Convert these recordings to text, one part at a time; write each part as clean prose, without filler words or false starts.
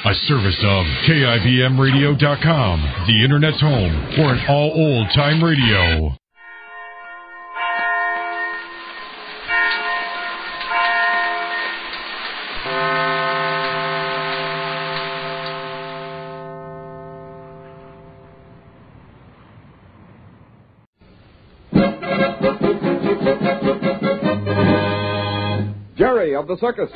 A service of KIBMradio.com, the Internet's home for an all-old-time radio. Jerry of the Circus.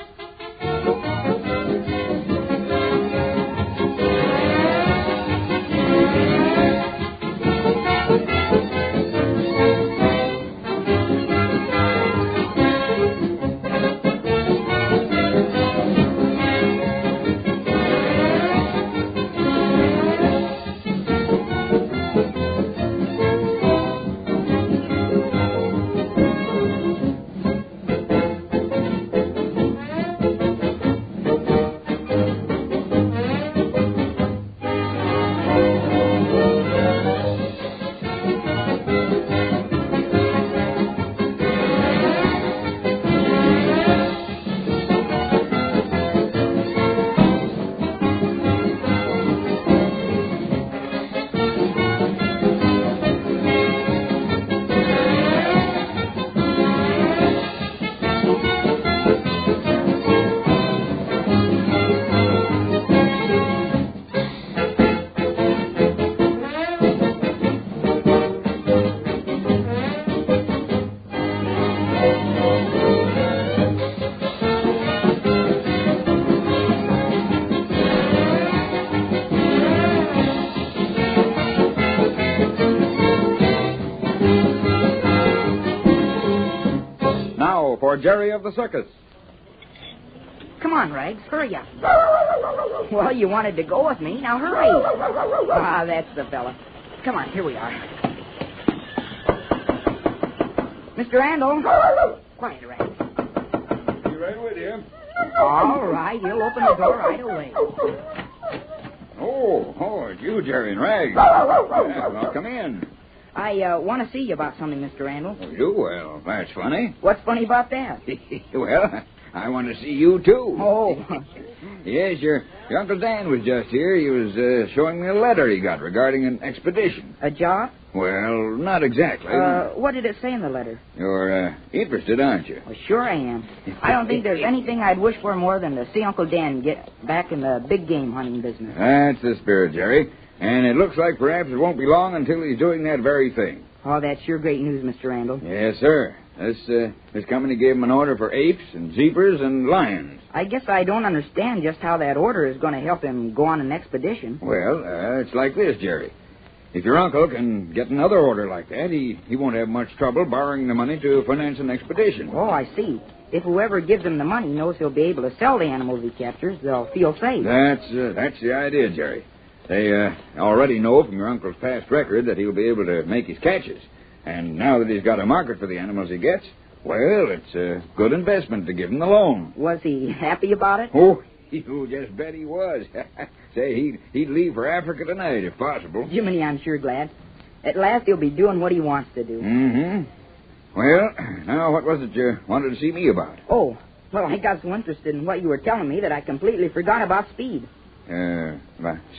For Jerry of the Circus. Come on, Rags, hurry up. Well, you wanted to go with me. Now hurry. Ah, that's the fella. Come on, here we are. Mr. Randall. Quiet, Rags. Be right with you. All right, he'll open the door right away. Oh, it's you, Jerry and Rags. Well, come in. I want to see you about something, Mr. Randall. Oh, you? Well, that's funny. What's funny about that? Well, I want to see you, too. Oh. Yes, your Uncle Dan was just here. He was showing me a letter he got regarding an expedition. A job? Well, not exactly. What did it say in the letter? You're interested, aren't you? Well, sure I am. I don't think there's anything I'd wish for more than to see Uncle Dan get back in the big game hunting business. That's the spirit, Jerry. And it looks like perhaps it won't be long until he's doing that very thing. Oh, that's sure great news, Mr. Randall. Yes, sir. This company gave him an order for apes and zebras and lions. I guess I don't understand just how that order is going to help him go on an expedition. Well, it's like this, Jerry. If your uncle can get another order like that, he won't have much trouble borrowing the money to finance an expedition. Oh, I see. If whoever gives him the money knows he'll be able to sell the animals he captures, they'll feel safe. That's the idea, Jerry. They already know from your uncle's past record that he'll be able to make his catches. And now that he's got a market for the animals he gets, well, it's a good investment to give him the loan. Was he happy about it? Oh, you just bet he was. Say, he'd leave for Africa tonight, if possible. Jiminy, I'm sure glad. At last he'll be doing what he wants to do. Mm-hmm. Well, now what was it you wanted to see me about? Oh, well, I got so interested in what you were telling me that I completely forgot about Speed.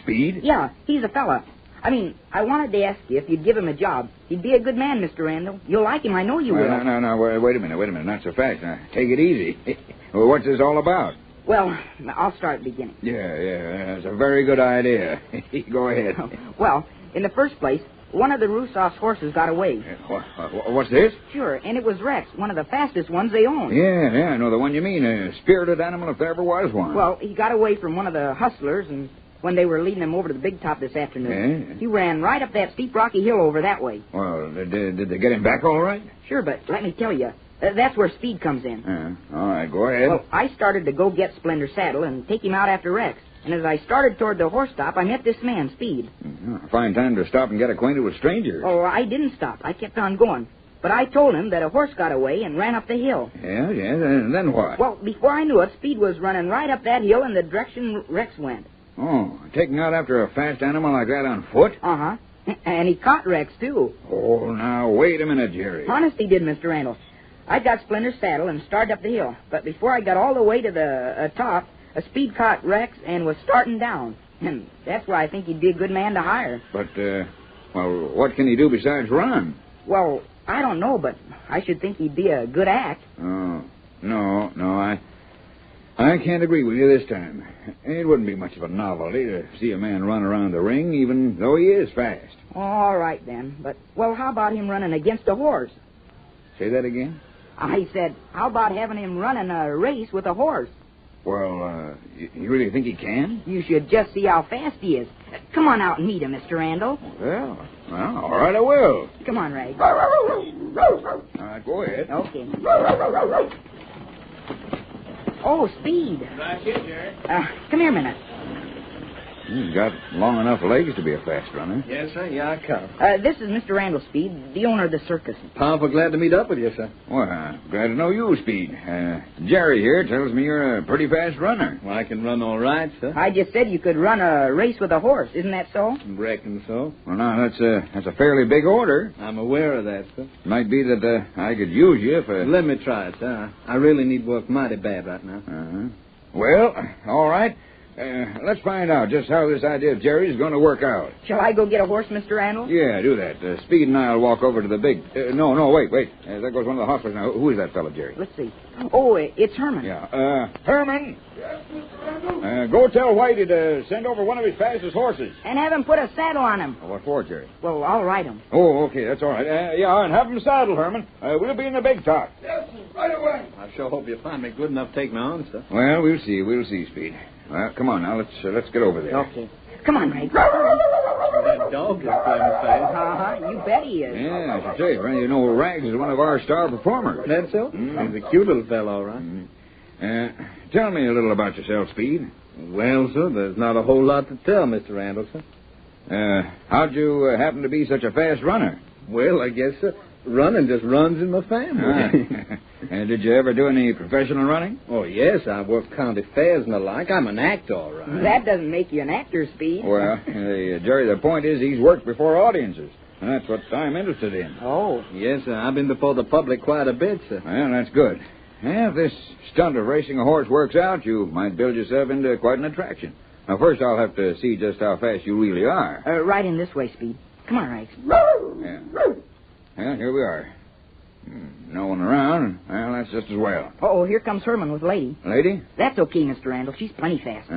Speed? Yeah, he's a fella. I mean, I wanted to ask you if you'd give him a job. He'd be a good man, Mr. Randall. You'll like him, I know you will. No, wait a minute. Not so fast. Now, take it easy. Well, what's this all about? Well, I'll start at the beginning. Yeah, that's a very good idea. Go ahead. Well, in the first place, one of the Russoff's horses got away. What's this? Sure, and it was Rex, one of the fastest ones they own. Yeah, I know the one you mean. A spirited animal, if there ever was one. Well, he got away from one of the hustlers, and when they were leading him over to the big top this afternoon, he ran right up that steep rocky hill over that way. Well, did they get him back all right? Sure, but let me tell you, that's where Speed comes in. All right, go ahead. Well, I started to go get Splender's saddle and take him out after Rex. And as I started toward the horse stop, I met this man, Speed. A fine time to stop and get acquainted with strangers. Oh, I didn't stop. I kept on going. But I told him that a horse got away and ran up the hill. Yeah, and then what? Well, before I knew it, Speed was running right up that hill in the direction Rex went. Oh, taking out after a fast animal like that on foot? Uh-huh. And he caught Rex, too. Oh, now, wait a minute, Jerry. Honest he did, Mr. Randall. I got Splinter's saddle and started up the hill. But before I got all the way to the top, Speed caught Rex and was starting down. And that's why I think he'd be a good man to hire. But, well, what can he do besides run? Well, I don't know, but I should think he'd be a good act. Oh, no, I can't agree with you this time. It wouldn't be much of a novelty to see a man run around the ring, even though he is fast. All right, then. But, well, how about him running against a horse? Say that again? I said, how about having him running a race with a horse? Well, you really think he can? You should just see how fast he is. Come on out and meet him, Mr. Randall. Well, all right, I will. Come on, Ray. All right, go ahead. Okay. Oh, Speed. Right here, Jerry. Come here a minute. He's got long enough legs to be a fast runner. Yes, sir. Yeah, I come. This is Mr. Randall, Speed, the owner of the circus. Powerful glad to meet up with you, sir. Well, glad to know you, Speed. Jerry here tells me you're a pretty fast runner. Well, I can run all right, sir. I just said you could run a race with a horse. Isn't that so? Reckon so. Well, now, that's a fairly big order. I'm aware of that, sir. Might be that I could use you if... Let me try it, sir. I really need work mighty bad right now. Uh-huh. Well, all right. Let's find out just how this idea of Jerry's going to work out. Shall I go get a horse, Mr. Randall? Yeah, do that. Speed and I'll walk over to the big... No, wait. There goes one of the hustlers now. Who is that fellow, Jerry? Let's see. Oh, it's Herman. Yeah. Herman! Yes, Mr. Randall? Go tell Whitey to send over one of his fastest horses. And have him put a saddle on him. What for, Jerry? Well, I'll ride him. Oh, okay, that's all right. And have him saddled, Herman. We'll be in the big top. Yes, right away. I sure hope you find me good enough to take me on, sir. Well, we'll see, Speed. Well, come on now, let's get over there. Okay. Come on, Ray. That dog is playing fast. Uh-huh, you bet he is. Yeah, I should say, friend, you know, Rags is one of our star performers. That's so? He's a cute little fellow, all right. Tell me a little about yourself, Speed. Well, sir, there's not a whole lot to tell, Mr. Randall, sir. How'd you happen to be such a fast runner? Well, I guess, sir, running just runs in my family. Did you ever do any professional running? Oh, yes, I work county fairs and the like. I'm an actor, all right. That doesn't make you an actor, Speed. Well, Jerry, the point is he's worked before audiences, and that's what I'm interested in. Oh. Yes, sir, I've been before the public quite a bit, sir. Well, that's good. If this stunt of racing a horse works out, you might build yourself into quite an attraction. Now, first I'll have to see just how fast you really are. Right in this way, Speed. Come on, Rags. Yeah. Well, here we are. No one around. Well, that's just as well. Oh, here comes Herman with Lady. Lady? That's okay, Mr. Randall. She's plenty fast.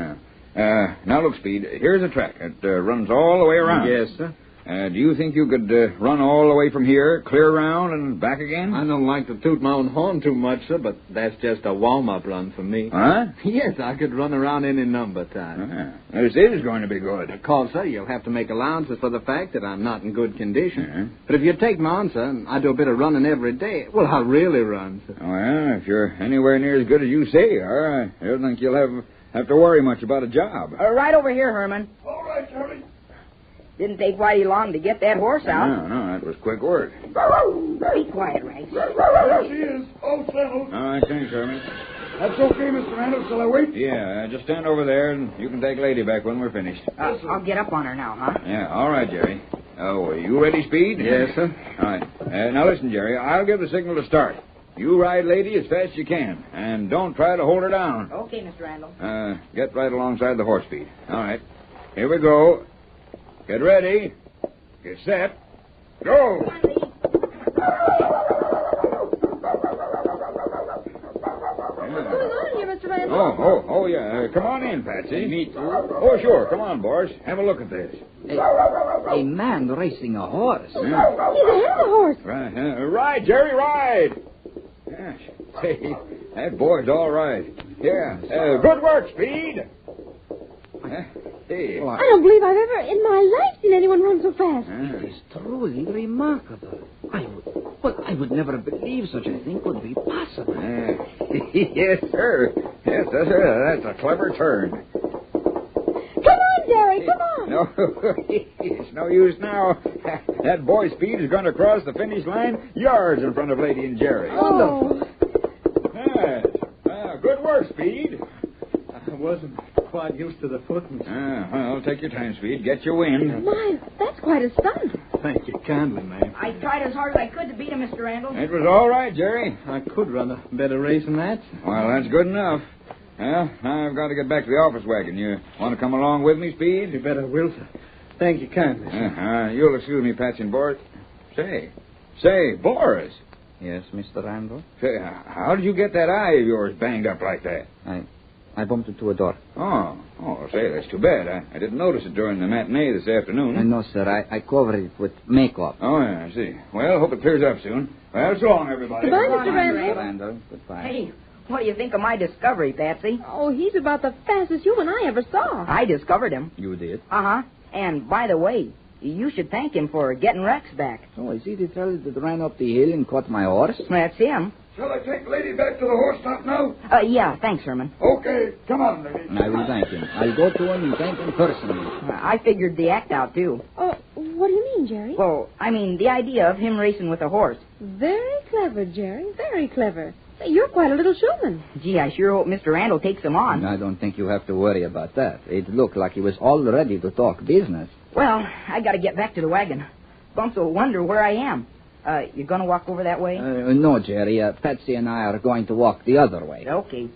Now, look, Speed. Here's a track. It runs all the way around. Yes, sir. Do you think you could run all the way from here, clear around, and back again? I don't like to toot my own horn too much, sir, but that's just a warm-up run for me. Huh? Yes, I could run around any number of times. This is going to be good. Of course, sir, you'll have to make allowances for the fact that I'm not in good condition. Uh-huh. But if you take me on, sir, I do a bit of running every day. Well, I'll really run, sir. Well, if you're anywhere near as good as you say you are, I don't think you'll have to worry much about a job. Right over here, Herman. All right, Charlie. Didn't take Whitey long to get that horse out. No, that was quick work. Be quiet, Rags. There she is. All settled. All right, thanks, Herman. That's okay, Mr. Randall. Shall I wait? Yeah, just stand over there, and you can take Lady back when we're finished. I'll get up on her now, huh? Yeah, all right, Jerry. Oh, are you ready, Speed? Yes, sir. All right. Now, listen, Jerry. I'll give the signal to start. You ride Lady as fast as you can, and don't try to hold her down. Okay, Mr. Randall. Get right alongside the horse, Speed. All right. Here we go. Get ready. Get set. Go! Come on, Lee. Mr. Randall? Oh, yeah. Come on in, Patsy. Me too. Oh, sure. Come on, boys. Have a look at this. A man racing a horse. He's ahead of the horse. Right. Ride, Jerry, ride. Gosh. Hey, that boy's all right. Yeah. Good work, Speed. Hey. I don't believe I've ever in my life seen anyone run so fast. It's truly remarkable. I would never believe such a thing could be possible. Yes, sir. Yes, that's a clever turn. Come on, Jerry, come on. No, it's no use now. That boy Speed is going to cross the finish line yards in front of Lady and Jerry. Oh. Yes. Good work, Speed. I wasn't quite used to the footing. Well, take your time, Speed. Get your wind. My, that's quite a stunt. Thank you kindly, ma'am. I tried as hard as I could to beat him, Mr. Randall. It was all right, Jerry. I could run a better race than that. Well, that's good enough. Well, I've got to get back to the office wagon. You want to come along with me, Speed? You bet I will, sir. Thank you kindly, sir. You'll excuse me, Patsy and Boris. Say, Boris. Yes, Mr. Randall? Say, how did you get that eye of yours banged up like that? I bumped into a door. Oh, say, that's too bad. I didn't notice it during the matinee this afternoon. No, sir. I covered it with makeup. Oh, yeah, I see. Well, hope it clears up soon. Well, so long, everybody. Goodbye, Come on, Mr. Randall. Ray. Randall, goodbye. Hey, what do you think of my discovery, Patsy? Oh, he's about the fastest human I ever saw. I discovered him. You did? Uh-huh. And, by the way, you should thank him for getting Rex back. Oh, is he the fellow that ran up the hill and caught my horse? That's him. Shall I take Lady back to the horse stop now? Yeah, thanks, Herman. Okay, come on, lady. I will thank him. I'll go to him and thank him personally. I figured the act out, too. Oh, what do you mean, Jerry? Well, I mean, the idea of him racing with a horse. Very clever, Jerry. Very clever. Say, you're quite a little showman. Gee, I sure hope Mr. Randall takes him on. I don't think you have to worry about that. It looked like he was all ready to talk business. Well, I got to get back to the wagon. Bumps will wonder where I am. You going to walk over that way? No, Jerry. Patsy and I are going to walk the other way. Okay.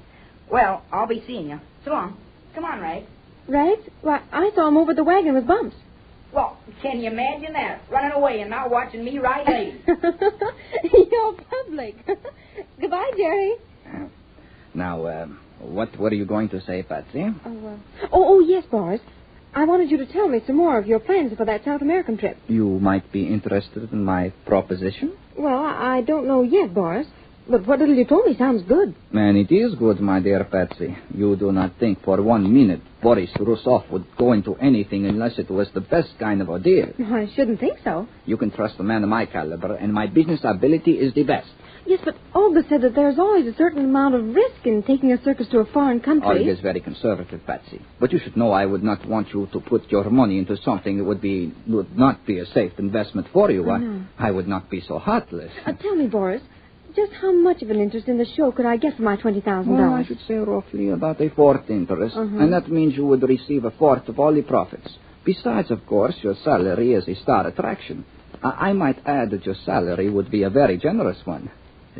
Well, I'll be seeing you. So long. Come on, Rags. Rags? Why, I saw him over the wagon with Bumps. Well, can you imagine that? Running away and not watching me ride lady. You're public. Goodbye, Jerry. Now, what were you going to say, Patsy? Oh, yes, Boris. I wanted you to tell me some more of your plans for that South American trip. You might be interested in my proposition? Well, I don't know yet, Boris. But what little you told me sounds good. And it is good, my dear Patsy. You do not think for 1 minute Boris Rusov would go into anything unless it was the best kind of a deal. I shouldn't think so. You can trust a man of my caliber, and my business ability is the best. Yes, but Olga said that there's always a certain amount of risk in taking a circus to a foreign country. Olga is very conservative, Patsy. But you should know I would not want you to put your money into something that would not be a safe investment for you. I would not be so heartless. Tell me, Boris, just how much of an interest in the show could I get for my $20,000? Well, I should say roughly about a fourth interest. And that means you would receive a fourth of all the profits. Besides, of course, your salary is a star attraction. I might add that your salary would be a very generous one.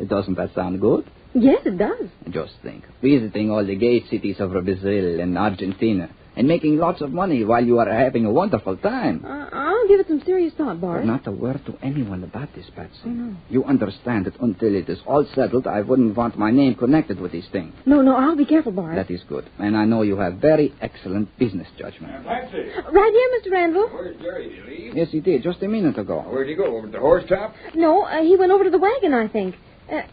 Doesn't that sound good? Yes, it does. Just think. Visiting all the gay cities of Brazil and Argentina and making lots of money while you are having a wonderful time. I'll give it some serious thought, Boris. But not a word to anyone about this, Patsy. Oh, no. You understand that until it is all settled, I wouldn't want my name connected with this thing. No, I'll be careful, Boris. That is good. And I know you have very excellent business judgment. Patsy. Right here, Mr. Randall. Where's Jerry? Did he leave? Yes, he did, just a minute ago. Where'd he go? Over to the horse top? No, he went over to the wagon, I think.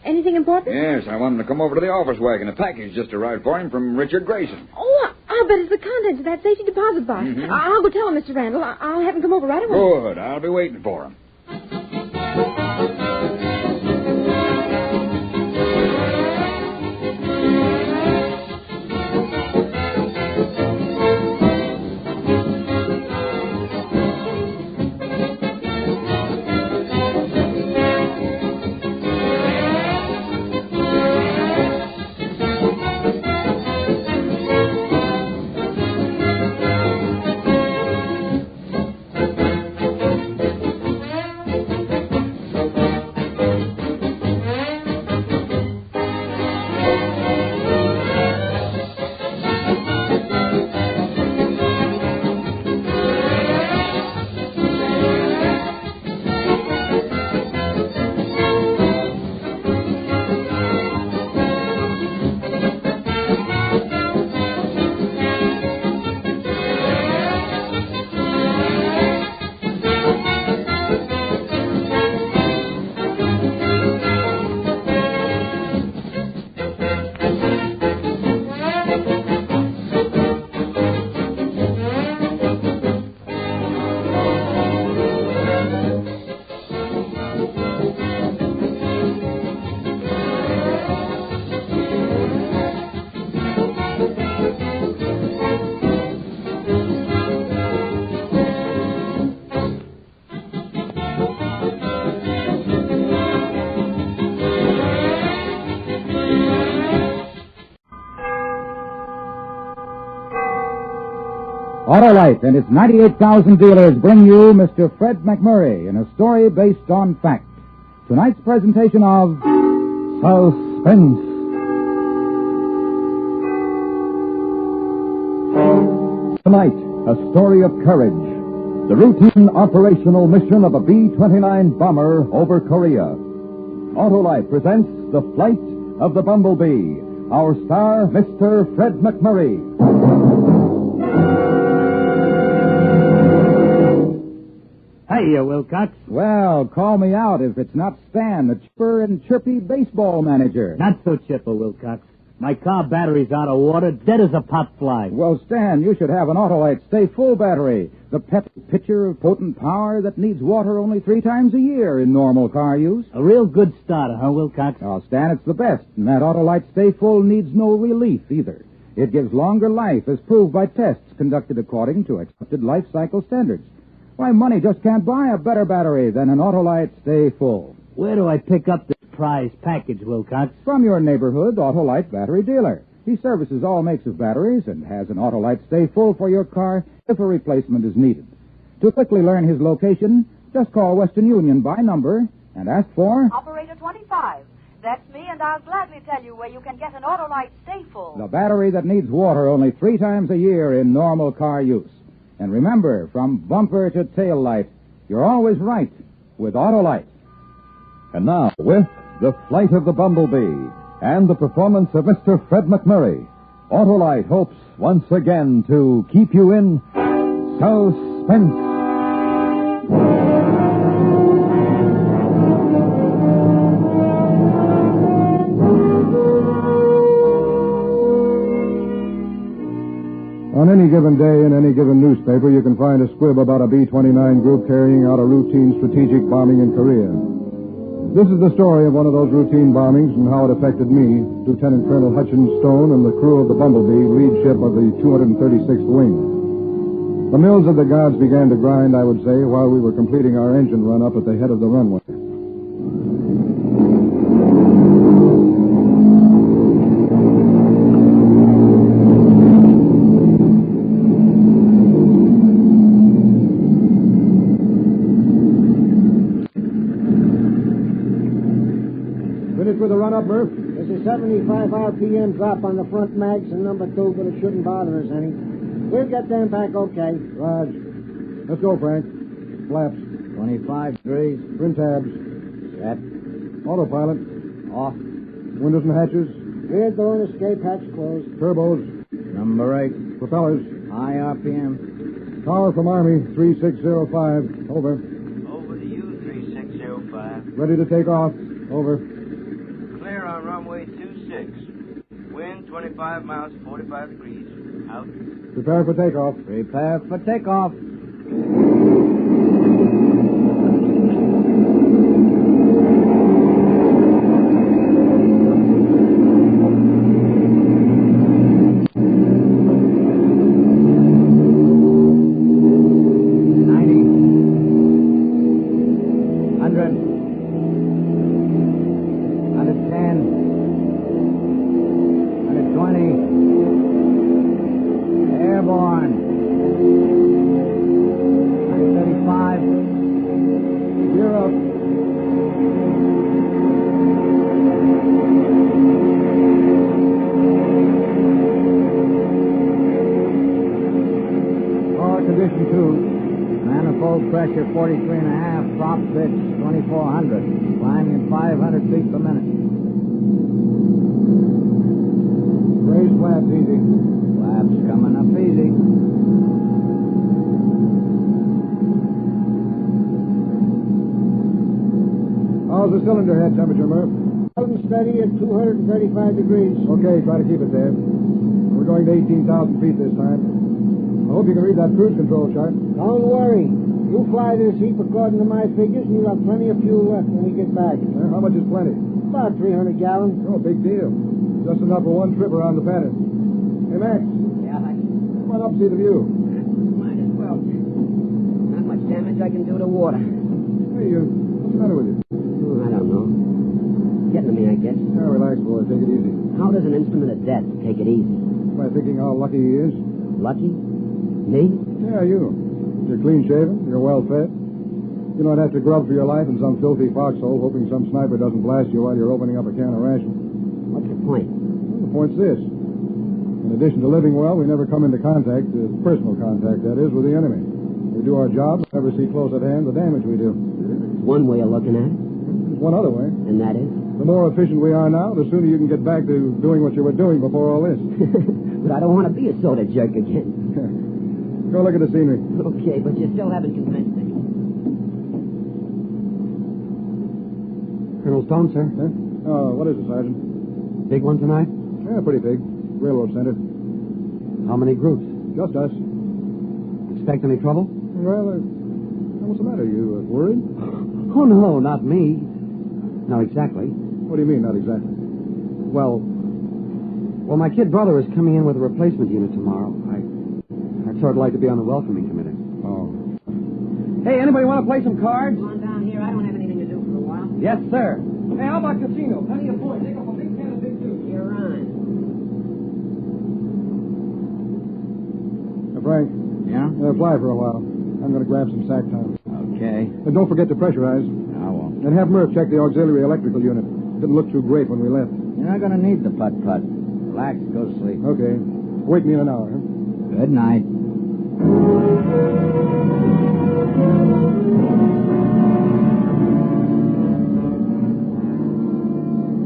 Anything important? Yes, I want him to come over to the office wagon. A package just arrived for him from Richard Grayson. Oh, I'll bet it's the contents of that safety deposit box. I'll go tell him, Mr. Randall. I'll have him come over right away. Good. I'll be waiting for him. Autolite and its 98,000 dealers bring you Mr. Fred McMurray in a story based on fact. Tonight's presentation of Suspense. Tonight, a story of courage. The routine operational mission of a B-29 bomber over Korea. Autolite presents The Flight of the Bumble Bee. Our star, Mr. Fred McMurray. Hiya, Wilcox. Well, call me out if it's not Stan, the chipper and chirpy baseball manager. Not so chipper, Wilcox. My car battery's out of water, dead as a pot fly. Well, Stan, you should have an Autolite Stay Full battery. The pet pitcher of potent power that needs water only 3 times a year in normal car use. A real good starter, huh, Wilcox? Oh, Stan, it's the best. And that Autolite Stay Full needs no relief either. It gives longer life as proved by tests conducted according to accepted life cycle standards. Why, money just can't buy a better battery than an Autolite Stay Full. Where do I pick up this prize package, Wilcox? From your neighborhood Autolite battery dealer. He services all makes of batteries and has an Autolite Stay Full for your car if a replacement is needed. To quickly learn his location, just call Western Union by number and ask for... Operator 25. That's me, and I'll gladly tell you where you can get an Autolite Stay Full. The battery that needs water only 3 times a year in normal car use. And remember, from bumper to tail light, you're always right with Autolite. And now, with The Flight of the Bumble Bee and the performance of Mr. Fred McMurray, Autolite hopes once again to keep you in suspense. On any given day in any given newspaper, you can find a squib about a B-29 group carrying out a routine strategic bombing in Korea. This is the story of one of those routine bombings and how it affected me, Lieutenant Colonel Hutchins Stone, and the crew of the Bumble Bee, lead ship of the 236th Wing. The mills of the gods began to grind, I would say, while we were completing our engine run up at the head of the runway. With the run-up, Murph? There's a 75 RPM drop on the front mags and number 2, but it shouldn't bother us any. We'll get them back okay. Raj. Let's go, Frank. Flaps. 25 degrees. Trim tabs. Set. Autopilot. Off. Windows and hatches. Rear door and escape hatch closed. Turbos. Number 8. Propellers. High RPM. Tower from Army, 3605. Over. Over to you, 3605. Ready to take off. Over. Clear on runway 26. Wind 25 miles, 45 degrees. Out. Prepare for takeoff. Prepare for takeoff. Pressure 43.5, prop pitch 2,400, climbing at 500 feet per minute. Raise flaps easy. Flaps coming up easy. How's the cylinder head temperature, Murph? Holding steady at 235 degrees. Okay, try to keep it there. We're going to 18,000 feet this time. I hope you can read that cruise control chart. Don't worry. You fly this heap according to my figures, and you'll have plenty of fuel left when we get back. How much is plenty? About 300 gallons. Oh, big deal. Just enough for one trip around the pattern. Hey, Max. Yeah, come on up, see the view. Might as well. Not much damage I can do to water. Hey, what's the matter with you? I don't know. Getting to me, I guess. Yeah, relax, boy. Take it easy. How does an instrument of death take it easy? By thinking how lucky he is. Lucky? Me? Yeah, you. You're clean-shaven. You're well-fed. You don't have to grub for your life in some filthy foxhole hoping some sniper doesn't blast you while you're opening up a can of rations. What's the point? Well, the point's this. In addition to living well, we never come into contact, personal contact, that is, with the enemy. We do our job, never see close at hand the damage we do. One way of looking at it. There's one other way. And that is? The more efficient we are now, the sooner you can get back to doing what you were doing before all this. But I don't want to be a soda jerk again. Go look at the scenery. Okay, but you still haven't convinced me. Colonel Stone, sir. Huh? What is it, Sergeant? Big one tonight? Yeah, pretty big. Railroad center. How many groups? Just us. Expect any trouble? Well, what's the matter? You worried? Oh, no, not me. Not exactly. What do you mean, not exactly? Well, my kid brother is coming in with a replacement unit tomorrow. I'd sort of like to be on the welcoming committee. Oh. Hey, anybody want to play some cards? Come on down here. I don't have anything to do for a while. Yes, sir. Hey, how about casino? Plenty of boys. Take up a big can of big two. You're on. Frank. Yeah? Fly for a while. I'm going to grab some sack time. Okay. And don't forget to pressurize. I won't. And have Murph check the auxiliary electrical unit. Didn't look too great when we left. You're not going to need the putt-putt. Relax, go to sleep. Okay. Wake me in an hour, huh? Good night.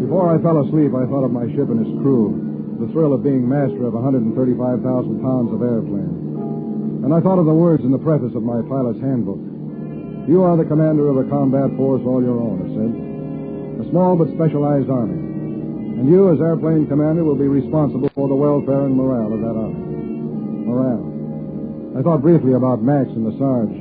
Before I fell asleep, I thought of my ship and its crew. The thrill of being master of 135,000 pounds of airplane. And I thought of the words in the preface of my pilot's handbook. You are the commander of a combat force all your own, it said. A small but specialized army. And you, as airplane commander, will be responsible for the welfare and morale of that army. Morale. I thought briefly about Max and the Sarge.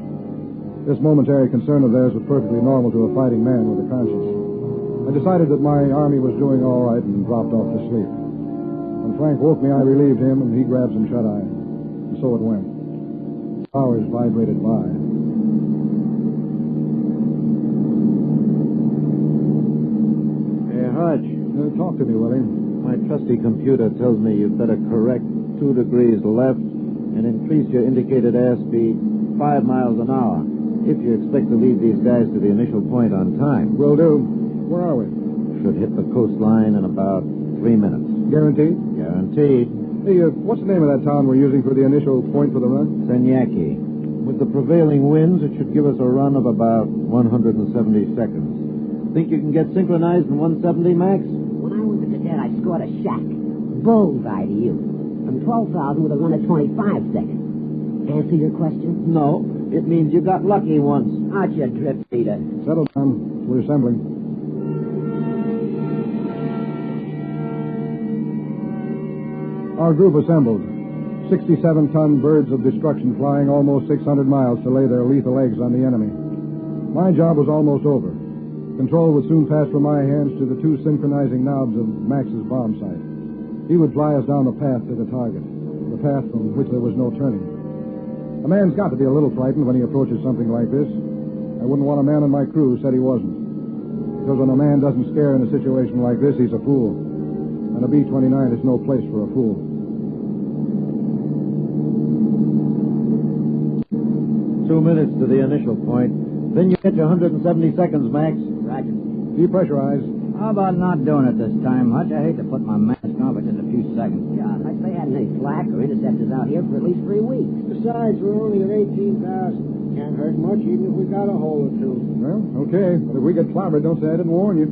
This momentary concern of theirs was perfectly normal to a fighting man with a conscience. I decided that my army was doing all right and dropped off to sleep. When Frank woke me, I relieved him, and he grabbed some shut-eye. And so it went. Hours vibrated by. Hey, Hodge. Talk to me, Willie. My trusty computer tells me you'd better correct 2 degrees left and increase your indicated airspeed 5 miles an hour if you expect to lead these guys to the initial point on time. Will do. Where are we? Should hit the coastline in about 3 minutes. Guaranteed? Guaranteed. Hey, what's the name of that town we're using for the initial point for the run? Senyaki. With the prevailing winds, it should give us a run of about 170 seconds. Think you can get synchronized in 170, Max? When I was a cadet, I scored a shack. Bullseye to you. From 12,000 with a run of 25 seconds. Answer your question? No. It means you got lucky once. Out your drift, Peter. Settle down. We're assembling. Our group assembled. 67-ton birds of destruction flying almost 600 miles to lay their lethal eggs on the enemy. My job was almost over. Control would soon pass from my hands to the 2 synchronizing knobs of Max's bomb sight. He would fly us down the path to the target, the path from which there was no turning. A man's got to be a little frightened when he approaches something like this. I wouldn't want a man on my crew who said he wasn't. Because when a man doesn't scare in a situation like this, he's a fool. And a B-29 is no place for a fool. Two minutes to the initial point. Then you get your 170 seconds, Max. Roger. Depressurize. How about not doing it this time, Hutch? I hate to put my mask on for just a few seconds. Yeah, Hutch, they hadn't any flak or interceptors out here for at least 3 weeks. Besides, we're only at 18,000. Can't hurt much, even if we got a hole or two. Well, okay. But if we get clobbered, don't say I didn't warn you.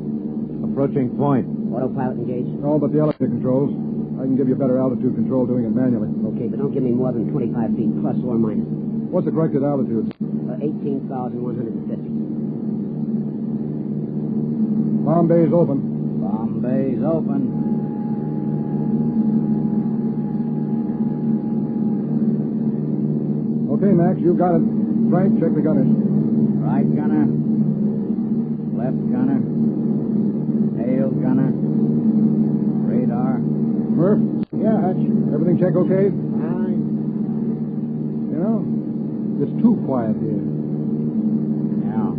Approaching point. Autopilot engaged? All but the elevator controls. I can give you better altitude control doing it manually. Okay, but don't give me more than 25 feet, plus or minus. What's the corrected altitude? 18,150. Bomb bay's open. Bomb bay's open. Okay, Max, you got it. Frank, check the gunners. Right gunner. Left gunner. Tail gunner. Radar. Murph? Yeah, Hutch. Everything check okay? Fine. You know, it's too quiet here. Yeah.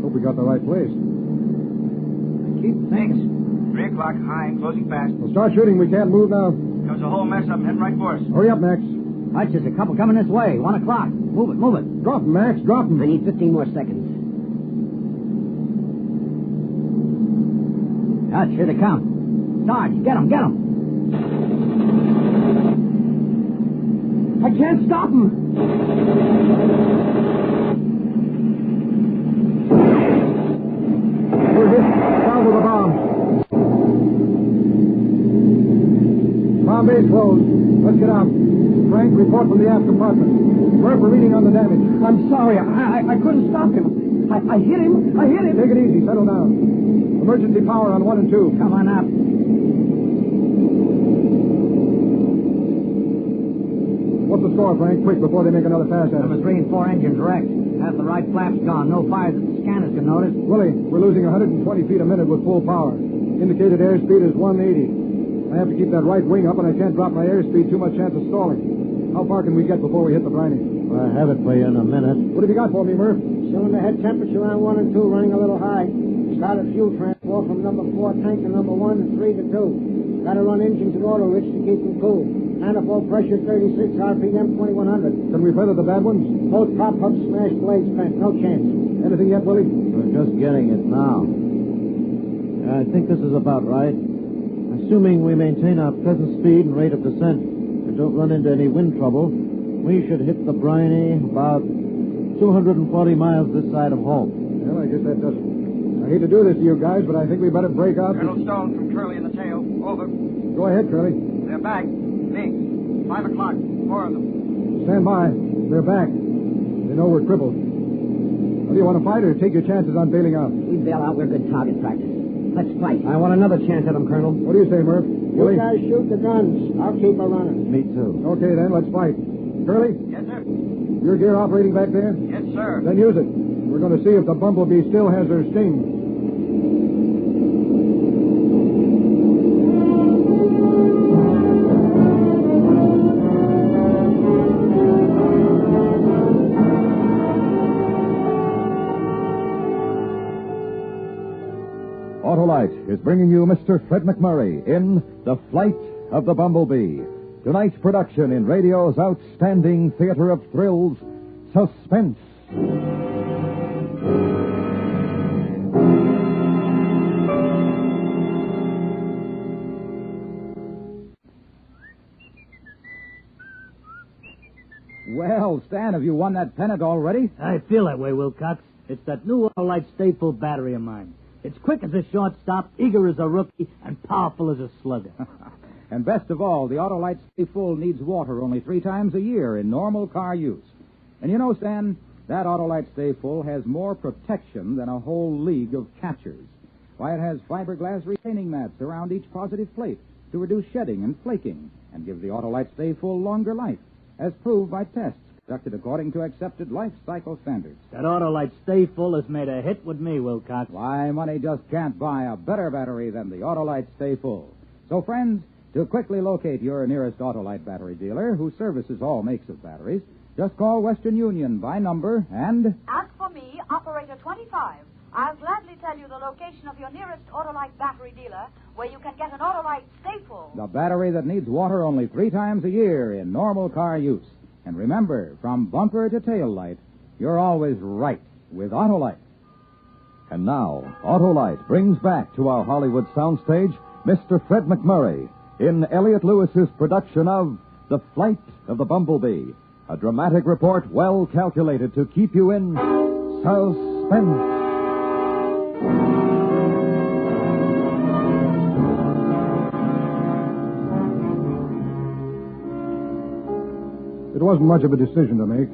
Hope we got the right place. Keep thanks. 3 o'clock, high, closing fast. Well, start shooting. We can't move now. Comes a whole mess up, heading right for us. Hurry up, Max. Hutch, there's a couple coming this way. 1 o'clock. Move it, move it. Drop 'em, Max. Drop 'em. I need 15 more seconds. Hutch, here they come. Sarge, get 'em, get 'em. I can't stop him. We're hit. Down with the bomb. Bomb bay's closed. Let's get out. Frank, report from the aft compartment. Murph, we're reading on the damage. I'm sorry. I couldn't stop him. I hit him. Take it easy. Settle down. Emergency power on 1 and 2. Come on up. What's the score, Frank? Quick, before they make another pass at us. Number 3 and 4 engines wrecked. Half the right flap's gone. No fires that the scanners can notice. Willie, we're losing 120 feet a minute with full power. Indicated airspeed is 180. I have to keep that right wing up, and I can't drop my airspeed. Too much chance of stalling. How far can we get before we hit the briny? I have it for you in a minute. What have you got for me, Murph? Cylinder head temperature on 1 and 2, running a little high. Started fuel transport from number 4 tank to number 1 and 3 to 2. Got to run engines and auto rich to keep them cool. Manifold pressure 36 RPM 2100. Can we feather the bad ones? Both prop hubs smashed, blades bent. No chance. Anything yet, Willie? We're just getting it now. I think this is about right. Assuming we maintain our present speed and rate of descent and don't run into any wind trouble, we should hit the briny about 240 miles this side of home. Well, I guess that does it. I hate to do this to you guys, but I think we better break out. Colonel Stone from Curly in the tail. Over. Go ahead, Curly. They're back. Big. 5 o'clock. 4 of them. Stand by. They're back. They know we're crippled. What do you want to fight or take your chances on bailing out? We bail out. We're good target practice. Let's fight. I want another chance at him, Colonel. What do you say, Murph? You guys shoot the guns. I'll keep her running. Me too. Okay, then, let's fight. Curly? Yes, sir. Your gear operating back there? Yes, sir. Then use it. We're going to see if the Bumble Bee still has her sting. Autolite is bringing you Mr. Fred McMurray in The Flight of the Bumble Bee. Tonight's production in radio's outstanding theater of thrills, Suspense. Well, Stan, have you won that pennant already? I feel that way, Wilcox. It's that new Autolite Stay Full battery of mine. It's quick as a shortstop, eager as a rookie, and powerful as a slugger. And best of all, the Autolite Stay Full needs water only 3 times a year in normal car use. And you know, Stan, that Autolite Stay Full has more protection than a whole league of catchers. Why, it has fiberglass retaining mats around each positive plate to reduce shedding and flaking and give the Autolite Stay Full longer life, as proved by tests conducted according to accepted life cycle standards. That Autolite Stay Full has made a hit with me, Wilcox. Why, money just can't buy a better battery than the Autolite Stay Full. So, friends, to quickly locate your nearest Autolite battery dealer who services all makes of batteries, just call Western Union by number and... Ask for me, Operator 25. I'll gladly tell you the location of your nearest Autolite battery dealer where you can get an Autolite Stay Full. The battery that needs water only 3 times a year in normal car use. And remember, from bumper to tail light, you're always right with Autolite. And now, Autolite brings back to our Hollywood soundstage Mr. Fred McMurray in Elliot Lewis's production of The Flight of the Bumble Bee, a dramatic report well calculated to keep you in suspense. It wasn't much of a decision to make.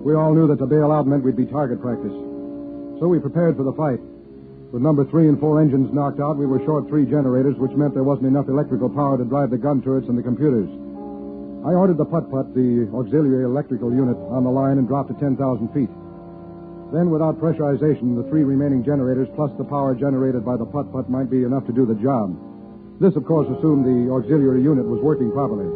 We all knew that to bail out meant we'd be target practice. So we prepared for the fight. With number 3 and 4 engines knocked out, we were short 3 generators, which meant there wasn't enough electrical power to drive the gun turrets and the computers. I ordered the putt-putt, the auxiliary electrical unit, on the line and dropped to 10,000 feet. Then, without pressurization, the 3 remaining generators plus the power generated by the putt-putt might be enough to do the job. This, of course, assumed the auxiliary unit was working properly.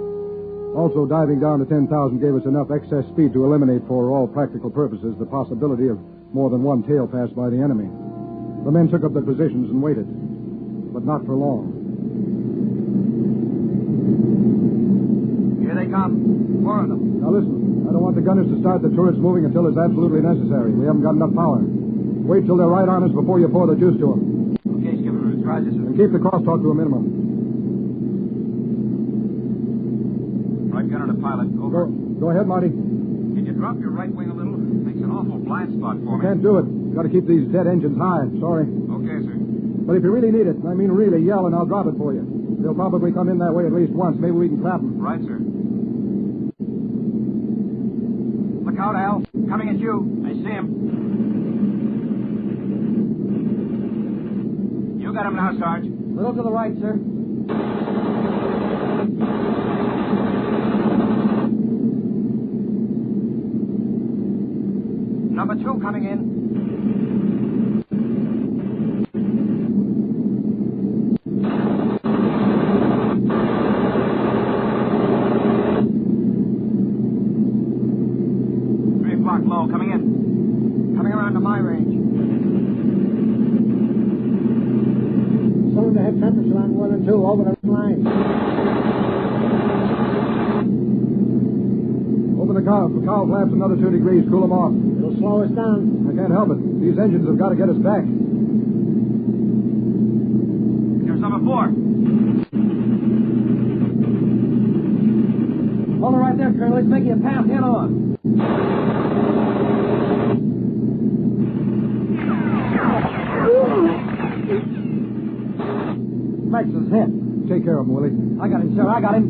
Also, diving down to 10,000 gave us enough excess speed to eliminate, for all practical purposes, the possibility of more than one tail pass by the enemy. The men took up their positions and waited, but not for long. Here they come. 4 of them. Now listen, I don't want the gunners to start the turrets moving until it's absolutely necessary. We haven't got enough power. Wait till they're right on us before you pour the juice to them. Okay, Skipper. Roger, sir. And keep the crosstalk to a minimum. Right gunner to pilot. Over. Go ahead, Marty. Can you drop your right wing a little? Makes an awful blind spot for me. Can't do it. Got to keep these dead engines high. Sorry. Okay, sir. But if you really need it, I mean really, yell and I'll drop it for you. They'll probably come in that way at least once. Maybe we can trap them. Right, sir. Look out, Al. Coming at you. I see him. You got him now, Sarge. Little to the right, sir. Number 2 coming in. Low, coming in. Coming around to my range. Soon to head temperature on 1 and 2 over the line. Open the cowl flaps another 2 degrees. Cool them off. It'll slow us down. I can't help it. These engines have got to get us back. Here's number 4. Hold it right there, Colonel. Let's make you a path head on. Max is hit. Take care of him, Willie. I got him, sir. I got him.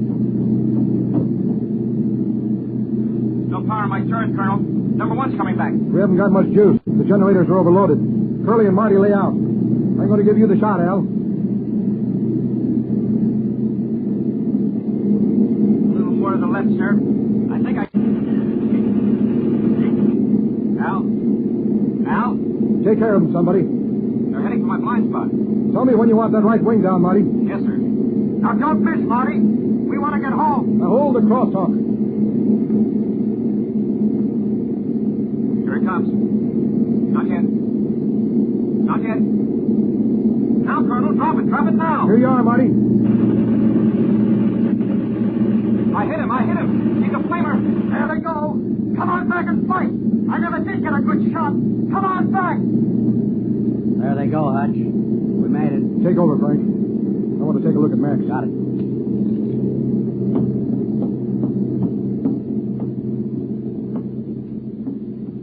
No power on my turret, Colonel. Number 1's coming back. We haven't got much juice. The generators are overloaded. Curly and Marty lay out. I'm going to give you the shot, Al. A little more to the left, sir. I think I... Al? Take care of him, somebody. They're heading for my blind spot. Tell me when you want that right wing down, Marty. Yes, sir. Now, don't miss, Marty. We want to get home. Now, hold the crosstalk. Here it comes. Not yet. Not yet. Now, Colonel, drop it. Drop it now. Here you are, Marty. I hit him. He's a flamer. There they go. Come on back and fight. I never did get a good shot. Come on back. There they go, Hutch. We made it. Take over, Frank. I want to take a look at Max. Got it.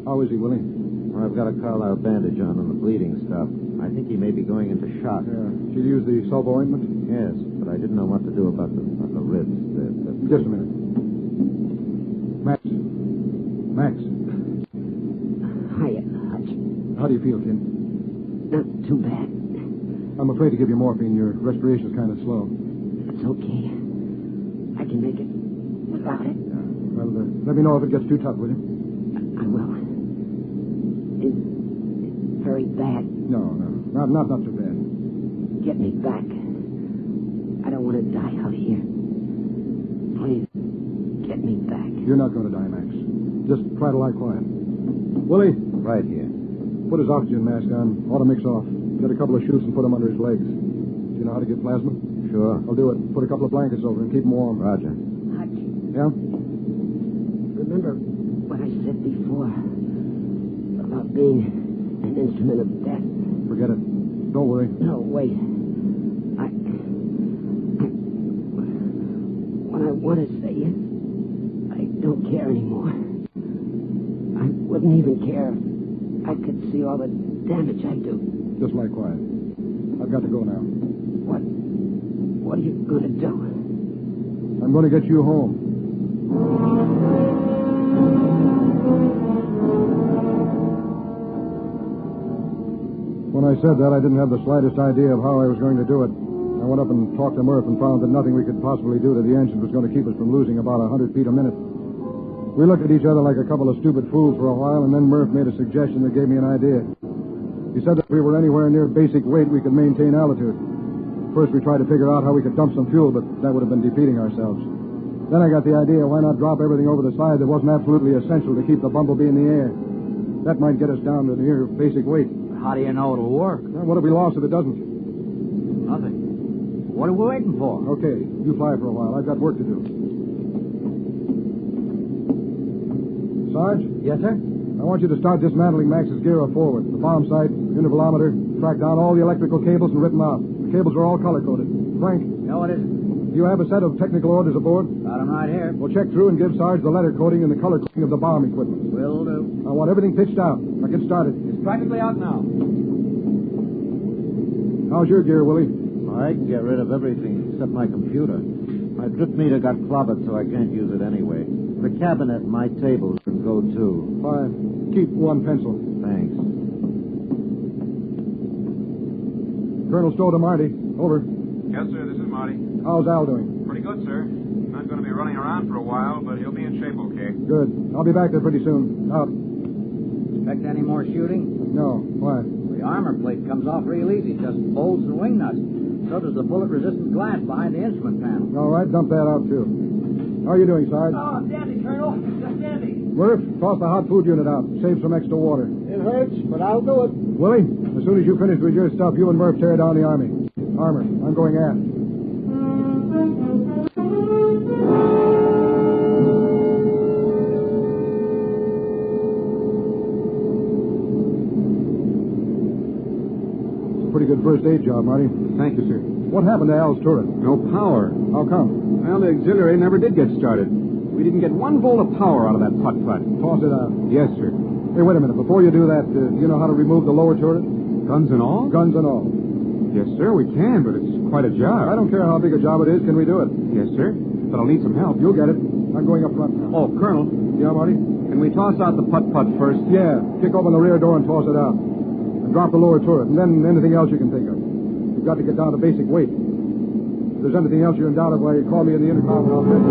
How is he, Willie? Well, I've got a Carlisle bandage on the bleeding stuff. I think he may be going into shock. Yeah. Did you use the sulfo ointment? Yes, but I didn't know what to do about the ribs. Just a minute. Max. Hiya, Hutch. How do you feel, kid? Not too bad. I'm afraid to give you morphine. Your respiration's kind of slow. It's okay. I can make it without it. Yeah. Well, let me know if it gets too tough, will you? I will. It's very bad. No. Not too bad. Get me back. I don't want to die out here. Please, get me back. You're not going to die, Max. Just try to lie quiet. Willie. Right here. Put his oxygen mask on. Ought to mix off. Get a couple of shoots and put them under his legs. Do you know how to get plasma? Sure. I'll do it. Put a couple of blankets over him. Keep him warm. Roger. Hutch. Yeah? Remember what I said before about being an instrument of death? Forget it. Don't worry. No, wait. When I want to say it, I don't care anymore. I wouldn't even care if I could see all the damage I do. Just lie quiet. I've got to go now. What are you going to do? I'm going to get you home. When I said that, I didn't have the slightest idea of how I was going to do it. I went up and talked to Murph and found that nothing we could possibly do to the engine was going to keep us from losing about 100 feet a minute. We looked at each other like a couple of stupid fools for a while, and then Murph made a suggestion that gave me an idea. He said that if we were anywhere near basic weight, we could maintain altitude. First, we tried to figure out how we could dump some fuel, but that would have been defeating ourselves. Then I got the idea, why not drop everything over the side that wasn't absolutely essential to keep the Bumble Bee in the air? That might get us down to near basic weight. How do you know it'll work? Well, what have we lost if it doesn't? Nothing. What are we waiting for? Okay, you fly for a while. I've got work to do. Sarge? Yes, sir? I want you to start dismantling Max's gear forward. The bomb sight, intervalometer, track down all the electrical cables and rip them out. The cables are all color-coded. Frank? No, it isn't. Do you have a set of technical orders aboard? Got them right here. Well, check through and give Sarge the letter coding and the color coding of the bomb equipment. Will do. I want everything pitched out. Now get started. It's practically out now. How's your gear, Willie? I can get rid of everything except my computer. My drift meter got clobbered, so I can't use it anyway. The cabinet and my table can go, too. Fine. Keep one pencil. Thanks. Colonel Stowe to Marty. Over. Yes, sir, this is Marty. How's Al doing? Pretty good, sir. Not going to be running around for a while, but he'll be in shape okay. Good. I'll be back there pretty soon. Out. Expect any more shooting? No. Why? The armor plate comes off real easy, just bolts and wing nuts. So does the bullet-resistant glass behind the instrument panel. All right, dump that out, too. How are you doing, Sarge? Oh, dandy, Colonel. Just dandy. Murph, toss the hot food unit out. Save some extra water. It hurts, but I'll do it. Willie, as soon as you finish with your stuff, you and Murph tear down the armor. I'm going aft. Pretty good first aid job, Marty. Thank you, sir. What happened to Al's turret? No power. How come? Well, the auxiliary never did get started. We didn't get 1 volt of power out of that putt-putt. Toss it out. Yes, sir. Hey, wait a minute. Before you do that, you know how to remove the lower turret? Guns and all? Guns and all. Yes, sir, we can, but it's quite a job. I don't care how big a job it is. Can we do it? Yes, sir. But I'll need some help. You'll get it. I'm going up front now. Oh, Colonel. Yeah, Marty? Can we toss out the putt-putt first? Yeah. Kick open the rear door and toss it out. And drop the lower turret, and then anything else you can think of. You've got to get down to basic weight. If there's anything else you're in doubt of, why you call me in the intercom and I'll fix it.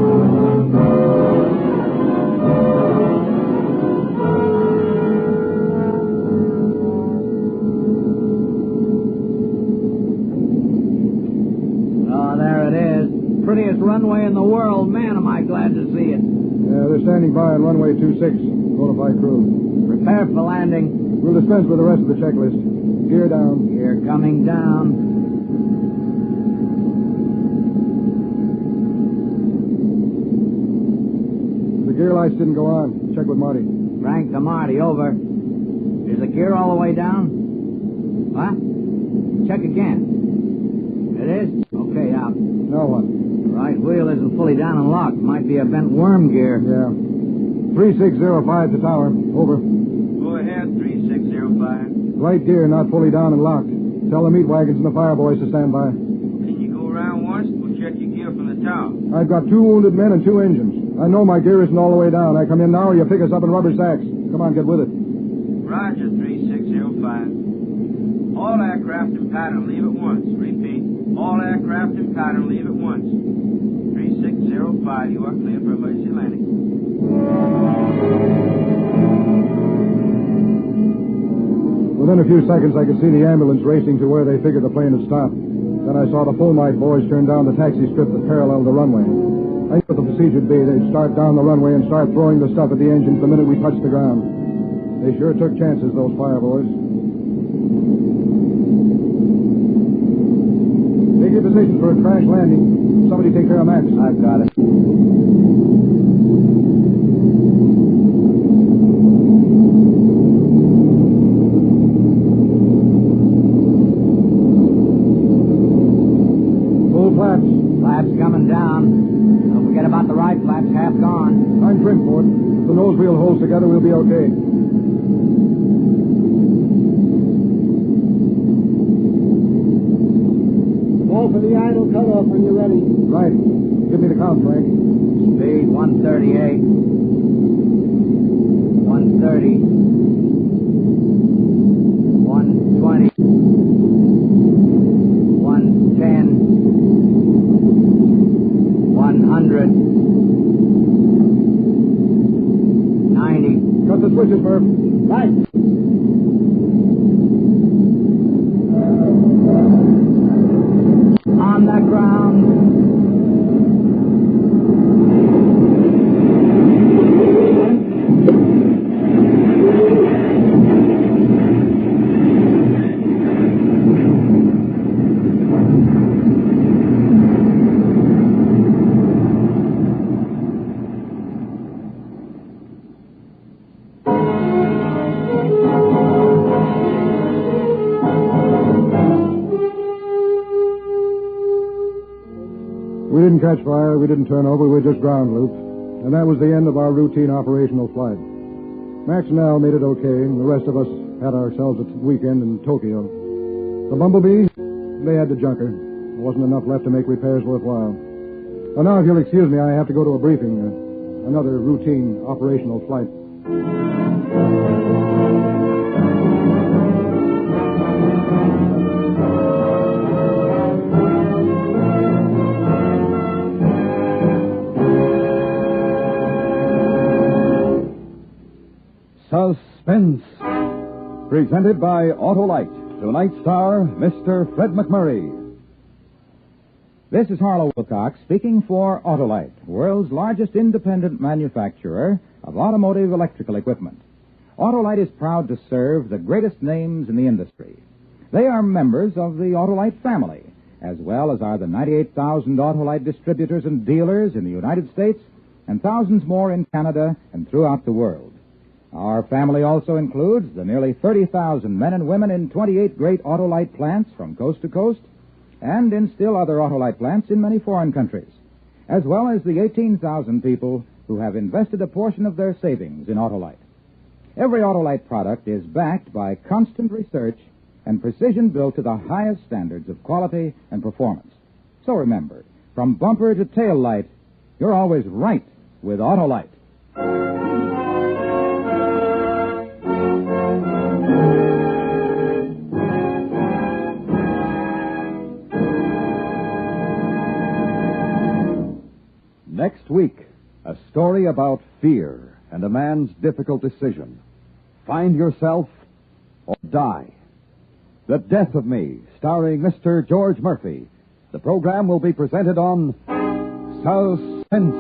Prettiest runway in the world. Man, am I glad to see it. Yeah, they're standing by on runway 26. Notify crew. Prepare for landing. We'll dispense with the rest of the checklist. Gear down. Gear coming down. The gear lights didn't go on. Check with Marty. Frank to Marty, over. Is the gear all the way down? What? Check again. It is? Okay, out. Now what? Right wheel isn't fully down and locked. Might be a bent worm gear. Yeah. 3605 to tower. Over. Go ahead, 3605. Right gear not fully down and locked. Tell the meat wagons and the fire boys to stand by. Can you go around once? We'll check your gear from the tower. I've got 2 wounded men and 2 engines. I know my gear isn't all the way down. I come in now or you pick us up in rubber sacks. Come on, get with it. Roger, 3605. All aircraft in pattern, leave at once. Repeat. All aircraft in pattern, leave at once. 3605, you are clear for emergency landing. Within a few seconds, I could see the ambulance racing to where they figured the plane had stopped. Then I saw the Fulmite boys turn down the taxi strip that paralleled the runway. I knew what the procedure would be. They'd start down the runway and start throwing the stuff at the engines the minute we touched the ground. They sure took chances, those fire boys. Take your position for a crash landing. Somebody take care of Max. I've got it. Full flaps. Flaps coming down. Don't forget about the right flaps, half gone. I'm trim for it. If the nose wheel holds together, we'll be okay. For the idle cutoff when you're ready. Right. Give me the count, Frank. Speed 138. 130. 120. 110. 100. 90. Cut the switches, Murph. Right. On the ground. We didn't catch fire, we didn't turn over, we just ground looped. And that was the end of our routine operational flight. Max and Al made it okay, and the rest of us had ourselves a weekend in Tokyo. The Bumble Bee, they had the junker. There wasn't enough left to make repairs worthwhile. Well, now, if you'll excuse me, I have to go to a briefing. Another routine operational flight. Suspense. Presented by Autolite. Tonight's star, Mr. Fred McMurray. This is Harlow Wilcox speaking for Autolite, world's largest independent manufacturer of automotive electrical equipment. Autolite is proud to serve the greatest names in the industry. They are members of the Autolite family, as well as are the 98,000 Autolite distributors and dealers in the United States and thousands more in Canada and throughout the world. Our family also includes the nearly 30,000 men and women in 28 great Autolite plants from coast to coast and in still other Autolite plants in many foreign countries, as well as the 18,000 people who have invested a portion of their savings in Autolite. Every Autolite product is backed by constant research and precision built to the highest standards of quality and performance. So remember, from bumper to tail light, you're always right with Autolite. Next week, a story about fear and a man's difficult decision. Find yourself or die. The Death of Me, starring Mr. George Murphy. The program will be presented on Suspense.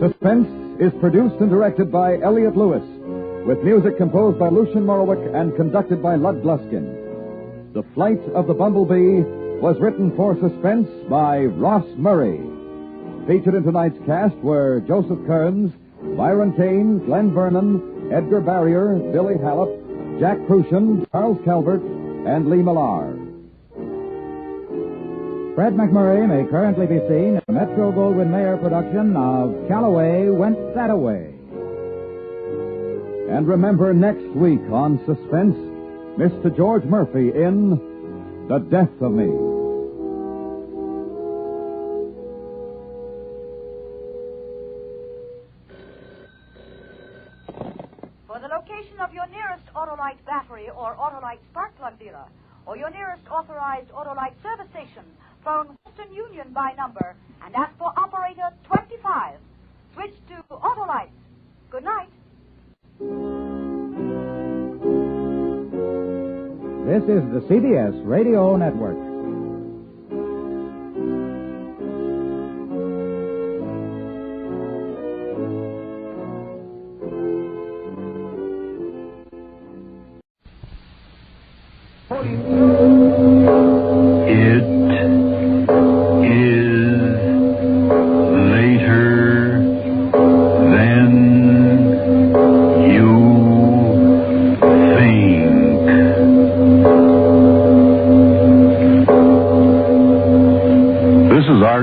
Suspense is produced and directed by Elliot Lewis, with music composed by Lucien Morowick and conducted by Lud Gluskin. The Flight of the Bumble Bee was written for Suspense by Ross Murray. Featured in tonight's cast were Joseph Kearns, Byron Kane, Glenn Vernon, Edgar Barrier, Billy Hallop, Jack Crucian, Charles Calvert, and Lee Millar. Fred McMurray may currently be seen in the Metro-Goldwyn-Mayer production of Calloway Went That-A-Way. And remember, next week on Suspense, Mr. George Murphy in The Death of Me. For the location of your nearest Autolite battery or Autolite spark plug dealer, or your nearest authorized Autolite service station, phone Western Union by number and ask for operator 25. Switch to Autolite. Good night. This is the CBS Radio Network.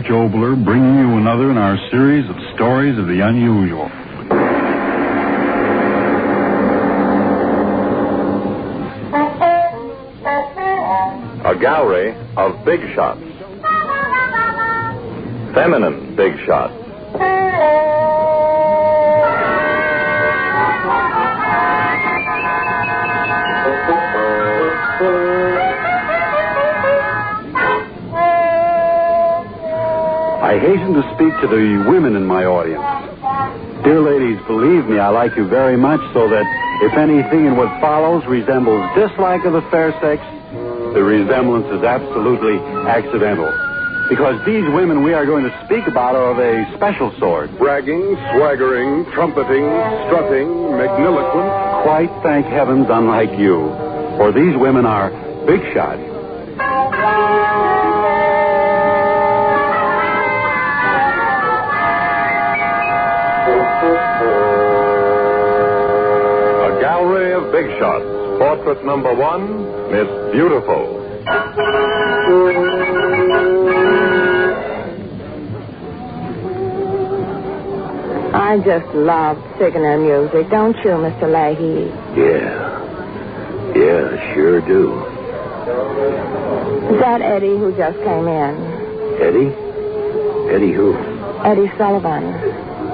Oboler, bringing you another in our series of stories of the unusual. A gallery of big shots. Feminine big shots. I hasten to speak to the women in my audience. Dear ladies, believe me, I like you very much, so that if anything in what follows resembles dislike of the fair sex, the resemblance is absolutely accidental. Because these women we are going to speak about are of a special sort. Bragging, swaggering, trumpeting, strutting, magniloquent. Quite, thank heavens, unlike you. For these women are big shots. Big Shots. Portrait number 1, Miss Beautiful. I just love Signer music, don't you, Mr. Leahy? Yeah, sure do. Is that Eddie who just came in? Eddie? Eddie who? Eddie Sullivan.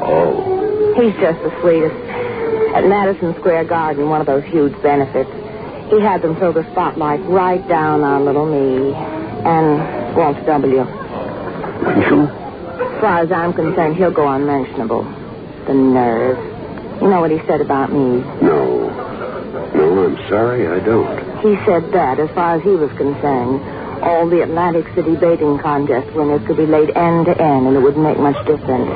Oh. He's just the sweetest. At Madison Square Garden, one of those huge benefits, he had them throw the spotlight right down on little me and Walter W. As far as I'm concerned, he'll go unmentionable. The nerve. You know what he said about me? No, I'm sorry, I don't. He said that, as far as he was concerned, all the Atlantic City baiting contest winners could be laid end to end, and it wouldn't make much difference.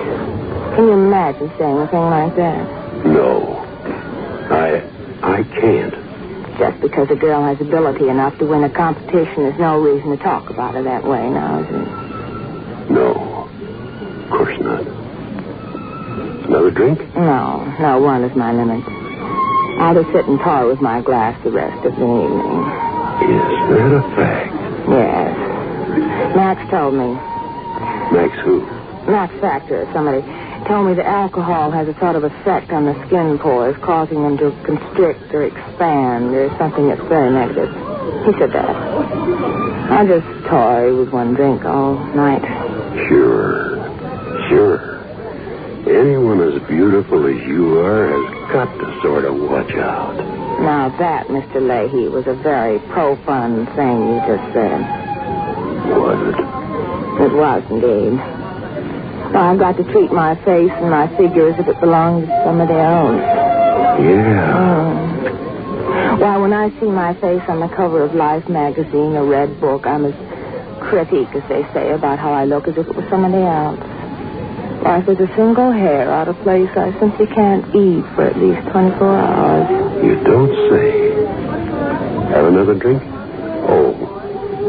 Can you imagine saying a thing like that? No, I can't. Just because a girl has ability enough to win a competition is no reason to talk about her that way, now, is it? No, of course not. Another drink? No, one is my limit. I'll just sit and toy with my glass the rest of the evening. Is that a fact? Yes. Max told me. Max who? Max Factor, somebody told me that alcohol has a sort of effect on the skin pores, causing them to constrict or expand or something that's very negative. He said that. I'll just toy with one drink all night. Sure. Anyone as beautiful as you are has got to sort of watch out. Now that, Mr. Leahy, was a very pro-fun thing you just said. Was it? It was, indeed. Well, I've got to treat my face and my figure as if it belonged to somebody else. Yeah. Well, when I see my face on the cover of Life magazine or Red Book, I'm as critique, as they say, about how I look as if it was somebody else. Why, if there's a single hair out of place, I simply can't eat for at least 24 hours. You don't say. Have another drink? Oh,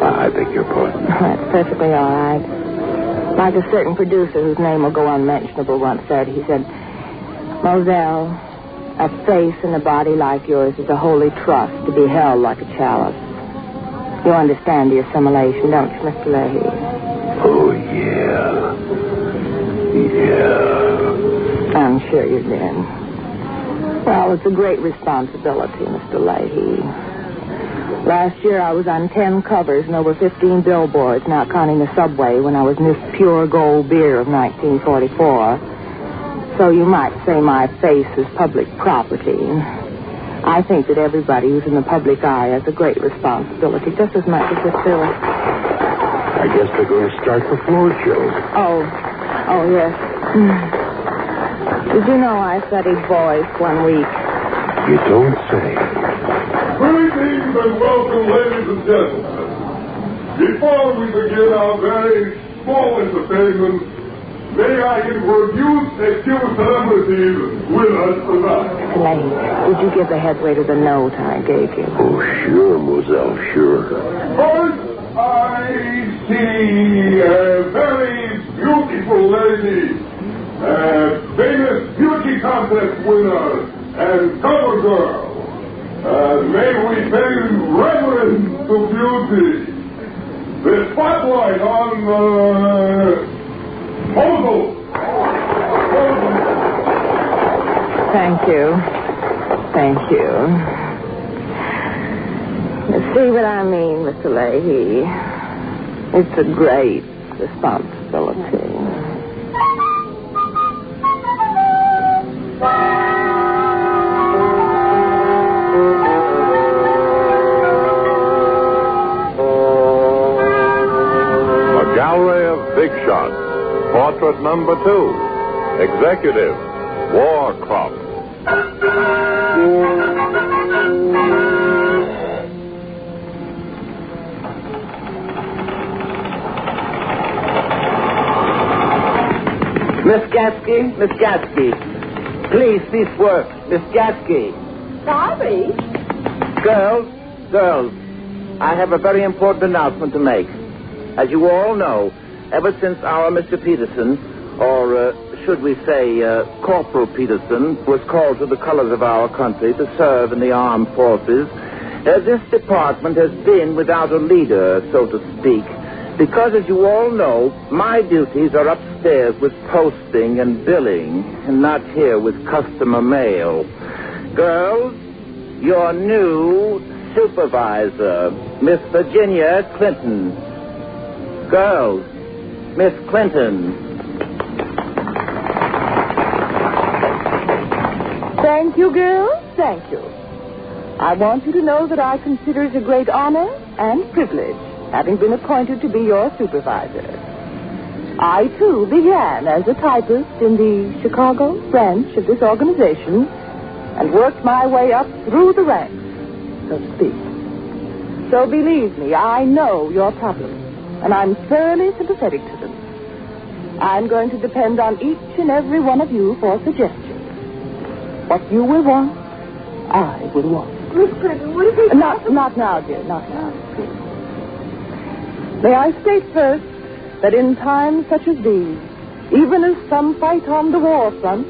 I beg your pardon. That's perfectly all right. Like a certain producer whose name will go unmentionable once said, he said, Moselle, a face and a body like yours is a holy trust to be held like a chalice. You understand the assimilation, don't you, Mr. Leahy? Oh, yeah. I'm sure you did. Well, it's a great responsibility, Mr. Leahy. Last year I was on 10 covers and over 15 billboards, not counting the subway, when I was Miss Pure Gold Beer of 1944. So you might say my face is public property. I think that everybody who's in the public eye has a great responsibility, just as much as if they're... I guess they're going to start the floor show. Oh, yes. Did you know I studied voice 1 week? You don't say. Greetings and welcome, ladies and gentlemen. Before we begin our very small entertainment, may I introduce a few celebrities with us tonight. Lane, did you give the head waiter the note I gave you? Oh, sure, Moselle, sure. First, I see a very beautiful lady, a famous beauty contest winner and cover girl. May we pay reverence to beauty. The spotlight on Oboler. Thank you. You see what I mean, Mr. Leahy? It's a great responsibility. Gallery of Big Shots. Portrait number 2. Executive, Warcroft. Miss Gatsky. Please, this work. Miss Gatsky. Sorry. Girls. I have a very important announcement to make. As you all know, ever since our Mr. Peterson, or should we say, Corporal Peterson, was called to the colors of our country to serve in the armed forces, this department has been without a leader, so to speak, because, as you all know, my duties are upstairs with posting and billing, and not here with customer mail. Girls, your new supervisor, Miss Virginia Clinton. Girls, Miss Clinton. Thank you, girls. Thank you. I want you to know that I consider it a great honor and privilege having been appointed to be your supervisor. I, too, began as a typist in the Chicago branch of this organization and worked my way up through the ranks, so to speak. So believe me, I know your problems, and I'm thoroughly sympathetic to them. I'm going to depend on each and every one of you for suggestions. What you will want, I will want. Miss Clinton, what is it? Not now, dear, not now, please. May I state first that in times such as these, even as some fight on the war front,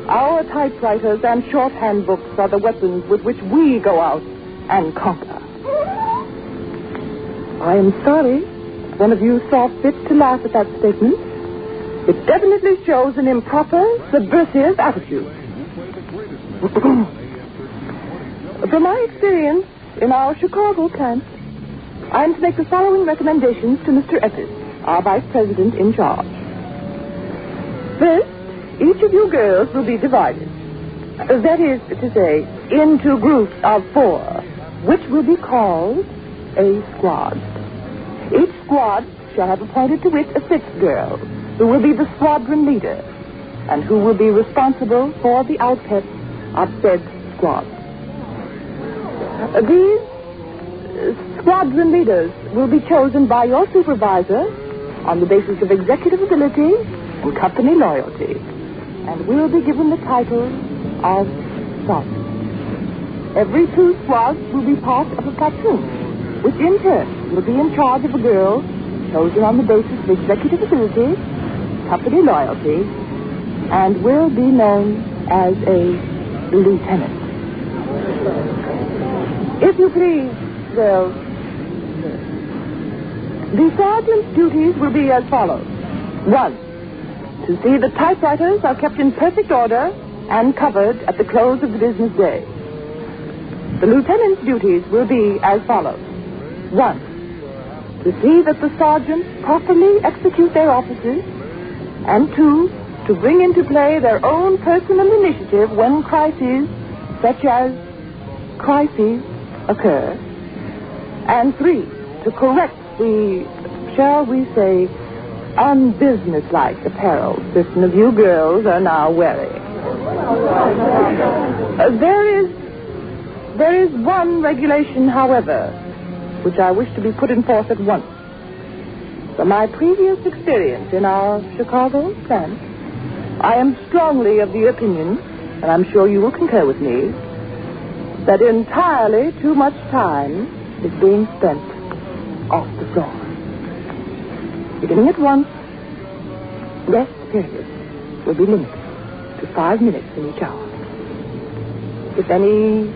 our typewriters and shorthand books are the weapons with which we go out and conquer. I am sorry one of you saw fit to laugh at that statement. It definitely shows an improper, subversive attitude. From my experience in our Chicago plant, I am to make the following recommendations to Mr. Eppes, our vice president in charge. First, each of you girls will be divided. That is to say, into groups of 4, which will be called a squad. Each squad shall have appointed to it a 6th girl, who will be the squadron leader, and who will be responsible for the outfit of said squad. These squadron leaders will be chosen by your supervisor on the basis of executive ability and company loyalty, and will be given the title of sergeant. Every 2 squads will be part of a platoon, which in turn will be in charge of a girl chosen on the basis of executive ability, company loyalty, and will be known as a lieutenant. If you please, girls, the sergeant's duties will be as follows. 1, to see that typewriters are kept in perfect order and covered at the close of the business day. The lieutenant's duties will be as follows. 1, to see that the sergeants properly execute their offices, and 2, to bring into play their own personal initiative when crises, such as crises, occur, and 3, to correct the, shall we say, unbusinesslike apparel certain of you girls are now wearing. There is one regulation, however, which I wish to be put in force at once. From my previous experience in our Chicago plant, I am strongly of the opinion, and I'm sure you will concur with me, that entirely too much time is being spent off the floor. Beginning at once, rest periods will be limited to 5 minutes in each hour. If any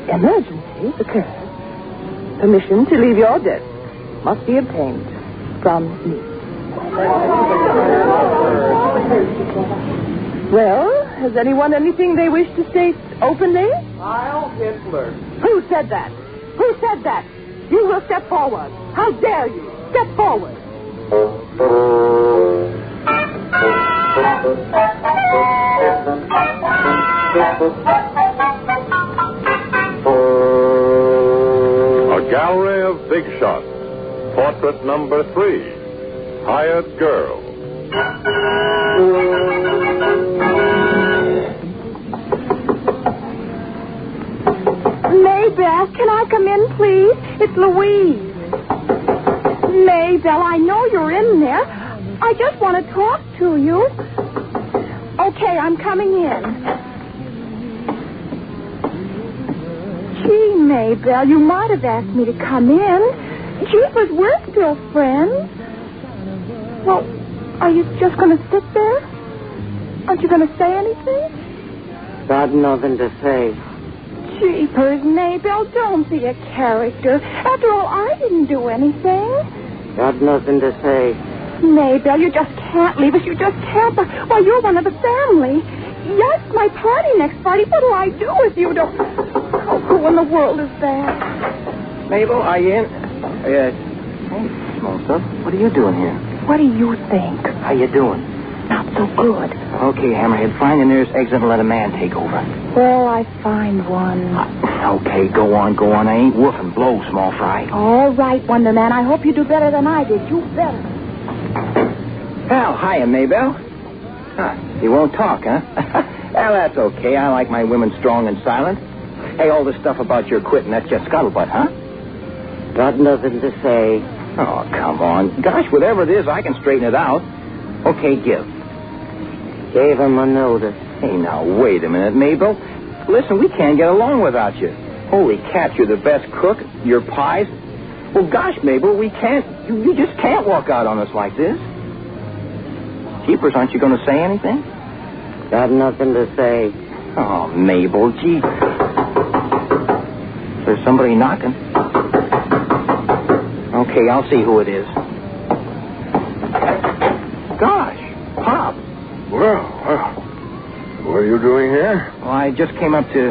emergency occurs, permission to leave your desk must be obtained from me. Well, has anyone anything they wish to state openly? Heil Hitler. Who said that? Who said that? You will step forward. How dare you? Step forward. A gallery of big shots. Portrait number 3. Hired girl. Maybelle, can I come in, please? It's Louise. Maybelle, I know you're in there. I just want to talk to you. Okay, I'm coming in. Gee, Maybelle, you might have asked me to come in. Jeepers, we're still friends. Well, are you just going to sit there? Aren't you going to say anything? Got nothing to say. Jeepers, Maybelle, don't be a character. After all, I didn't do anything. Got nothing to say. Maybelle, you just can't leave us. You just can't. Why, you're one of the family. Yes, my party next Friday. What'll I do if you don't... Oh, who in the world is that? Mabel, are you in? Yes. Hey, small stuff. What are you doing here? What do you think? How you doing? Not so good. Okay, Hammerhead, find the nearest exit and let a man take over. Well, I find one. Okay, go on. I ain't woofing. Blow, small fry. All right, Wonder Man. I hope you do better than I did. You better. Well, hiya, Maybelle. Huh, you won't talk, huh? Well, that's okay. I like my women strong and silent. Hey, all this stuff about your quitting, that's just scuttlebutt, huh? Got nothing to say. Oh, come on. Gosh, whatever it is, I can straighten it out. Okay, give. Gave him a notice. Hey, now, wait a minute, Mabel. Listen, we can't get along without you. Holy cat, you're the best cook. Your pies. Well, gosh, Mabel, we can't. You just can't walk out on us like this. Jeepers, aren't you going to say anything? Got nothing to say. Oh, Mabel, gee. There's somebody knocking. Okay, I'll see who it is. Gosh, Pop. Well, what are you doing here? Well, I just came up to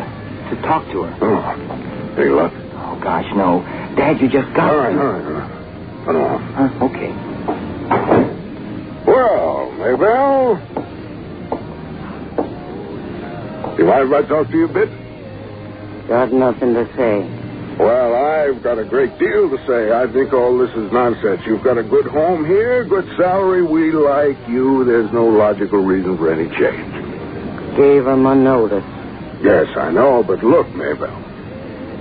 talk to her. Oh, any luck? Oh, gosh, no. Dad, you just got... All right. Put on. Okay. Well, Maybelle. You mind if I talk to you a bit? Got nothing to say. Well, I've got a great deal to say. I think all this is nonsense. You've got a good home here, good salary. We like you. There's no logical reason for any change. Gave him a notice. Yes, I know, but look, Maybelle.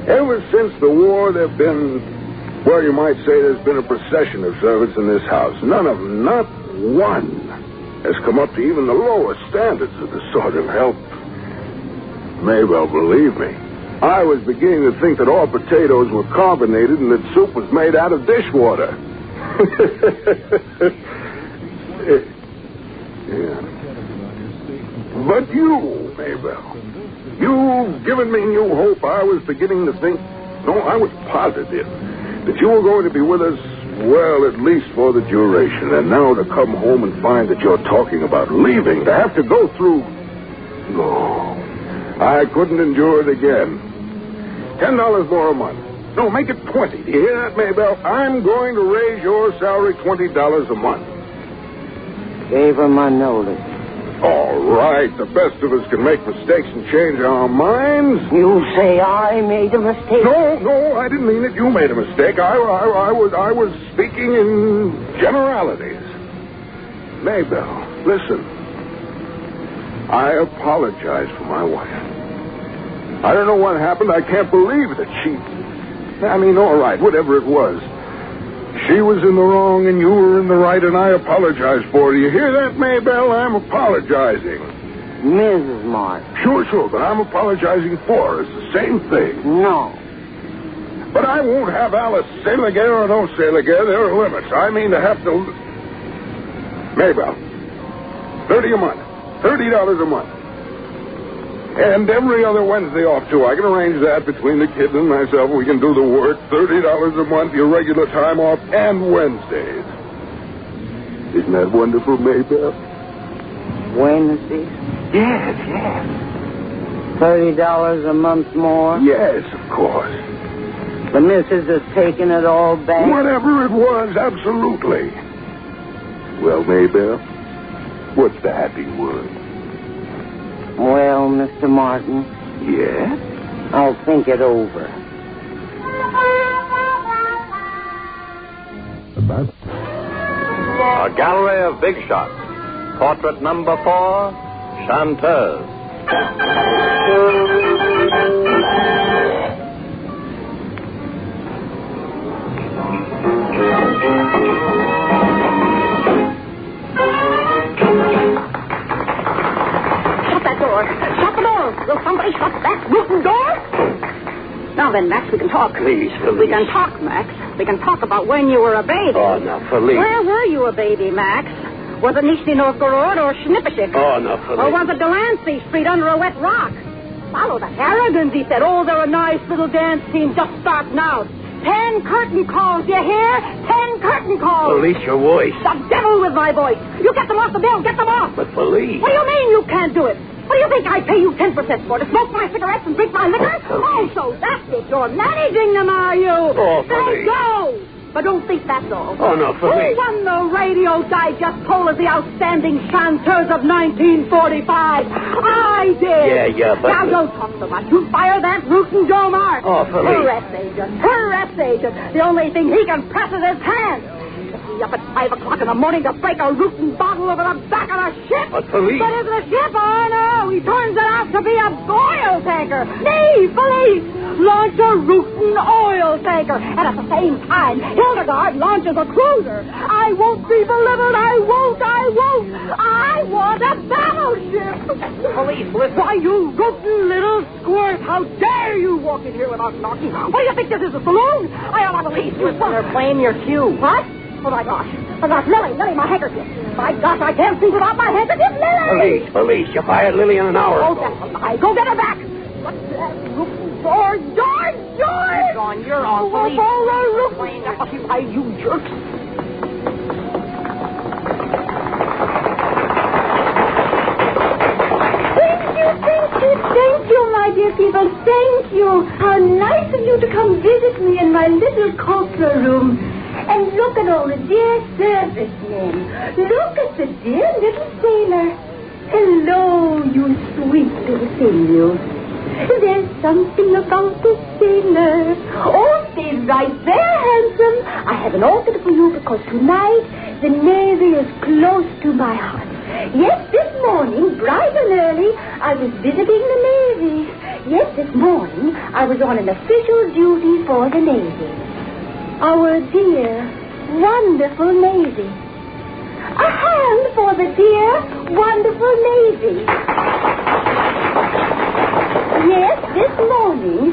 Ever since the war, there've been, well, you might say there's been a procession of servants in this house. None of them, not one, has come up to even the lowest standards of the sort of help. Maybelle, believe me, I was beginning to think that all potatoes were carbonated and that soup was made out of dishwater. Yeah. But you, Maybelle, you've given me new hope. I was beginning to think, no, I was positive that you were going to be with us, well, at least for the duration. And now to come home and find that you're talking about leaving, to have to go through... No, I couldn't endure it again. $10 more a month. No, make it 20. Do you hear that, Maybelle? I'm going to raise your salary $20 a month. Gave him a notice. All right. The best of us can make mistakes and change our minds. You say I made a mistake? No, I didn't mean it. You made a mistake. I was speaking in generalities. Maybelle, listen. I apologize for my wife. I don't know what happened. I can't believe that all right, whatever it was. She was in the wrong and you were in the right, and I apologize for her. You hear that, Maybelle? I'm apologizing. Mrs. Martin. Sure, but I'm apologizing for her. It's the same thing. No. But I won't have Alice sail again or don't sail again. There are limits. I mean to have to... Maybelle, $30 a month. $30 a month. And every other Wednesday off, too. I can arrange that between the kids and myself. We can do the work. $30 a month, your regular time off, and Wednesdays. Isn't that wonderful, Maybelle? Wednesdays? Yes. $30 a month more? Yes, of course. The missus is taking it all back? Whatever it was, absolutely. Well, Maybelle, what's the happy word? Well, Mr. Martin. Yes? I'll think it over. A gallery of big shots. Portrait number 4, Chanteuse. Will somebody shut that rotten door? Now then, Max, we can talk. Please, Felice. We can talk, Max. We can talk about when you were a baby. Oh, now, Felice. Where were you a baby, Max? Was it Nizhny Novgorod or Schnippershik? Oh, no, Philippe. Or was it Delancey Street under a wet rock? Follow the Harrigans, he said. Oh, they're a nice little dance team just starting out. 10 curtain calls, you hear? 10 curtain calls. Police, your voice. The devil with my voice. You get them off the bill. Get them off. But police. What do you mean you can't do it? What do you think I pay you 10% for? To smoke my cigarettes and drink my liquor? Oh, so that's it. You're managing them, are you? Oh, Then police. go. But don't think that's all. Oh, no, police. Who won the Radio Digest poll as the outstanding chanteurs of 1945? I did. Yeah, but... Now, don't talk so much. You fire that Rootin' Joe Mark. Oh, police. Press agent. The only thing he can press is his hand. Be up at 5 o'clock in the morning to break a Rootin' bottle over the back of a ship. But police. But isn't a ship? Oh, no. He turns it out to be a oil tanker. Me, police, launch a Rootin' oil tanker. And at the same time, Hildegard launches a cruiser. I won't be belittled. I won't. I want a battleship. Police, listen. Why, you Rootin' little squirt. How dare you walk in here without knocking? What do you think this is, a saloon? I ought to believe you. They're playing your cue. What? Oh, my gosh. Lily, my handkerchief. My gosh, I can't see without my handkerchief. Lily! Police, you fired Lily in an hour Oh, ago. that's a lie. Go get her back. What's that? George! Gone, you're on, police. Occupy, you jerks. Thank you, my dear people. Thank you. How nice of you to come visit me in my little corporal room. And look at all the dear servicemen. Look at the dear little sailor. Hello, you sweet little thing, you. There's something about the sailor. Oh, stay right there, handsome. I have an order for you because tonight the Navy is close to my heart. Yes, this morning, bright and early, I was visiting the Navy. Yes, this morning, I was on an official duty for the Navy. Our dear, wonderful Navy. A hand for the dear, wonderful Navy. Yes, this morning,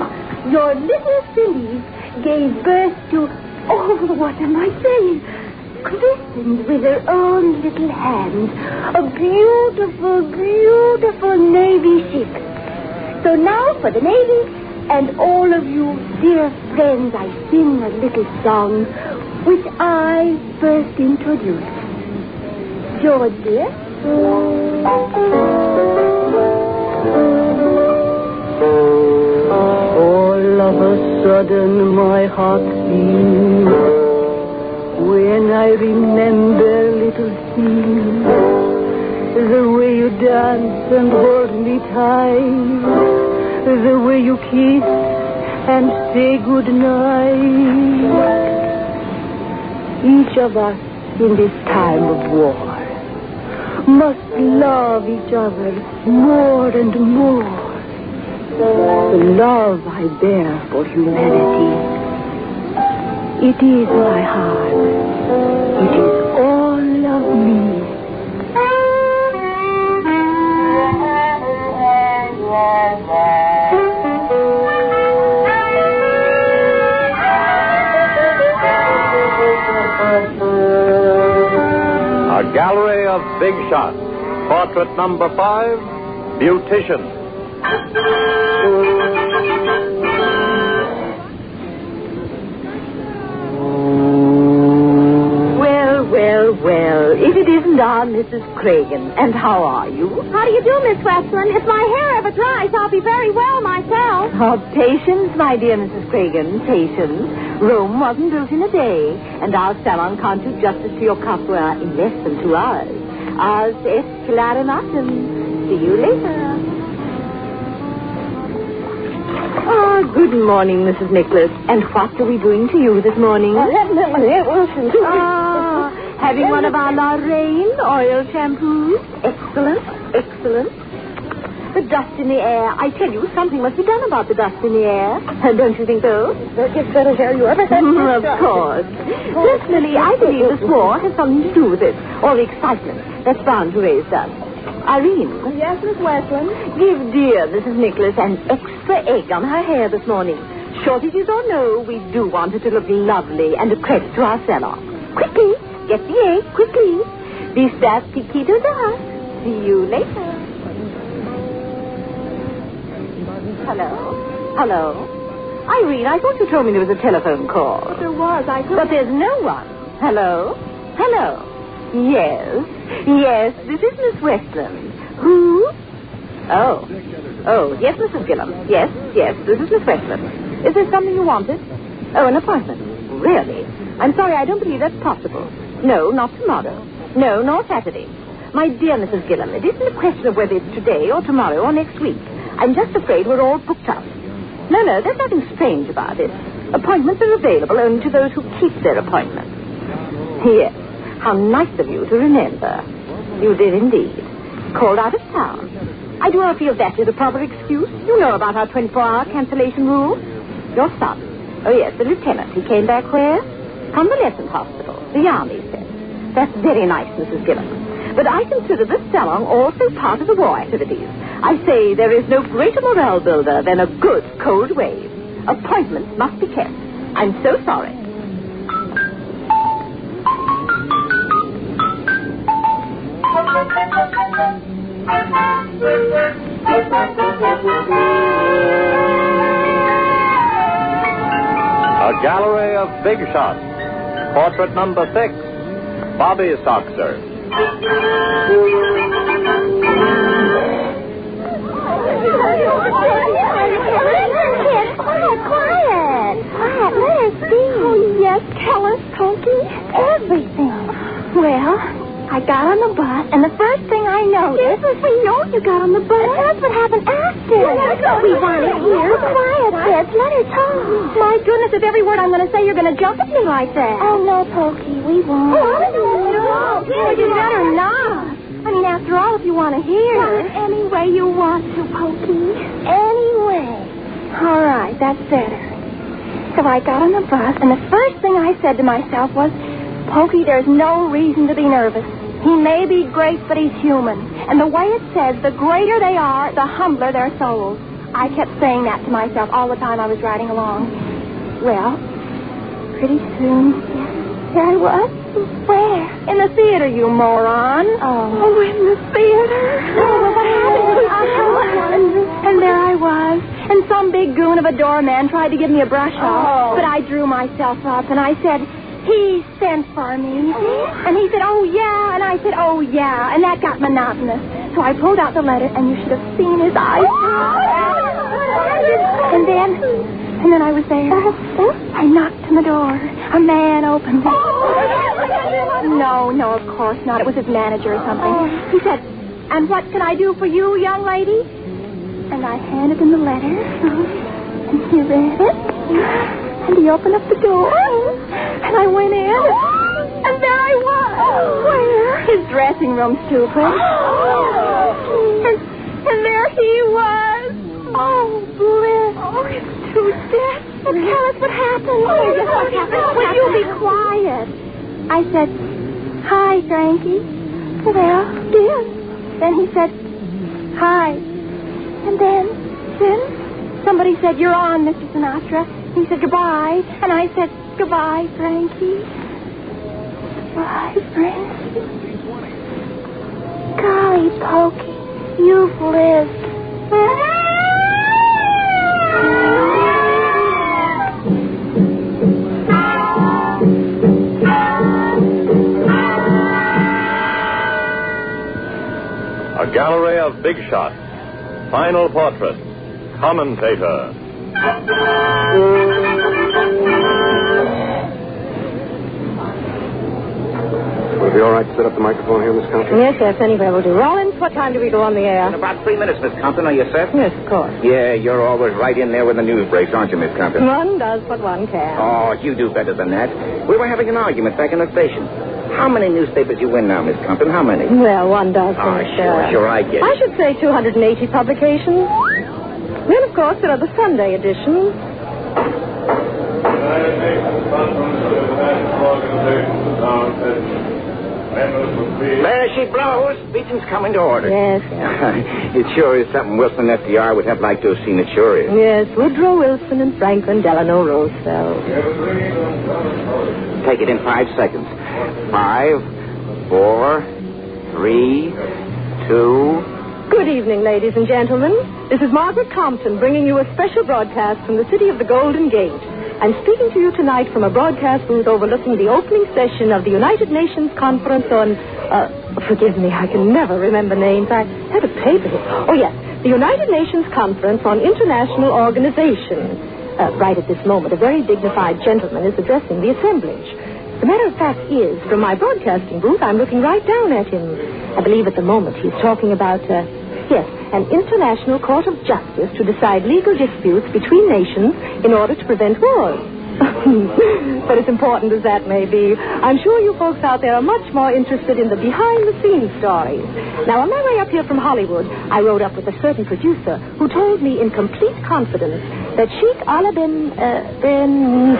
your little fillies gave birth to... Oh, what am I saying? Christened with her own little hands. A beautiful, beautiful Navy ship. So now for the Navy and all of you dear friends, I sing a little song which I first introduced. George, dear. All of a sudden my heart beats when I remember little things, the way you dance and hold me tight, the way you kiss and say goodnight. Each of us in this time of war must love each other more and more. The love I bear for humanity, it is my heart. It is all of me. A gallery of big shots. Portrait number 5, Beautician. Well, if it isn't our Mrs. Cragen. And how are you? How do you do, Miss Westland? If my hair ever dries, I'll be very well myself. Oh, patience, my dear Mrs. Cragen, patience. Rome wasn't built in a day, and our salon can't do justice to your copra in less than 2 hours. Ours es clarination. See you later. Oh, good morning, Mrs. Nicholas. And what are we doing to you this morning? Having one of our Lorraine oil shampoos. Excellent. The dust in the air. I tell you, something must be done about the dust in the air. Don't you think so? It's better hair you ever had. Of course. Personally, I believe this war has something to do with it. Or the excitement that's bound to raise dust. Irene. Yes, Miss Westland? Give dear Mrs. Nicholas an extra egg on her hair this morning. Shortages or no, we do want her to look lovely and a credit to our salon. Quickly, get the egg, quickly. Bis das. See you later. Hello? Irene, I thought you told me there was a telephone call. But there was. But there's no one. Hello? Yes, this is Miss Westland. Who? Oh, yes, Mrs. Gillum. Yes, this is Miss Westland. Is there something you wanted? Oh, an appointment. Really? I'm sorry, I don't believe that's possible. No, not tomorrow. No, nor Saturday. My dear Mrs. Gillum, it isn't a question of whether it's today or tomorrow or next week. I'm just afraid we're all booked up. No, there's nothing strange about it. Appointments are available only to those who keep their appointments. Yes, how nice of you to remember. You did indeed. Called out of town. I do not feel that is a proper excuse. You know about our 24-hour cancellation rule. Your son. Oh, yes, the lieutenant. He came back where? Convalescent hospital. The Army said. That's very nice, Mrs. Gillum. But I consider this salon also part of the war activities. I say there is no greater morale builder than a good cold wave. Appointments must be kept. I'm so sorry. A gallery of big shots. Portrait number 6, Bobby Soxer. Quiet. Let us see. Oh, yes, tell us, Pokey. Everything. Well, I got on the bus, and the first thing I noticed... Yes, we know you got on the bus. That's what happened after. We want to hear. Quiet, kids. Let her talk. My goodness, if every word I'm going to say, you're going to jump at me like that. Oh, no, Pokey, we won't. Oh, no. Yeah, you better not. I mean, after all, if you want to hear... Well, any way you want to, Pokey. Anyway. All right, that's better. So I got on the bus, and the first thing I said to myself was, Pokey, there's no reason to be nervous. He may be great, but he's human. And the way it says, the greater they are, the humbler their souls. I kept saying that to myself all the time I was riding along. Well, pretty soon, there I was. Where? In the theater, you moron. Oh, in the theater? Oh, what happened? And there I was. And some big goon of a doorman tried to give me a brush off. But I drew myself up, and I said... He sent for me. And he said, oh, yeah. And I said, oh, yeah. And that got monotonous. So I pulled out the letter, and you should have seen his eyes. And then I was there. I knocked on the door. A man opened it. No, of course not. It was his manager or something. He said, and what can I do for you, young lady? And I handed him the letter. And he read it. And he opened up the door. And I went in. And there I was. Where? His dressing room, stupid. And there he was. Oh, bliss. Oh, it's too dead. But tell us what happened. What happened? Will you be quiet? I said, hi, Frankie. Well, yes. Then he said, hi. And then somebody said, you're on, Mr. Sinatra. He said, goodbye. And I said, goodbye, Frankie. Goodbye, Frankie. Golly, Pokey, you've lived. A gallery of big shots. Final portrait. Commentator. Would it be all right to set up the microphone here, Miss Compton? Yes, anywhere will do. Rollins, what time do we go on the air? In about 3 minutes, Miss Compton. Are you set? Yes, of course. Yeah, you're always right in there with the news breaks, aren't you, Miss Compton? One does what one can. Oh, you do better than that. We were having an argument back in the station. How many newspapers you win now, Miss Compton? How many? Well, one does. Sure, I get it. I should say 280 publications. Then, of course, there are the Sunday editions. There she blows. Beaton's coming to order. Yes. It sure is something Wilson FDR would have liked to have seen. It sure is. Yes, Woodrow Wilson and Franklin Delano Roosevelt. Take it in 5 seconds. 5, 4, 3, 2... Good evening, ladies and gentlemen. This is Margaret Compton bringing you a special broadcast from the city of the Golden Gate. I'm speaking to you tonight from a broadcast booth overlooking the opening session of the United Nations Conference on... forgive me, I can never remember names. I had a paper here. Oh, yes, the United Nations Conference on International Organization. Right at this moment, a very dignified gentleman is addressing the assemblage. The matter of fact is, from my broadcasting booth, I'm looking right down at him. I believe at the moment he's talking about, an international court of justice to decide legal disputes between nations in order to prevent wars. But as important as that may be, I'm sure you folks out there are much more interested in the behind-the-scenes stories. Now, on my way up here from Hollywood, I rode up with a certain producer who told me in complete confidence that Sheikh Allah bin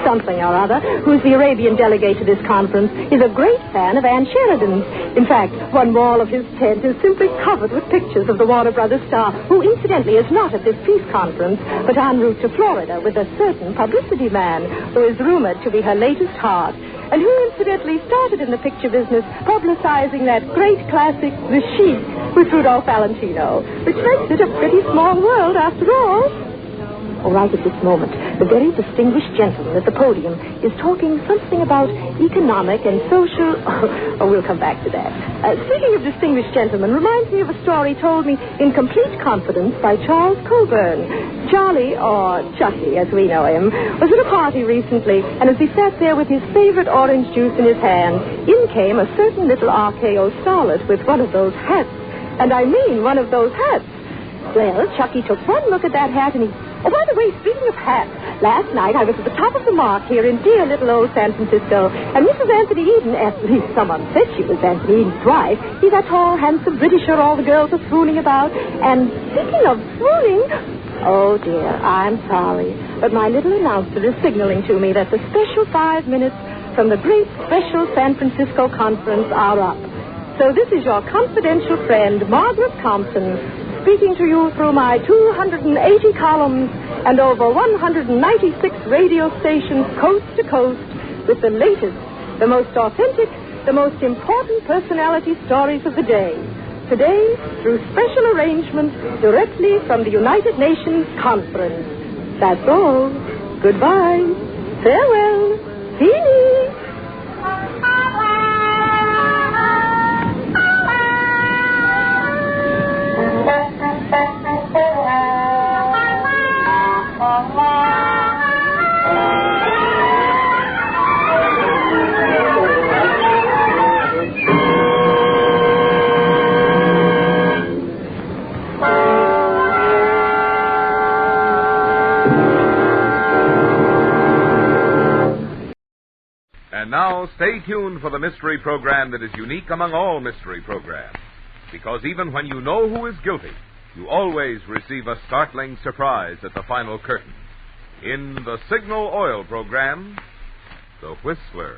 something or other, who's the Arabian delegate to this conference, is a great fan of Ann Sheridan's. In fact, one wall of his tent is simply covered with pictures of the Warner Brothers star, who incidentally is not at this peace conference, but en route to Florida with a certain publicity man who is rumored to be her latest heart, and who incidentally started in the picture business publicizing that great classic, The Sheik, with Rudolph Valentino, which makes it a pretty small world after all. Right at this moment, the very distinguished gentleman at the podium is talking something about economic and social... we'll come back to that. Speaking of distinguished gentlemen, reminds me of a story told me in complete confidence by Charles Coburn. Charlie, or Chucky as we know him, was at a party recently, and as he sat there with his favorite orange juice in his hand, in came a certain little RKO starlet with one of those hats. And I mean one of those hats. Well, Chucky took one look at that hat and he... Oh, by the way, speaking of hats, last night I was at the top of the mark here in dear little old San Francisco, and Mrs. Anthony Eden, at least someone said she was Anthony Eden's wife, he's that tall, handsome Britisher all the girls are swooning about. And speaking of swooning... Oh, dear, I'm sorry, but my little announcer is signaling to me that the special 5 minutes from the great special San Francisco conference are up. So this is your confidential friend, Margaret Compton, speaking to you through my 280 columns and over 196 radio stations coast to coast with the latest, the most authentic, the most important personality stories of the day. Today, through special arrangement, directly from the United Nations Conference. That's all. Goodbye. Farewell. See. And now, stay tuned for the mystery program that is unique among all mystery programs. Because even when you know who is guilty, you always receive a startling surprise at the final curtain. In the Signal Oil program, The Whistler.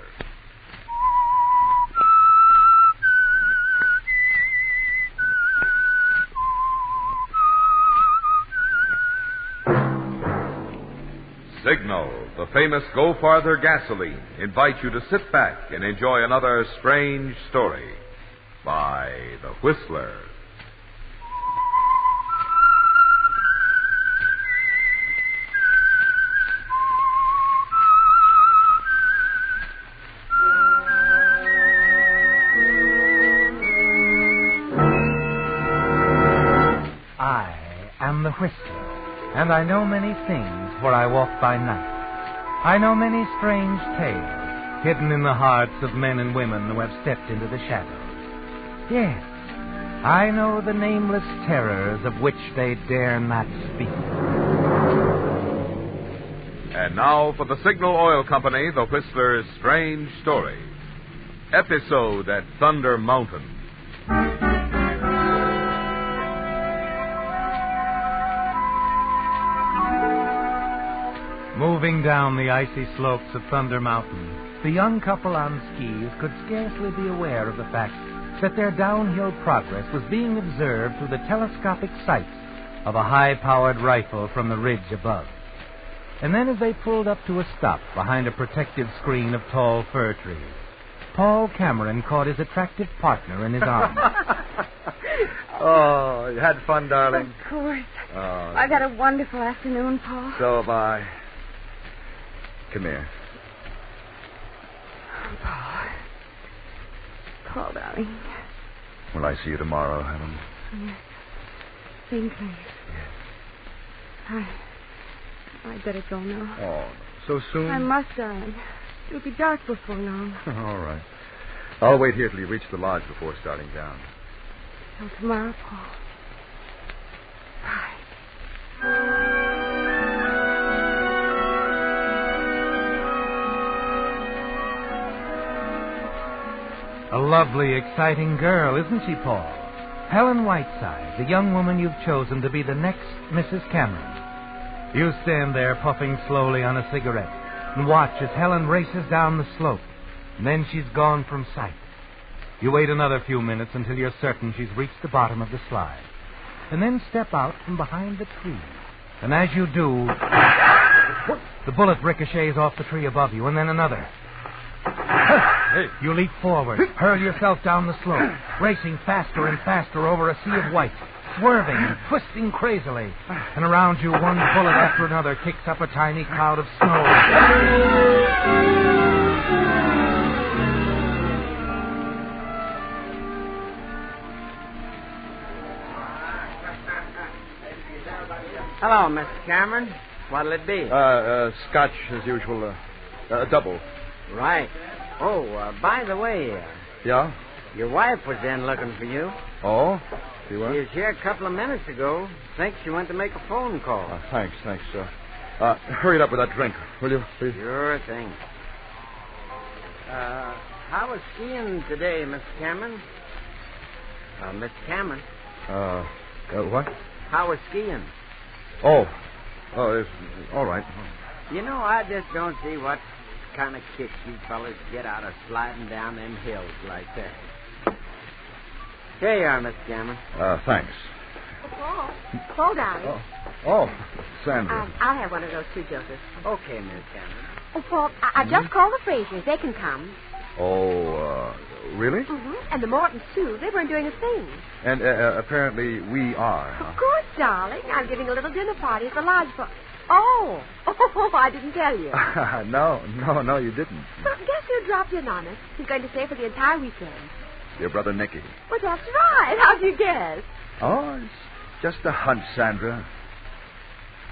Signal, the famous Go Farther gasoline, invites you to sit back and enjoy another strange story by The Whistler. I am the Whistler, and I know many things, for I walk by night. I know many strange tales hidden in the hearts of men and women who have stepped into the shadows. Yes, I know the nameless terrors of which they dare not speak. And now for the Signal Oil Company, The Whistler's Strange Story. Episode at Thunder Mountain. Moving down the icy slopes of Thunder Mountain, the young couple on skis could scarcely be aware of the fact that their downhill progress was being observed through the telescopic sights of a high-powered rifle from the ridge above. And then as they pulled up to a stop behind a protective screen of tall fir trees, Paul Cameron caught his attractive partner in his arms. Oh, you had fun, darling? Of course. Oh, I've had a wonderful afternoon, Paul. so have I. Come here. Paul, darling. Will I see you tomorrow, Helen? Yes. Same place. Yes. I'd better go now. Oh, so soon? I must, darling. It'll be dark before long. All right. I'll wait here till you reach the lodge before starting down. Till tomorrow, Paul. A lovely, exciting girl, isn't she, Paul? Helen Whiteside, the young woman you've chosen to be the next Mrs. Cameron. You stand there puffing slowly on a cigarette and watch as Helen races down the slope. And then she's gone from sight. You wait another few minutes until you're certain she's reached the bottom of the slide. And then step out from behind the tree. And as you do, the bullet ricochets off the tree above you, and then another. Hey. You leap forward, hurl yourself down the slope, racing faster and faster over a sea of white, swerving and twisting crazily. And around you, one bullet after another kicks up a tiny cloud of snow. Hello, Mr. Cameron. What'll it be? Scotch as usual. A double. Right. Oh, by the way, Yeah? your wife was in looking for you. Oh? She was? She was here a couple of minutes ago. Thinks she went to make a phone call. Thanks, sir. Hurry it up with that drink, will you, please? Sure thing. How was skiing today, Mr. Cameron? Mr. Cameron? What? How was skiing? Oh, it's all right. You know, I just don't see what kind of kicks you fellas get out of sliding down them hills like that. Here you are, Mr. Cameron. Thanks. Paul. Paul, darling. Oh, Sandra. I'll have one of those too, Joseph. Okay, Miss Cameron. Oh, Paul, I just called the Frasers. They can come. Oh, really? Mm-hmm. And the Mortons, too. They weren't doing a thing. And apparently we are. Huh? Of course, darling. I'm giving a little dinner party at the lodge for... Oh, I didn't tell you. No, you didn't. Well, guess who dropped in on us? He's going to stay for the entire weekend. Your brother Nicky. Well, that's right. How'd you guess? Oh, it's just a hunch, Sandra.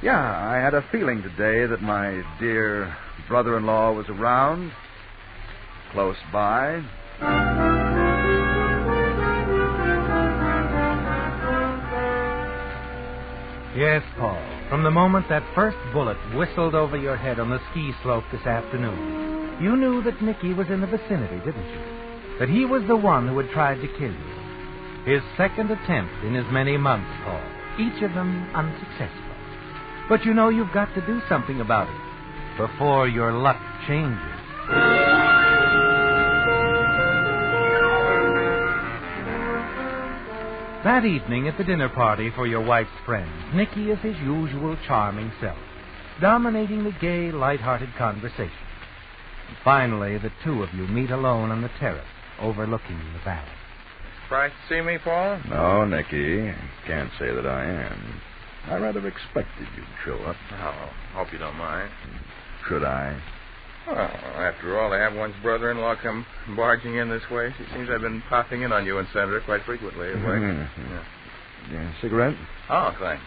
Yeah, I had a feeling today that my dear brother-in-law was around, close by. Yes, Paul. From the moment that first bullet whistled over your head on the ski slope this afternoon, you knew that Nicky was in the vicinity, didn't you? That he was the one who had tried to kill you. His second attempt in as many months, Paul. Each of them unsuccessful. But you know you've got to do something about it before your luck changes. That evening at the dinner party for your wife's friends, Nicky is his usual charming self, dominating the gay, light-hearted conversation. And finally, the two of you meet alone on the terrace overlooking the valley. Surprised to see me, Paul? No, Nicky. Can't say that I am. I rather expected you'd show up. Oh, hope you don't mind. Should I? Well, after all, to have one's brother-in-law come barging in this way, it seems I've been popping in on you and Senator quite frequently. Yeah, cigarette? Oh, thanks.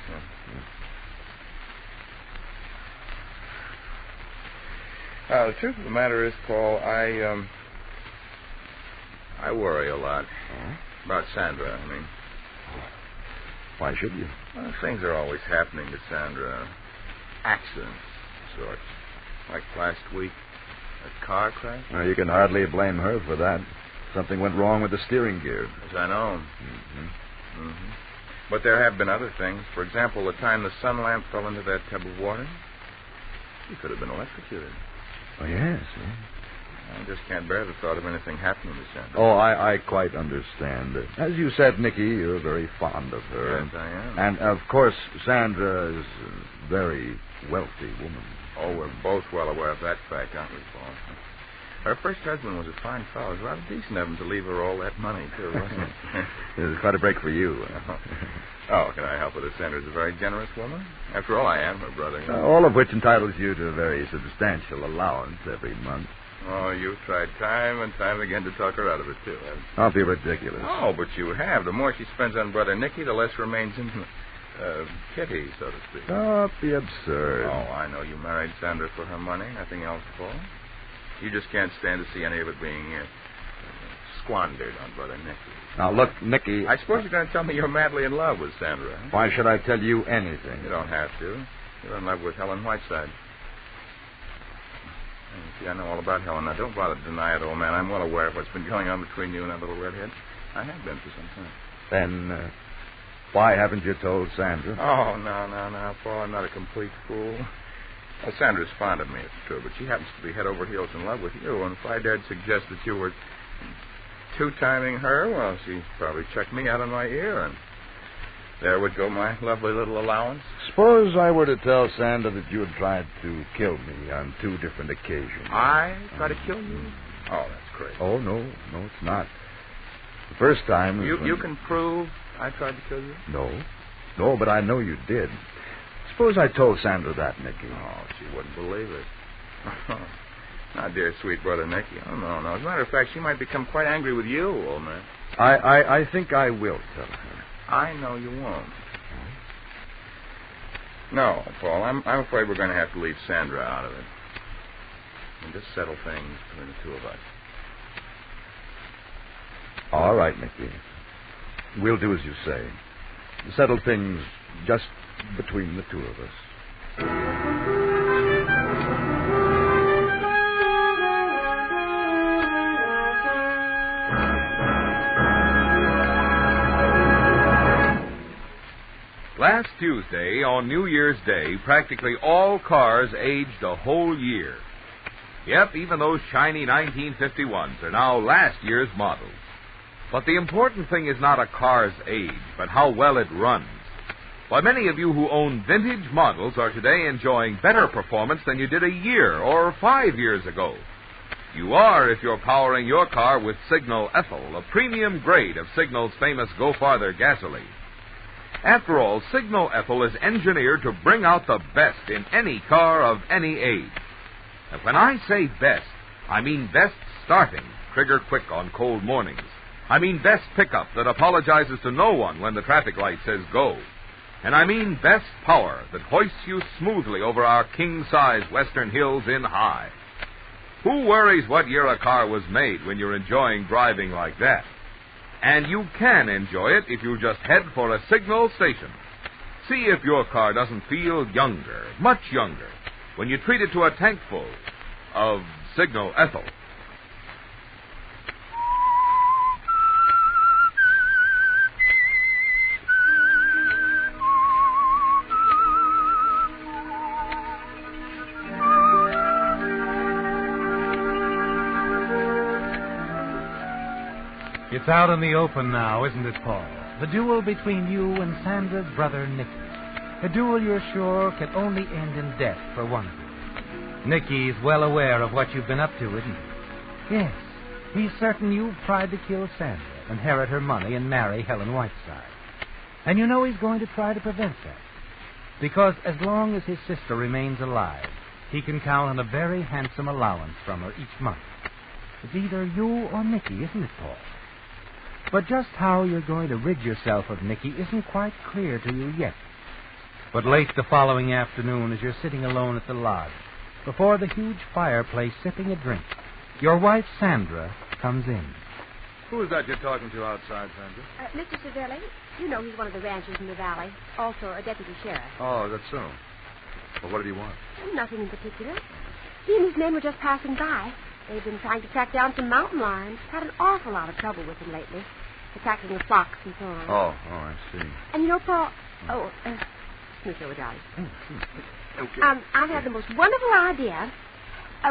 The truth of the matter is, Paul, I worry a lot. About Sandra, I mean. Why should you? Well, things are always happening to Sandra. Accidents of sorts. Like last week, a car crash. Well, you can hardly blame her for that. Something went wrong with the steering gear. As I know. But there have been other things. For example, the time the sun lamp fell into that tub of water. He could have been electrocuted. Oh, yes. I just can't bear the thought of anything happening to Sandra. Oh, I quite understand. As you said, Nicky, you're very fond of her. Yes, I am. And, of course, Sandra is a very wealthy woman. Oh, we're both well aware of that fact, aren't we, Paul? Her first husband was a fine fellow. It was rather decent of him to leave her all that money, too, wasn't it? It was quite a break for you. Oh, can I help with this? Sandra's a very generous woman. After all, I am her brother. All of which entitles you to a very substantial allowance every month. Oh, you've tried time and time again to talk her out of it, too, haven't you? Don't be ridiculous. Oh, but you have. The more she spends on Brother Nicky, the less remains in Kitty, so to speak. Don't be absurd. Oh, I know you married Sandra for her money. Nothing else, Paul. You just can't stand to see any of it being squandered on Brother Nicky. Now, look, Nicky... I suppose you're going to tell me you're madly in love with Sandra. Huh? Why should I tell you anything? You don't have to. You're in love with Helen Whiteside. See, I know all about Helen. Now, don't bother to deny it, old man. I'm well aware of what's been going on between you and that little redhead. I have been for some time. Then, why haven't you told Sandra? Oh, no, Paul. I'm not a complete fool. Well, Sandra's fond of me, it's true, but she happens to be head over heels in love with you. And if I dared suggest that you were two-timing her, well, she'd probably check me out of my ear, and there would go my lovely little allowance. Suppose I were to tell Sandra that you had tried to kill me on 2 different occasions. I tried to kill you? Oh, that's crazy. Oh, no, it's not. The first time... You can prove I tried to kill you? No, but I know you did. Suppose I told Sandra that, Nicky. Oh, she wouldn't believe it. Now, dear sweet brother Nicky. Oh, no. As a matter of fact, she might become quite angry with you, old man. I think I will tell her. I know you won't. No, Paul, I'm afraid we're going to have to leave Sandra out of it. And just settle things between the two of us. All right, Nicky. We'll do as you say. Settle things just between the two of us. Last Tuesday, on New Year's Day, practically all cars aged a whole year. Yep, even those shiny 1951s are now last year's models. But the important thing is not a car's age, but how well it runs. Why, many of you who own vintage models are today enjoying better performance than you did a year or 5 years ago. You are if you're powering your car with Signal Ethyl, a premium grade of Signal's famous Go Farther gasoline. After all, Signal Ethyl is engineered to bring out the best in any car of any age. And when I say best, I mean best starting, trigger quick on cold mornings. I mean best pickup that apologizes to no one when the traffic light says go. And I mean best power that hoists you smoothly over our king-size western hills in high. Who worries what year a car was made when you're enjoying driving like that? And you can enjoy it if you just head for a Signal station. See if your car doesn't feel younger, much younger, when you treat it to a tankful of Signal Ethyl. It's out in the open now, isn't it, Paul? The duel between you and Sandra's brother, Nicky. A duel you're sure can only end in death for one of you. Nicky's well aware of what you've been up to, isn't he? Yes, he's certain you've tried to kill Sandra, inherit her money, and marry Helen Whiteside. And you know he's going to try to prevent that. Because as long as his sister remains alive, he can count on a very handsome allowance from her each month. It's either you or Nicky, isn't it, Paul? But just how you're going to rid yourself of Nicky isn't quite clear to you yet. But late the following afternoon, as you're sitting alone at the lodge, before the huge fireplace sipping a drink, your wife, Sandra, comes in. Who is that you're talking to outside, Sandra? Mr. Savelli. You know he's one of the ranchers in the valley. Also a deputy sheriff. Oh, that's so. Well, what did he want? Nothing in particular. He and his men were just passing by. They've been trying to track down some mountain lions. Had an awful lot of trouble with them lately. Attacking the flocks and so on. Oh, I see. And you know, Paul... Mr. O'Dowd. Okay. I've had the most wonderful idea.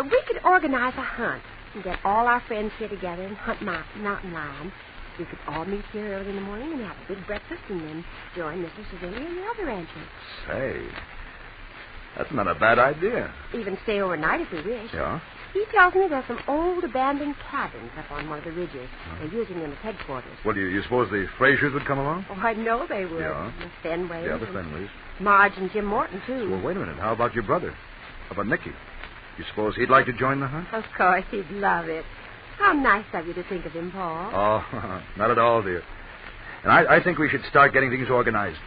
We could organize a hunt and get all our friends here together and hunt mountain lions. We could all meet here early in the morning and have a big breakfast and then join Mr. Savelli and the other ranchers. Say, that's not a bad idea. Even stay overnight if we wish. Yeah? He tells me there's some old abandoned cabins up on one of the ridges. They're using them as headquarters. Well, you suppose the Frasers would come along? Oh, I know they would. Yeah. The Fenways. Yeah, the Fenways. Marge and Jim Morton, too. Well, wait a minute. How about your brother? How about Nicky? You suppose he'd like to join the hunt? Of course, he'd love it. How nice of you to think of him, Paul. Oh, not at all, dear. And I think we should start getting things organized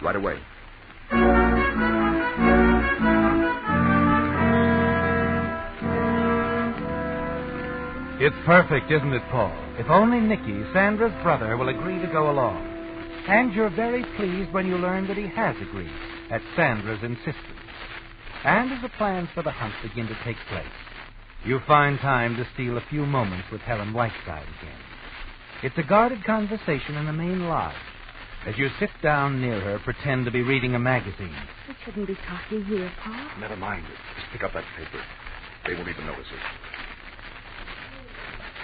right away. It's perfect, isn't it, Paul? If only Nicky, Sandra's brother, will agree to go along. And you're very pleased when you learn that he has agreed, at Sandra's insistence. And as the plans for the hunt begin to take place, you find time to steal a few moments with Helen Whiteside again. It's a guarded conversation in the main lodge. As you sit down near her, pretend to be reading a magazine. We shouldn't be talking here, Paul. Never mind. Just pick up that paper. They won't even notice it.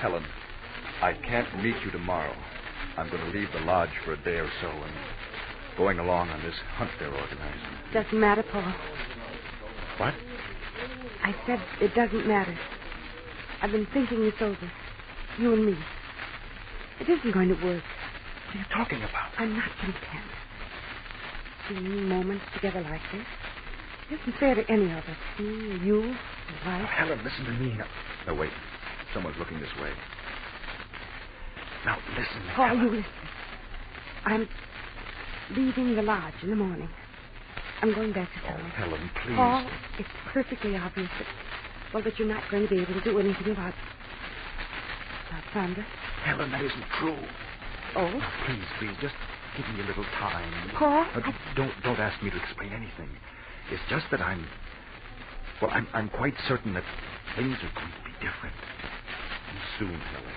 Helen, I can't meet you tomorrow. I'm going to leave the lodge for a day or so and going along on this hunt they're organizing. Doesn't matter, Paul. What? I said it doesn't matter. I've been thinking this over. You and me. It isn't going to work. What are you talking about? I'm not content. Seeing moments together like this isn't fair to any of us. Me, you, your wife. Oh, Helen, listen to me. No, wait. Someone's looking this way. Now, listen. Paul, Helen. you listen. I'm leaving the lodge in the morning. I'm going back to town. Oh, Helen, please. Paul, it's perfectly obvious that you're not going to be able to do anything about Sandra. Helen, that isn't true. Oh? Now, please, just give me a little time. Paul? Don't ask me to explain anything. It's just that I'm quite certain that things are going to be different. And soon, Helen.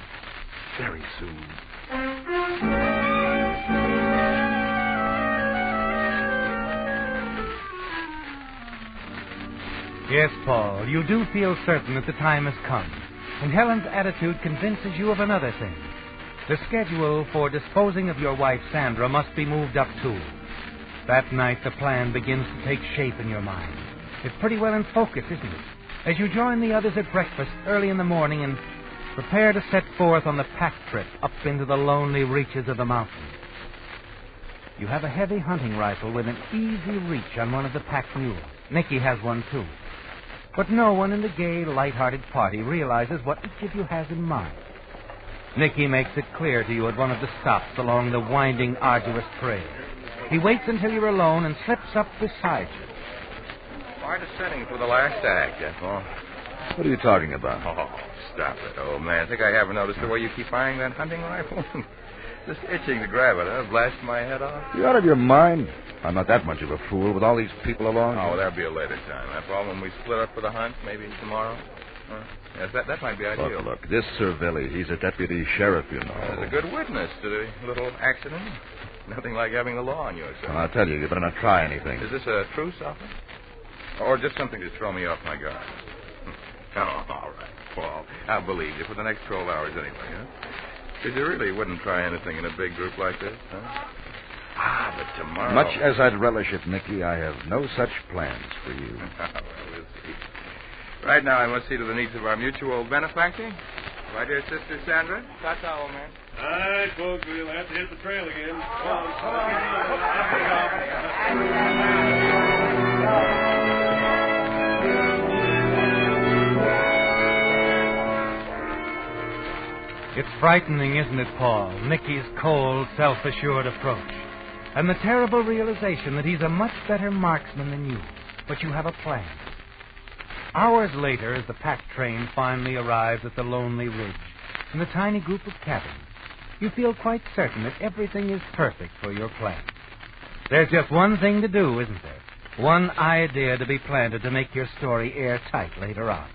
Very soon. Yes, Paul, you do feel certain that the time has come. And Helen's attitude convinces you of another thing. The schedule for disposing of your wife, Sandra, must be moved up, too. That night, the plan begins to take shape in your mind. It's pretty well in focus, isn't it? As you join the others at breakfast early in the morning and prepare to set forth on the pack trip up into the lonely reaches of the mountains. You have a heavy hunting rifle with an easy reach on one of the pack mules. Nicky has one, too. But no one in the gay, light-hearted party realizes what each of you has in mind. Nicky makes it clear to you at one of the stops along the winding, arduous trail. He waits until you're alone and slips up beside you. Far descending for the last act, that's all. What are you talking about? Oh, stop it, old man. Think I haven't noticed the way you keep eyeing that hunting rifle? Just itching to grab it, huh? Blast my head off? You out of your mind? I'm not that much of a fool with all these people along. Oh, that'll be a later time. After all, when we split up for the hunt, maybe tomorrow. Yes, that might be ideal. Look, this Sir Billy, he's a deputy sheriff, you know. He's a good witness to the little accident. Nothing like having the law on your side. Well, I'll tell you, you better not try anything. Is this a truce offer? Or just something to throw me off my guard? Oh, all right, Paul. I'll believe you for the next 12 hours anyway, huh? Because you really wouldn't try anything in a big group like this, huh? Ah, but tomorrow... Much as I'd relish it, Nicky, I have no such plans for you. Well, we'll see. Right now, I must see to the needs of our mutual benefactor. My dear sister Sandra. Ta-ta, old man. All right, folks, we'll have to hit the trail again. Come on. It's frightening, isn't it, Paul? Nicky's cold, self-assured approach. And the terrible realization that he's a much better marksman than you. But you have a plan. Hours later, as the pack train finally arrives at the lonely ridge, in the tiny group of cabins, you feel quite certain that everything is perfect for your plan. There's just one thing to do, isn't there? One idea to be planted to make your story airtight later on.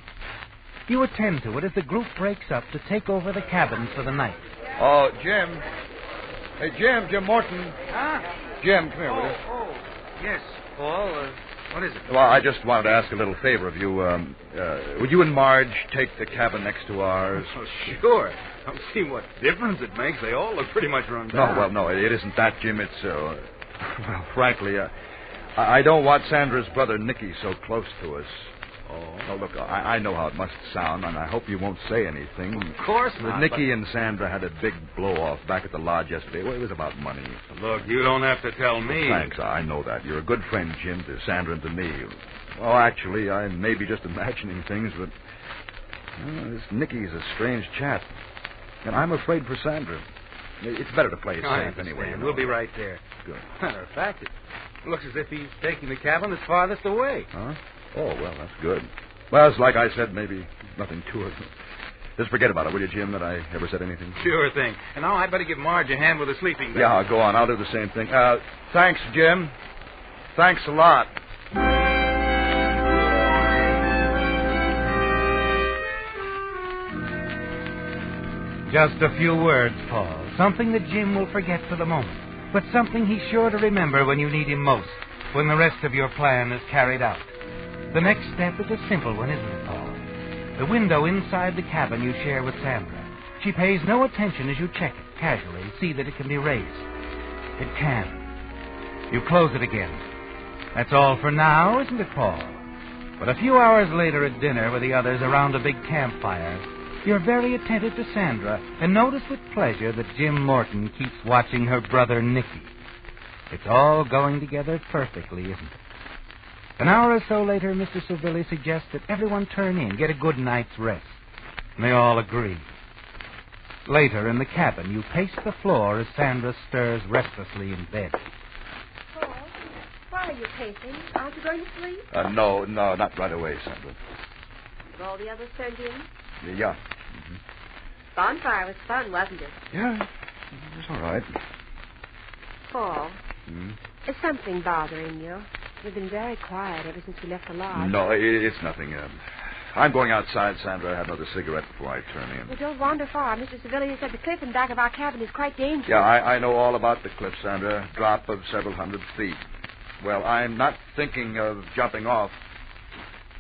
You attend to it as the group breaks up to take over the cabins for the night. Oh, Jim. Hey, Jim Morton. Huh? Jim, come here, will you? Oh, yes, Paul. What is it? Well, I just wanted to ask a little favor of you. Would you and Marge take the cabin next to ours? Oh, sure. I don't see what difference it makes. They all look pretty much run down. No, it isn't that, Jim. It's, well, frankly, I don't want Sandra's brother Nicky so close to us. Oh, look, I know how it must sound, and I hope you won't say anything. Of course not. Nicky and Sandra had a big blow-off back at the lodge yesterday. Well, it was about money. Look, you don't have to tell me. Thanks, I know that. You're a good friend, Jim, to Sandra and to me. Well, actually, I may be just imagining things, but this Nicky's a strange chap. And I'm afraid for Sandra. It's better to play it safe anyway. You know. We'll be right there. Good. Matter of fact, it looks as if he's taking the cabin that's farthest away. Huh? Oh, well, that's good. Well, it's like I said, maybe nothing to it. Just forget about it, will you, Jim, that I ever said anything? Sure thing. And now I'd better give Marge a hand with the sleeping bag. Yeah, go on. I'll do the same thing. Thanks, Jim. Thanks a lot. Just a few words, Paul. Something that Jim will forget for the moment, but something he's sure to remember when you need him most, when the rest of your plan is carried out. The next step is a simple one, isn't it, Paul? The window inside the cabin you share with Sandra. She pays no attention as you check it casually, see that it can be raised. It can. You close it again. That's all for now, isn't it, Paul? But a few hours later at dinner with the others around a big campfire, you're very attentive to Sandra and notice with pleasure that Jim Morton keeps watching her brother Nicky. It's all going together perfectly, isn't it? An hour or so later, Mr. Savilli suggests that everyone turn in, get a good night's rest. And they all agree. Later, in the cabin, you pace the floor as Sandra stirs restlessly in bed. Paul, why are you pacing? Aren't you going to sleep? No, not right away, Sandra. Have all the others turned in? Yeah. Bonfire was fun, wasn't it? Yeah, it was all right. Paul, is something bothering you? You've been very quiet ever since we left the lodge. No, it's nothing. I'm going outside, Sandra. I have another cigarette before I turn in. Well, don't wander far. Mr. Savilli said the cliff in back of our cabin is quite dangerous. Yeah, I know all about the cliff, Sandra. Drop of several hundred feet. Well, I'm not thinking of jumping off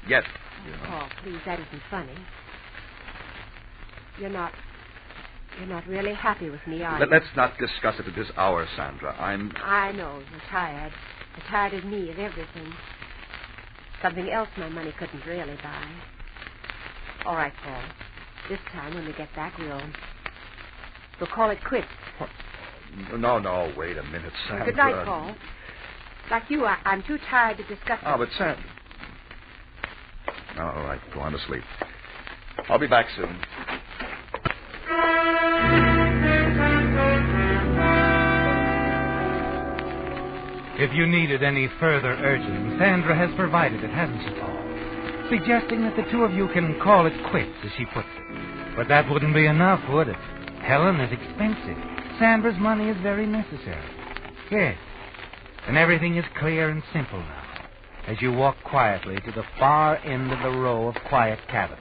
yet. You know. Oh, please, that isn't funny. You're not really happy with me, are you? Let's not discuss it at this hour, Sandra. I know. You're tired. You're tired of me, of everything. Something else my money couldn't really buy. All right, Paul. This time, when we get back, we'll call it quits. No, wait a minute, Sandra. Good night, Paul. Like you, I'm too tired to discuss it. Oh, but Sandra... All right, go on to sleep. I'll be back soon. If you needed any further urging, Sandra has provided it, hasn't she, Paul? Suggesting that the two of you can call it quits, as she puts it. But that wouldn't be enough, would it? Helen is expensive. Sandra's money is very necessary. Yes. And everything is clear and simple now, as you walk quietly to the far end of the row of quiet cabins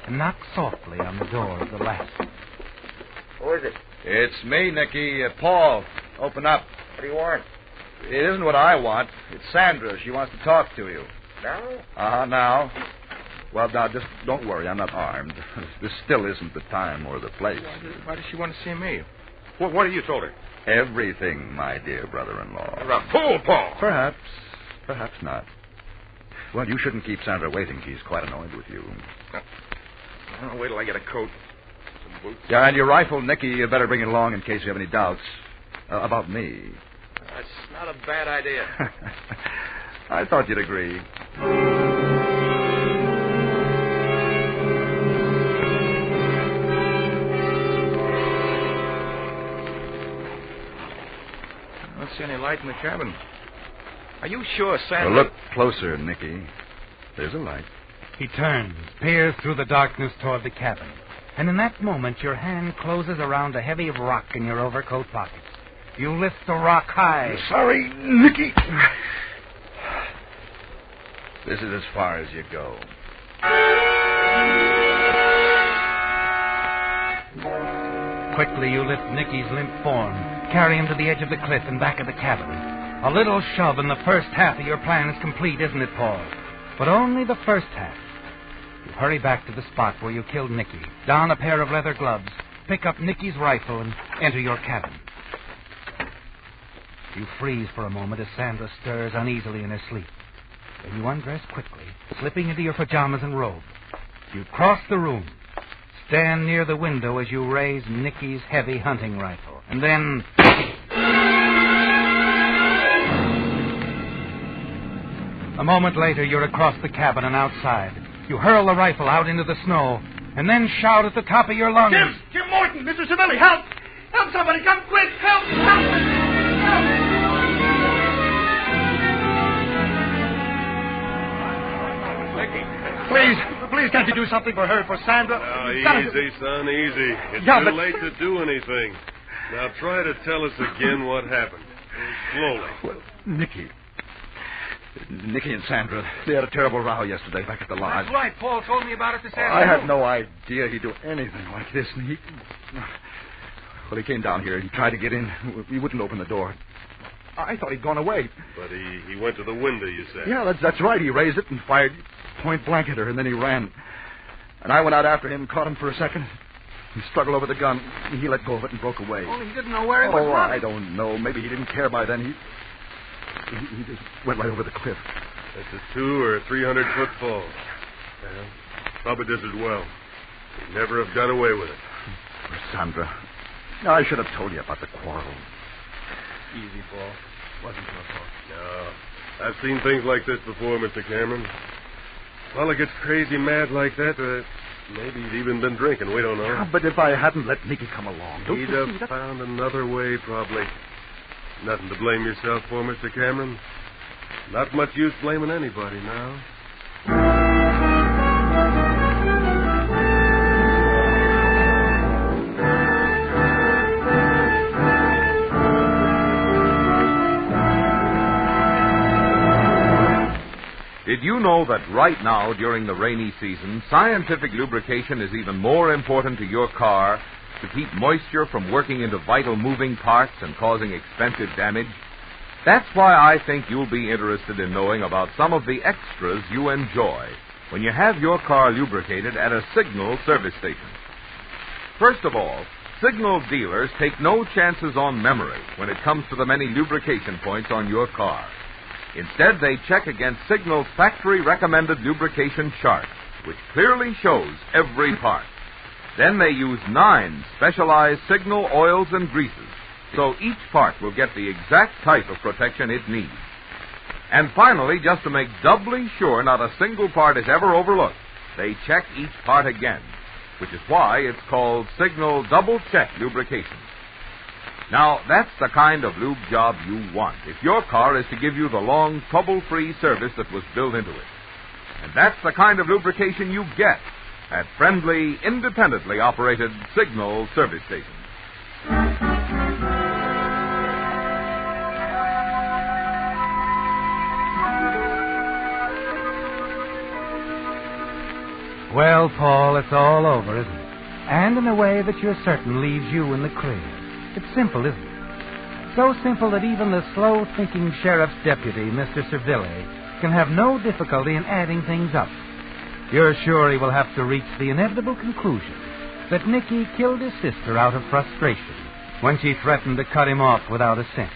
and knock softly on the door of the last. Who is it? It's me, Nicky. Paul, open up. What do you want? It isn't what I want. It's Sandra. She wants to talk to you. Now? Now. Well, now, just don't worry. I'm not armed. This still isn't the time or the place. Why does she want to see me? What have you told her? Everything, my dear brother-in-law. You're a fool, Paul. Perhaps not. Well, you shouldn't keep Sandra waiting. She's quite annoyed with you. I'll wait till I get a coat. Some boots. Yeah, and your rifle, Nicky, you better bring it along in case you have any doubts. About me. That's not a bad idea. I thought you'd agree. I don't see any light in the cabin. Are you sure, Sandra? Well, look closer, Nicky. There's a light. He turns, peers through the darkness toward the cabin. And in that moment, your hand closes around a heavy rock in your overcoat pocket. You lift the rock high. Sorry, Nicky. This is as far as you go. Quickly, you lift Nicky's limp form, carry him to the edge of the cliff and back of the cabin. A little shove and the first half of your plan is complete, isn't it, Paul? But only the first half. You hurry back to the spot where you killed Nicky, don a pair of leather gloves, pick up Nicky's rifle, and enter your cabin. You freeze for a moment as Sandra stirs uneasily in her sleep. Then you undress quickly, slipping into your pajamas and robe. You cross the room, stand near the window as you raise Nicky's heavy hunting rifle, and then... A moment later, you're across the cabin and outside. You hurl the rifle out into the snow, and then shout at the top of your lungs. Jim Morton, Mr. Savelli, help! Help somebody, come quick! Help! Please, can't you do something for her, for Sandra? Easy, son, easy. It's too late to do anything. Now try to tell us again what happened. Slowly. Well, Nicky and Sandra, they had a terrible row yesterday back at the lodge. That's right. Paul told me about it this afternoon. I had no idea he'd do anything like this. And he came down here. He tried to get in. He wouldn't open the door. I thought he'd gone away. But he went to the window, you said? Yeah, that's right. He raised it and fired point blank at her, and then he ran. And I went out after him, caught him for a second. He struggled over the gun. He let go of it and broke away. Well, he didn't know where he was running. I don't know. Maybe he didn't care by then. He just went right over the cliff. That's a 200 or 300-foot fall. Well, probably just as well. He'd never have got away with it. Poor Sandra. I should have told you about the quarrel. Easy, Paul. Wasn't your fault. No. I've seen things like this before, Mr. Cameron. Fella gets crazy mad like that, maybe he'd even been drinking. We don't know. Yeah, but if I hadn't let Nicky come along... He'd have found another way, probably. Nothing to blame yourself for, Mr. Cameron. Not much use blaming anybody now. Did you know that right now, during the rainy season, scientific lubrication is even more important to your car to keep moisture from working into vital moving parts and causing expensive damage? That's why I think you'll be interested in knowing about some of the extras you enjoy when you have your car lubricated at a Signal service station. First of all, Signal dealers take no chances on memory when it comes to the many lubrication points on your car. Instead, they check against Signal's factory-recommended lubrication chart, which clearly shows every part. Then they use 9 specialized Signal oils and greases, so each part will get the exact type of protection it needs. And finally, just to make doubly sure not a single part is ever overlooked, they check each part again, which is why it's called Signal Double Check Lubrication. Now, that's the kind of lube job you want if your car is to give you the long, trouble-free service that was built into it. And that's the kind of lubrication you get at friendly, independently operated Signal service stations. Well, Paul, it's all over, isn't it? And in a way that you're certain leaves you in the clear. It's simple, isn't it? So simple that even the slow-thinking sheriff's deputy, Mr. Savelli, can have no difficulty in adding things up. You're sure he will have to reach the inevitable conclusion that Nicky killed his sister out of frustration when she threatened to cut him off without a cent.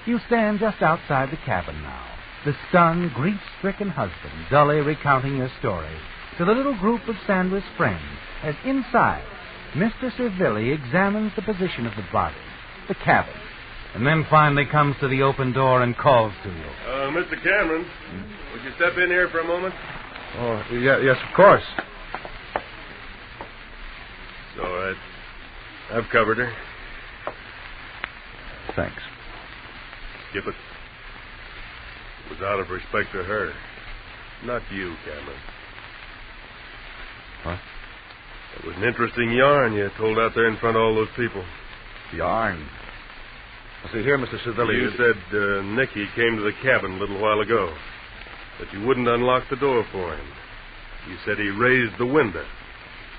You stand just outside the cabin now, the stunned, grief-stricken husband dully recounting your story to the little group of Sandra's friends as inside, Mr. Savelli examines the position of the body, the cabin, and then finally comes to the open door and calls to you. Mr. Cameron, would you step in here for a moment? Oh, yes, of course. It's all right. I've covered her. Thanks. Skip it. It was out of respect to her. Not you, Cameron. What? It was an interesting yarn you told out there in front of all those people. Yarn? See, here, Mr. Savelli. You said Nicky came to the cabin a little while ago, that you wouldn't unlock the door for him. You said he raised the window,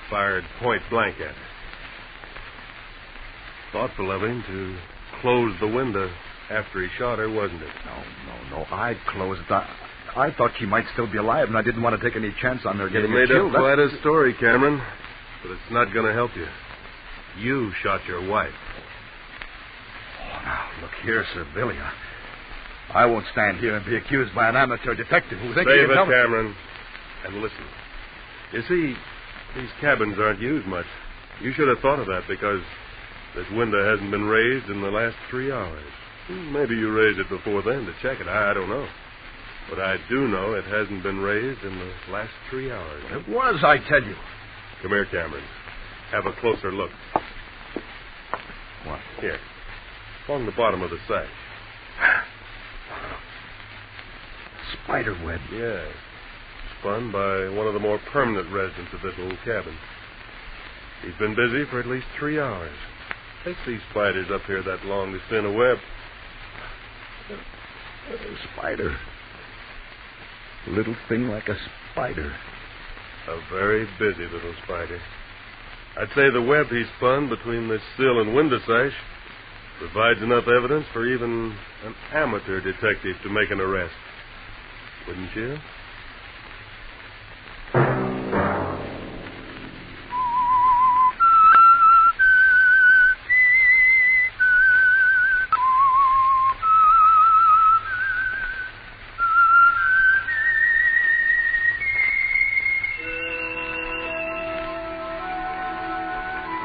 fired point blank at her. Thoughtful of him to close the window after he shot her, wasn't it? No. I closed it. I thought she might still be alive, and I didn't want to take any chance on her getting killed. You made up quite a story, Cameron, but it's not going to help you. You shot your wife. Oh, now, look here, Savelli. I won't stand here and be accused by an amateur detective who thinks Save it, Cameron. And listen. You see, these cabins aren't used much. You should have thought of that because this window hasn't been raised in the last 3 hours. Maybe you raised it before then to check it. I don't know. But I do know it hasn't been raised in the last 3 hours. It was, I tell you. Come here, Cameron. Have a closer look. What? Here. Along the bottom of the sash. Spider web. Yes. Spun by one of the more permanent residents of this little cabin. He's been busy for at least 3 hours. Takes these spiders up here that long to spin a web. A spider. A little thing like a spider. A very busy little spider. I'd say the web he spun between this sill and window sash provides enough evidence for even an amateur detective to make an arrest. Wouldn't you?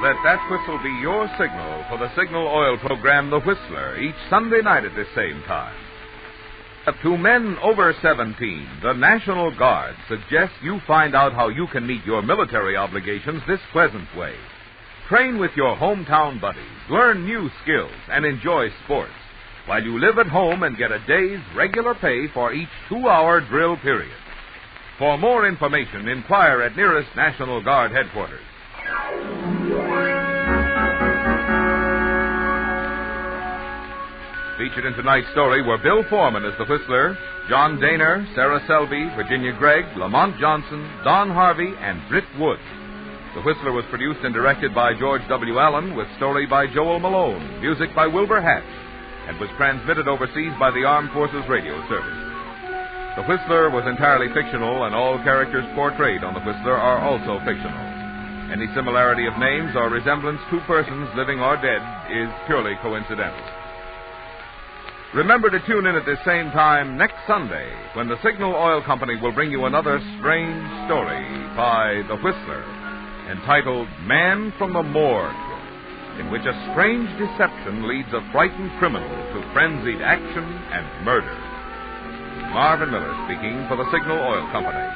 Let that whistle be your signal for the signal oil program, The Whistler, each Sunday night at this same time. To men over 17, the National Guard suggests you find out how you can meet your military obligations this pleasant way. Train with your hometown buddies, learn new skills, and enjoy sports, while you live at home and get a day's regular pay for each 2-hour drill period. For more information, inquire at nearest National Guard headquarters. Featured in tonight's story were Bill Foreman as the Whistler, John Daner, Sarah Selby, Virginia Gregg, Lamont Johnson, Don Harvey, and Britt Wood. The Whistler was produced and directed by George W. Allen, with story by Joel Malone, music by Wilbur Hatch, and was transmitted overseas by the Armed Forces Radio Service. The Whistler was entirely fictional, and all characters portrayed on The Whistler are also fictional. Any similarity of names or resemblance to persons living or dead is purely coincidental. Remember to tune in at this same time next Sunday when the Signal Oil Company will bring you another strange story by The Whistler, entitled Man from the Morgue, in which a strange deception leads a frightened criminal to frenzied action and murder. Marvin Miller speaking for the Signal Oil Company.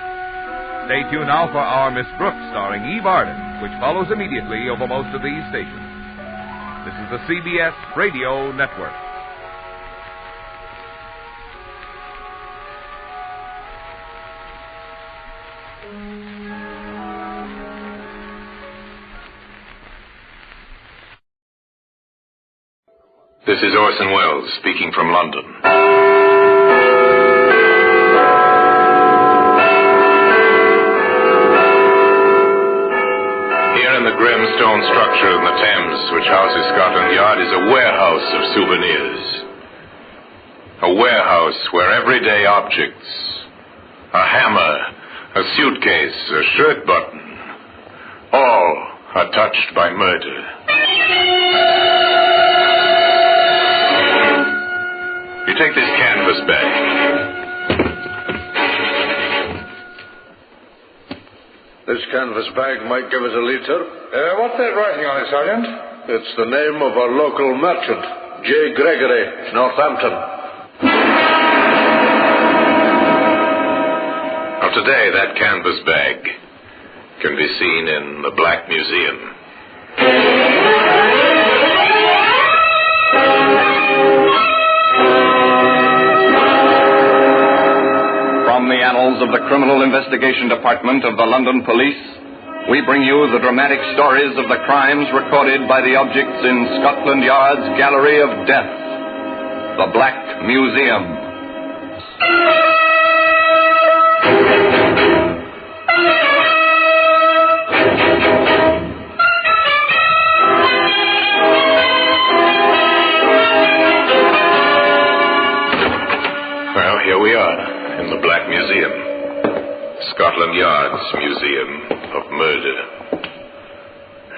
Stay tuned now for our Miss Brooks, starring Eve Arden, which follows immediately over most of these stations. This is the CBS Radio Network. This is Orson Welles speaking from London. Here in the grim stone structure in the Thames, which houses Scotland Yard, is a warehouse of souvenirs. A warehouse where everyday objects, a hammer, a suitcase, a shirt button, all are touched by murder. You take this canvas bag. This canvas bag might give us a liter. What's that writing on it, Sergeant? It's the name of a local merchant, J. Gregory, Northampton. Now, today, that canvas bag can be seen in the Black Museum. From the annals of the Criminal Investigation Department of the London Police, we bring you the dramatic stories of the crimes recorded by the objects in Scotland Yard's Gallery of Death, the Black Museum. Well, here we are. In the Black Museum, Scotland Yard's Museum of Murder.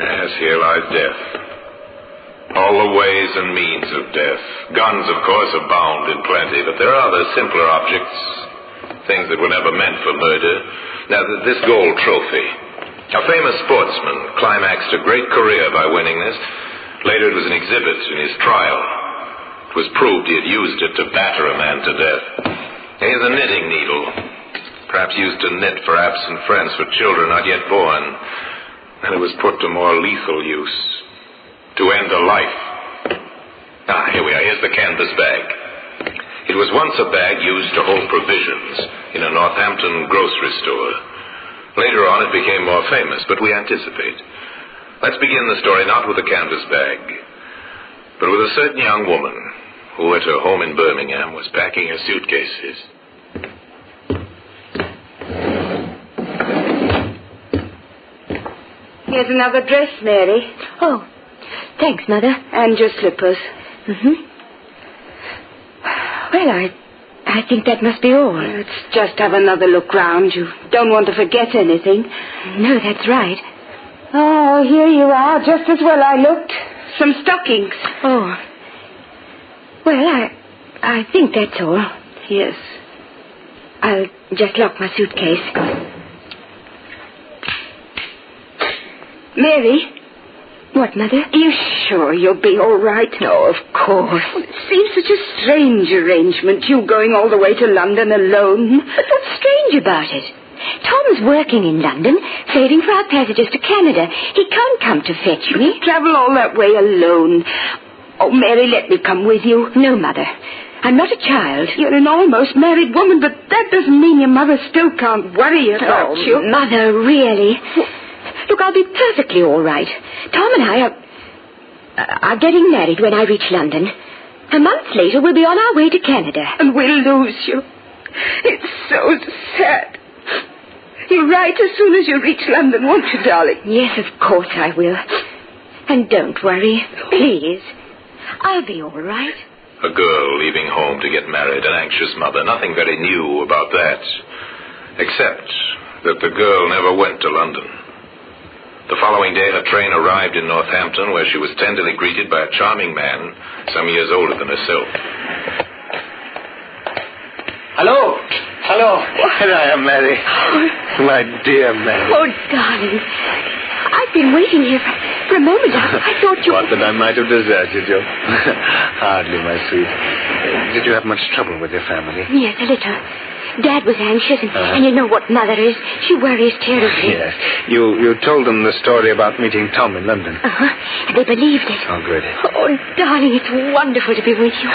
Yes, here lies death. All the ways and means of death. Guns, of course, abound in plenty, but there are other simpler objects, things that were never meant for murder. Now, this gold trophy. A famous sportsman climaxed a great career by winning this. Later, it was an exhibit in his trial. It was proved he had used it to batter a man to death. Here's a knitting needle, perhaps used to knit for absent friends for children not yet born. And it was put to more lethal use, to end a life. Here we are. Here's the canvas bag. It was once a bag used to hold provisions in a Northampton grocery store. Later on, it became more famous, but we anticipate. Let's begin the story not with the canvas bag, but with a certain young woman who, at her home in Birmingham, was packing her suitcases. Here's another dress, Mary. Oh, thanks, Mother. And your slippers. Well, I think that must be all. Let's just have another look round. You don't want to forget anything. No, that's right. Oh, here you are, just as well I looked. Some stockings. Oh. Well, I think that's all. Yes. I'll just lock my suitcase. Mary? What, Mother? Are you sure you'll be all right? No, of course. Well, it seems such a strange arrangement, you going all the way to London alone. But what's strange about it? Tom's working in London, saving for our passages to Canada. He can't come to fetch me. Travel all that way alone. Oh, Mary, let me come with you. No, Mother. I'm not a child. You're an almost married woman, but that doesn't mean your mother still can't worry about you. Mother, really? Look, I'll be perfectly all right. Tom and I are getting married when I reach London. A month later, we'll be on our way to Canada. And we'll lose you. It's so sad. You'll write as soon as you reach London, won't you, darling? Yes, of course I will. And don't worry, please. I'll be all right. A girl leaving home to get married, an anxious mother. Nothing very new about that. Except that the girl never went to London. The following day, her train arrived in Northampton, where she was tenderly greeted by a charming man some years older than herself. Hello. Here I am, Mary. My dear Mary. Oh, darling. I've been waiting here for a moment. I thought you... What, that I might have deserted you? Hardly, my sweet. Did you have much trouble with your family? Yes, a little. Dad was anxious, and you know what Mother is. She worries terribly. Yes. You told them the story about meeting Tom in London. And they believed it. Oh, good. Oh, darling, it's wonderful to be with you.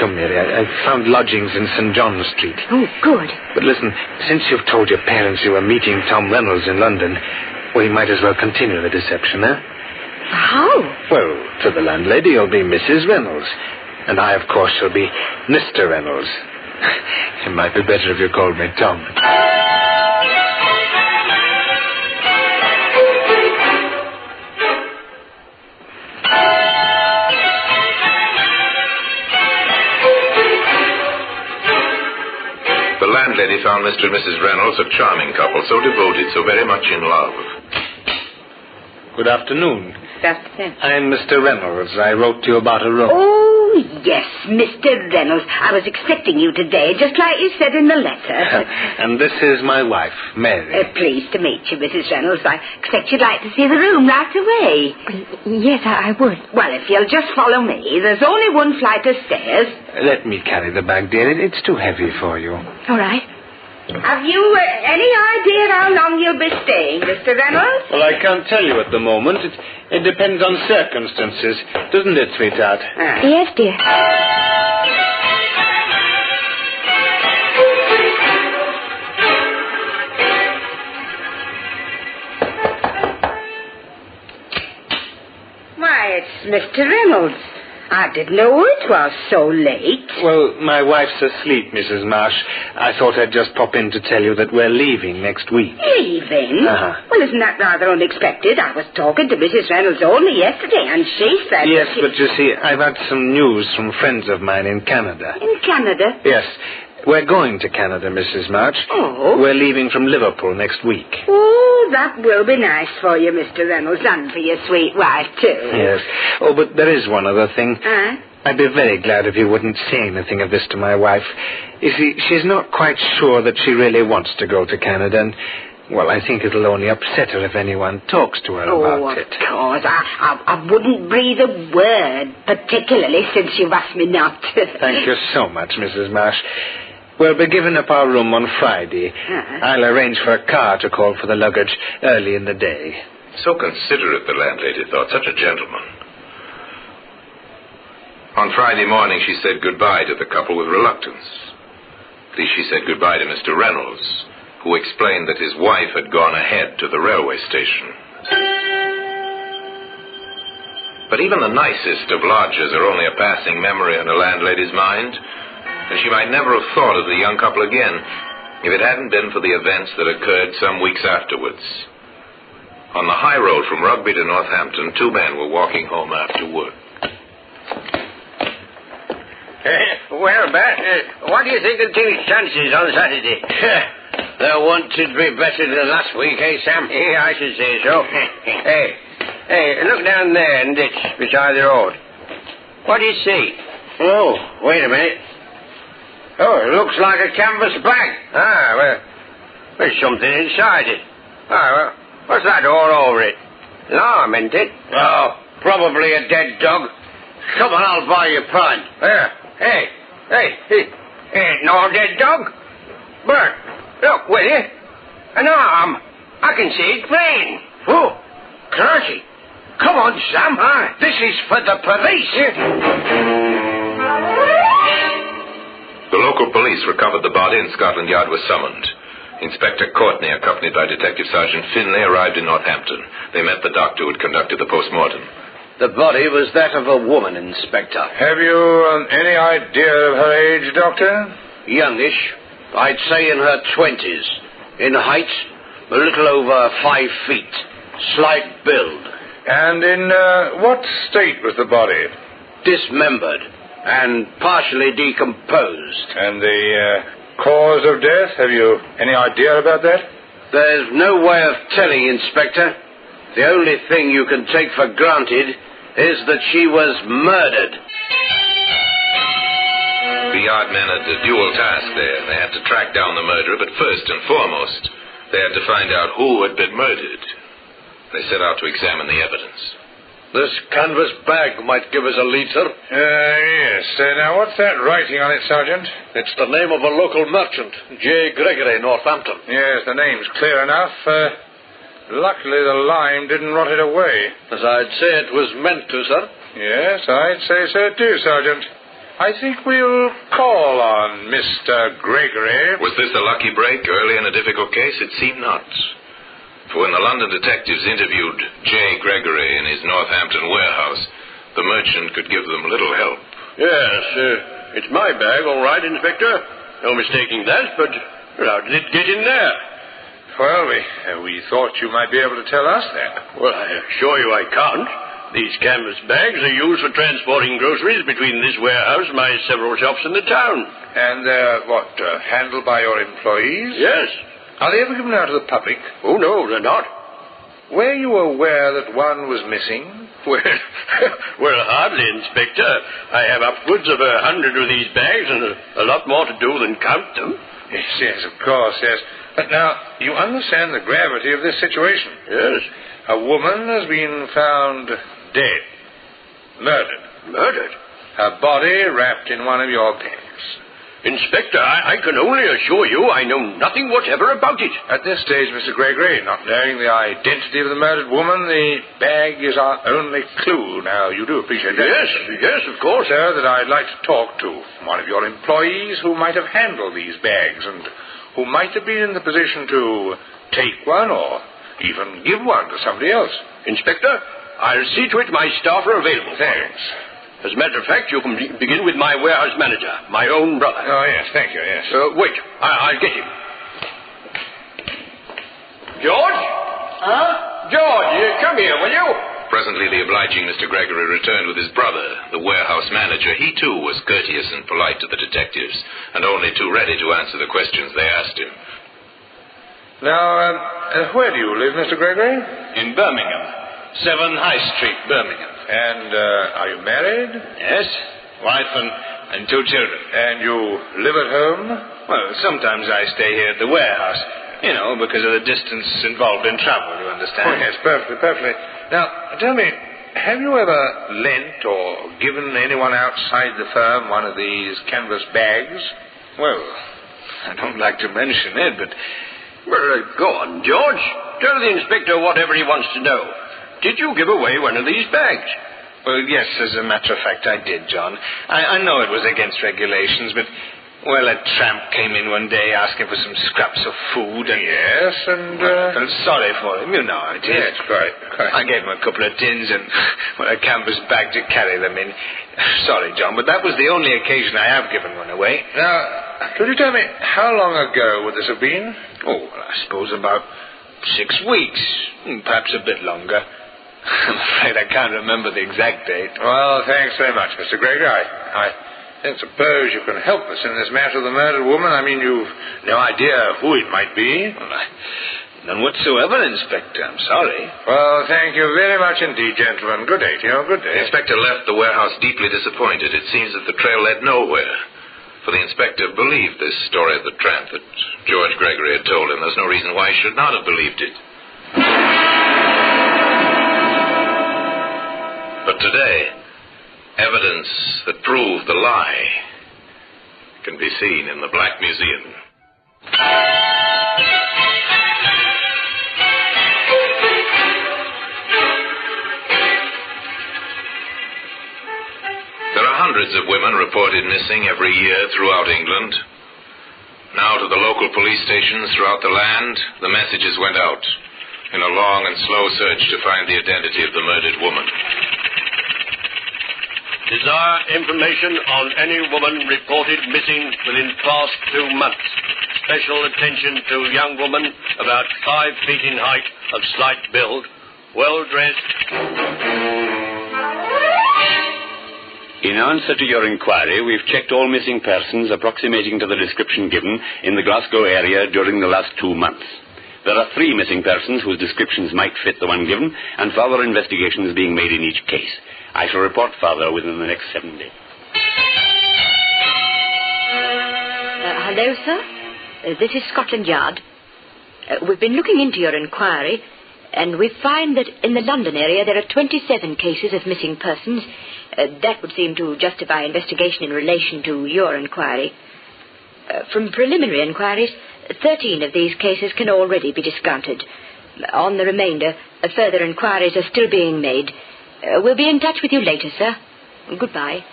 Come, Mary. I found lodgings in St. John's Street. Oh, good. But listen, since you've told your parents you were meeting Tom Reynolds in London, we might as well continue the deception, eh? How? Well, to the landlady, you'll be Mrs. Reynolds. And I, of course, shall be Mr. Reynolds. It might be better if you called me Tom. The landlady found Mr. and Mrs. Reynolds a charming couple, so devoted, so very much in love. Good afternoon. Good afternoon. I'm Mr. Reynolds. I wrote to you about a room. Oh, yes, Mr. Reynolds. I was expecting you today, just like you said in the letter. And this is my wife, Mary. Pleased to meet you, Mrs. Reynolds. I expect you'd like to see the room right away. Yes, I would. Well, if you'll just follow me. There's only one flight of stairs. Let me carry the bag, dear. It's too heavy for you. All right. Have you any idea how long you'll be staying, Mr. Reynolds? Well, I can't tell you at the moment. It depends on circumstances, doesn't it, sweetheart? Yes, dear. Why, it's Mr. Reynolds. I didn't know it was so late. Well, my wife's asleep, Mrs. Marsh. I thought I'd just pop in to tell you that we're leaving next week. Leaving? Well, isn't that rather unexpected? I was talking to Mrs. Reynolds only yesterday, and she said... Yes, but you see, I've had some news from friends of mine in Canada. In Canada? Yes. We're going to Canada, Mrs. March. Oh? We're leaving from Liverpool next week. Oh, that will be nice for you, Mr. Reynolds, and for your sweet wife, too. Yes. Oh, but there is one other thing. Huh? I'd be very glad if you wouldn't say anything of this to my wife. You see, she's not quite sure that she really wants to go to Canada, and, well, I think it'll only upset her if anyone talks to her about it. Oh, of course. I wouldn't breathe a word, particularly since you've asked me not to. Thank you so much, Mrs. Marsh. We'll be giving up our room on Friday. I'll arrange for a car to call for the luggage early in the day. So considerate, the landlady thought. Such a gentleman. On Friday morning, she said goodbye to the couple with reluctance. At least she said goodbye to Mr. Reynolds, who explained that his wife had gone ahead to the railway station. But even the nicest of lodgers are only a passing memory in a landlady's mind, and she might never have thought of the young couple again if it hadn't been for the events that occurred some weeks afterwards. On the high road from Rugby to Northampton, two men were walking home after work. Well, Bat, what do you think of Tilly's chances on Saturday? There won't be better than last week, eh, Sam? Yeah, I should say so. Hey, look down there in the ditch beside the road. What do you see? Oh, wait a minute. Oh, it looks like a canvas bag. Well, there's something inside it. Well, what's that all over it? Lime, isn't it? Oh, probably a dead dog. Come on, I'll buy you a pint. Hey, ain't no dead dog. Bert, look, will you? An arm. I can see it plain. Oh, Clancy. Come on, Sam. This is for the police. The local police recovered the body and Scotland Yard was summoned. Inspector Courtney, accompanied by Detective Sergeant Finlay, arrived in Northampton. They met the doctor who had conducted the post-mortem. The body was that of a woman, Inspector. Have you any idea of her age, Doctor? Youngish. I'd say in her 20s. In height, a little over 5 feet. Slight build. And in what state was the body? Dismembered and partially decomposed. And the cause of death? Have you any idea about that? There's no way of telling, Inspector. The only thing you can take for granted is that she was murdered. The yard men had a dual task there. They had to track down the murderer, but first and foremost, they had to find out who had been murdered. They set out to examine the evidence. This canvas bag might give us a lead, sir. Yes. Now, what's that writing on it, Sergeant? It's the name of a local merchant, J. Gregory, Northampton. Yes, the name's clear enough. Luckily, the lime didn't rot it away. As I'd say it was meant to, sir. Yes, I'd say so too, Sergeant. I think we'll call on Mr. Gregory. Was this a lucky break early in a difficult case? It seemed not. For when the London detectives interviewed J. Gregory in his Northampton warehouse, the merchant could give them little help. Yes, it's my bag, all right, Inspector. No mistaking that, but how did it get in there? Well, we thought you might be able to tell us that. Well, I assure you I can't. These canvas bags are used for transporting groceries between this warehouse and my several shops in the town. And they're, handled by your employees? Yes. Are they ever given out to the public? Oh, no, they're not. Were you aware that one was missing? Well, hardly, Inspector. I have upwards of 100 of these bags and a lot more to do than count them. Yes, of course, yes. But now, you understand the gravity of this situation. Yes. A woman has been found dead. Murdered. Murdered? Her body wrapped in one of your bags. Inspector, I can only assure you I know nothing whatever about it. At this stage, Mr. Gregory, not knowing the identity of the murdered woman, the bag is our only clue. Now, you do appreciate that? Yes, of course. Sir, that I'd like to talk to one of your employees who might have handled these bags and who might have been in the position to take one or even give one to somebody else. Inspector, I'll see to it my staff are available. Thanks. As a matter of fact, you can begin with my warehouse manager, my own brother. Oh, yes, thank you, yes. Wait, I'll get him. George? George, come here, will you? Presently, the obliging Mr. Gregory returned with his brother, the warehouse manager, he too was courteous and polite to the detectives, and only too ready to answer the questions they asked him. Now, where do you live, Mr. Gregory? In Birmingham. 7 High Street, Birmingham. And are you married? Yes. Wife and 2 children. And you live at home? Well, sometimes I stay here at the warehouse. You know, because of the distance involved in travel, you understand? Oh, yes, perfectly. Now, tell me, have you ever lent or given anyone outside the firm one of these canvas bags? Well, I don't like to mention it, but... Well, go on, George. Tell the inspector whatever he wants to know. Did you give away one of these bags? Well, yes, as a matter of fact, I did, John. I know it was against regulations, but... Well, a tramp came in one day asking for some scraps of food, and... Yes, and... Well, I felt sorry for him, you know how it is. Yes, quite. I gave him a couple of tins and a canvas bag to carry them in. Sorry, John, but that was the only occasion I have given one away. Now, could you tell me how long ago would this have been? Oh, well, I suppose about 6 weeks, perhaps a bit longer. I'm afraid I can't remember the exact date. Well, thanks very much, Mr. Gregory. I don't suppose you can help us in this matter of the murdered woman. I mean, you've no idea who it might be. Well, none whatsoever, Inspector. I'm sorry. Well, thank you very much indeed, gentlemen. Good day to you. Good day. The inspector left the warehouse deeply disappointed. It seems that the trail led nowhere. For the inspector believed this story of the tramp that George Gregory had told him. There's no reason why he should not have believed it. But today, evidence that proved the lie can be seen in the Black Museum. There are hundreds of women reported missing every year throughout England. Now to the local police stations throughout the land, the messages went out in a long and slow search to find the identity of the murdered woman. Desire information on any woman reported missing within past 2 months. Special attention to young woman about 5 feet in height, of slight build, well-dressed. In answer to your inquiry, we've checked all missing persons approximating to the description given in the Glasgow area during the last 2 months. There are 3 missing persons whose descriptions might fit the one given, and further investigations being made in each case. I shall report further within the next 7 days. Hello, sir. This is Scotland Yard. We've been looking into your inquiry, and we find that in the London area there are 27 cases of missing persons. That would seem to justify investigation in relation to your inquiry. From preliminary inquiries, 13 of these cases can already be discounted. On the remainder, further inquiries are still being made. We'll be in touch with you later, sir. Goodbye.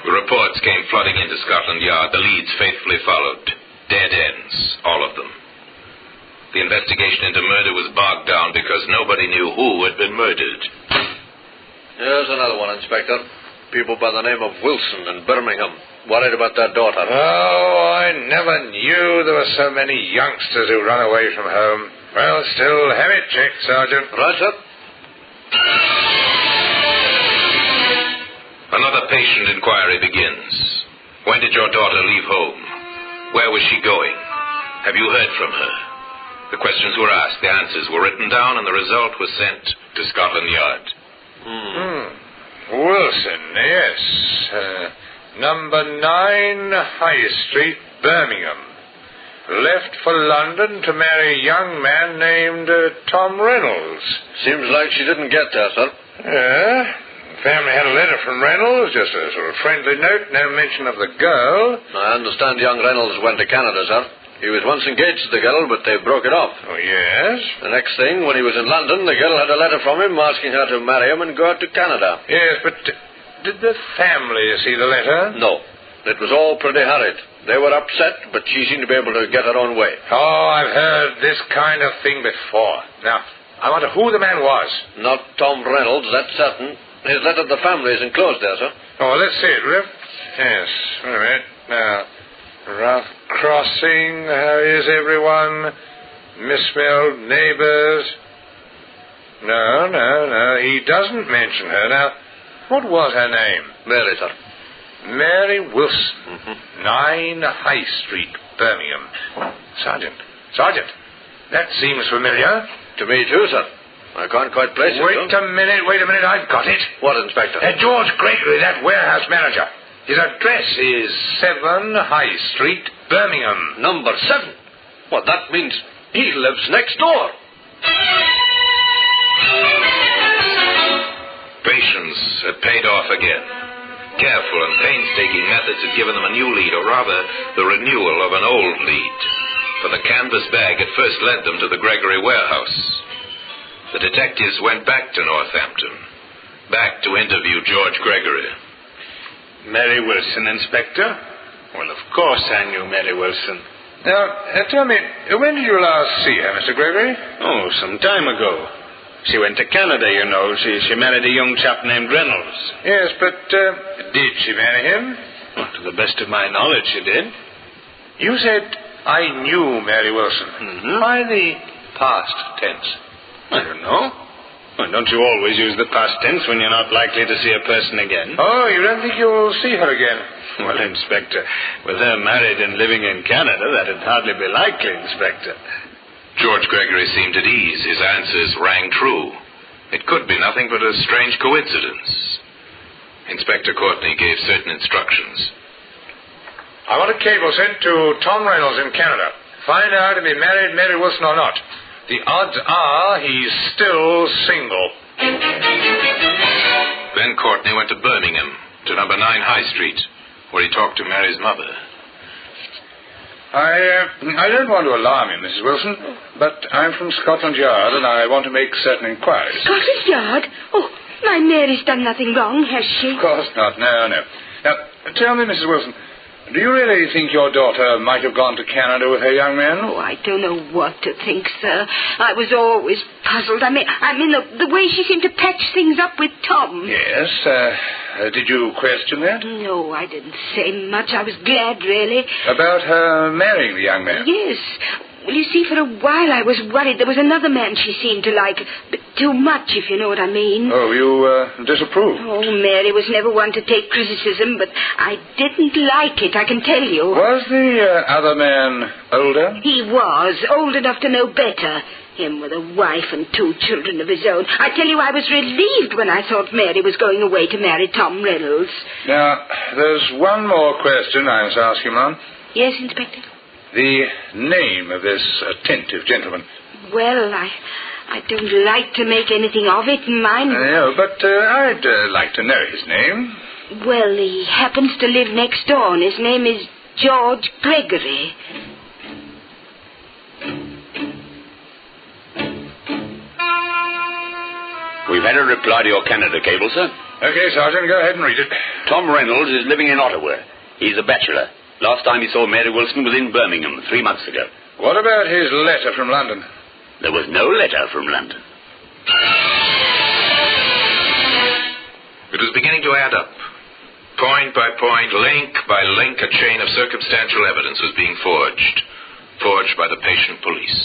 The reports came flooding into Scotland Yard. The leads faithfully followed. Dead ends, all of them. The investigation into murder was bogged down because nobody knew who had been murdered. Here's another one, Inspector. People by the name of Wilson in Birmingham. Worried about their daughter. Oh, I never knew there were so many youngsters who run away from home. Well, still, have it checked, Sergeant. Right, sir. Another patient inquiry begins. When did your daughter leave home? Where was she going? Have you heard from her? The questions were asked, the answers were written down, and the result was sent to Scotland Yard. Wilson, yes. Number 9 High Street, Birmingham. Left for London to marry a young man named Tom Reynolds. Seems like she didn't get there, sir. Yeah. Family had a letter from Reynolds, just a sort of friendly note, no mention of the girl. I understand young Reynolds went to Canada, sir. He was once engaged to the girl, but they broke it off. Oh, yes? The next thing, when he was in London, the girl had a letter from him asking her to marry him and go out to Canada. Yes, but did the family see the letter? No. It was all pretty hurried. They were upset, but she seemed to be able to get her own way. Oh, I've heard this kind of thing before. Now, I wonder who the man was. Not Tom Reynolds, that's certain. His letter to the family is enclosed there, sir. Oh, let's see it, Rip. Yes, wait a minute. Now, rough crossing, how is everyone? Misspelled neighbors. No. He doesn't mention her. Now, what was her name? Mary, sir. Mary Wilson. 9 High Street, Birmingham. Sergeant, that seems familiar. To me, too, sir. I can't quite place it. Wait a minute. I've got it. What, Inspector? George Gregory, that warehouse manager. His address is 7 High Street, Birmingham. Number 7? Well, that means he lives next door. Patience had paid off again. Careful and painstaking methods had given them a new lead, or rather, the renewal of an old lead. For the canvas bag had first led them to the Gregory warehouse. The detectives went back to Northampton, back to interview George Gregory. Mary Wilson, Inspector? Well, of course I knew Mary Wilson. Now, tell me, when did you last see her, Mr. Gregory? Oh, some time ago. She went to Canada, you know. She married a young chap named Reynolds. Yes, but did she marry him? Well, to the best of my knowledge, she did. You said, I knew Mary Wilson. Mm-hmm. Why the past tense? I don't know. Well, don't you always use the past tense when you're not likely to see a person again? Oh, you don't think you'll see her again? Well, Inspector, with her married and living in Canada, that'd hardly be likely, Inspector. George Gregory seemed at ease. His answers rang true. It could be nothing but a strange coincidence. Inspector Courtney gave certain instructions. I want a cable sent to Tom Reynolds in Canada. Find out if he married Mary Wilson or not. The odds are he's still single. Then Courtney went to Birmingham, to number 9 High Street, where he talked to Mary's mother. I don't want to alarm you, Mrs. Wilson, but I'm from Scotland Yard and I want to make certain inquiries. Scotland Yard? Oh, my Mary's done nothing wrong, has she? Of course not. No. Now, tell me, Mrs. Wilson, do you really think your daughter might have gone to Canada with her young man? Oh, I don't know what to think, sir. I was always puzzled. I mean, the way she seemed to patch things up with Tom. Yes. Did you question that? No, I didn't say much. I was glad, really. About her marrying the young man? Yes. Well, you see, for a while I was worried there was another man she seemed to like, but too much, if you know what I mean. Oh, you disapprove? Oh, Mary was never one to take criticism, but I didn't like it, I can tell you. Was the other man older? He was, old enough to know better. Him with a wife and 2 children of his own. I tell you, I was relieved when I thought Mary was going away to marry Tom Reynolds. Now, there's one more question I must ask you, Ma'am. Yes, Inspector? The name of this attentive gentleman. Well, I don't like to make anything of it, mind. No, but I'd like to know his name. Well, he happens to live next door, and his name is George Gregory. We've had a reply to your Canada cable, sir. Okay, Sergeant, go ahead and read it. Tom Reynolds is living in Ottawa. He's a bachelor. Last time he saw Mary Wilson was in Birmingham 3 months ago. What about his letter from London? There was no letter from London. It was beginning to add up. Point by point, link by link, a chain of circumstantial evidence was being forged by the patient police.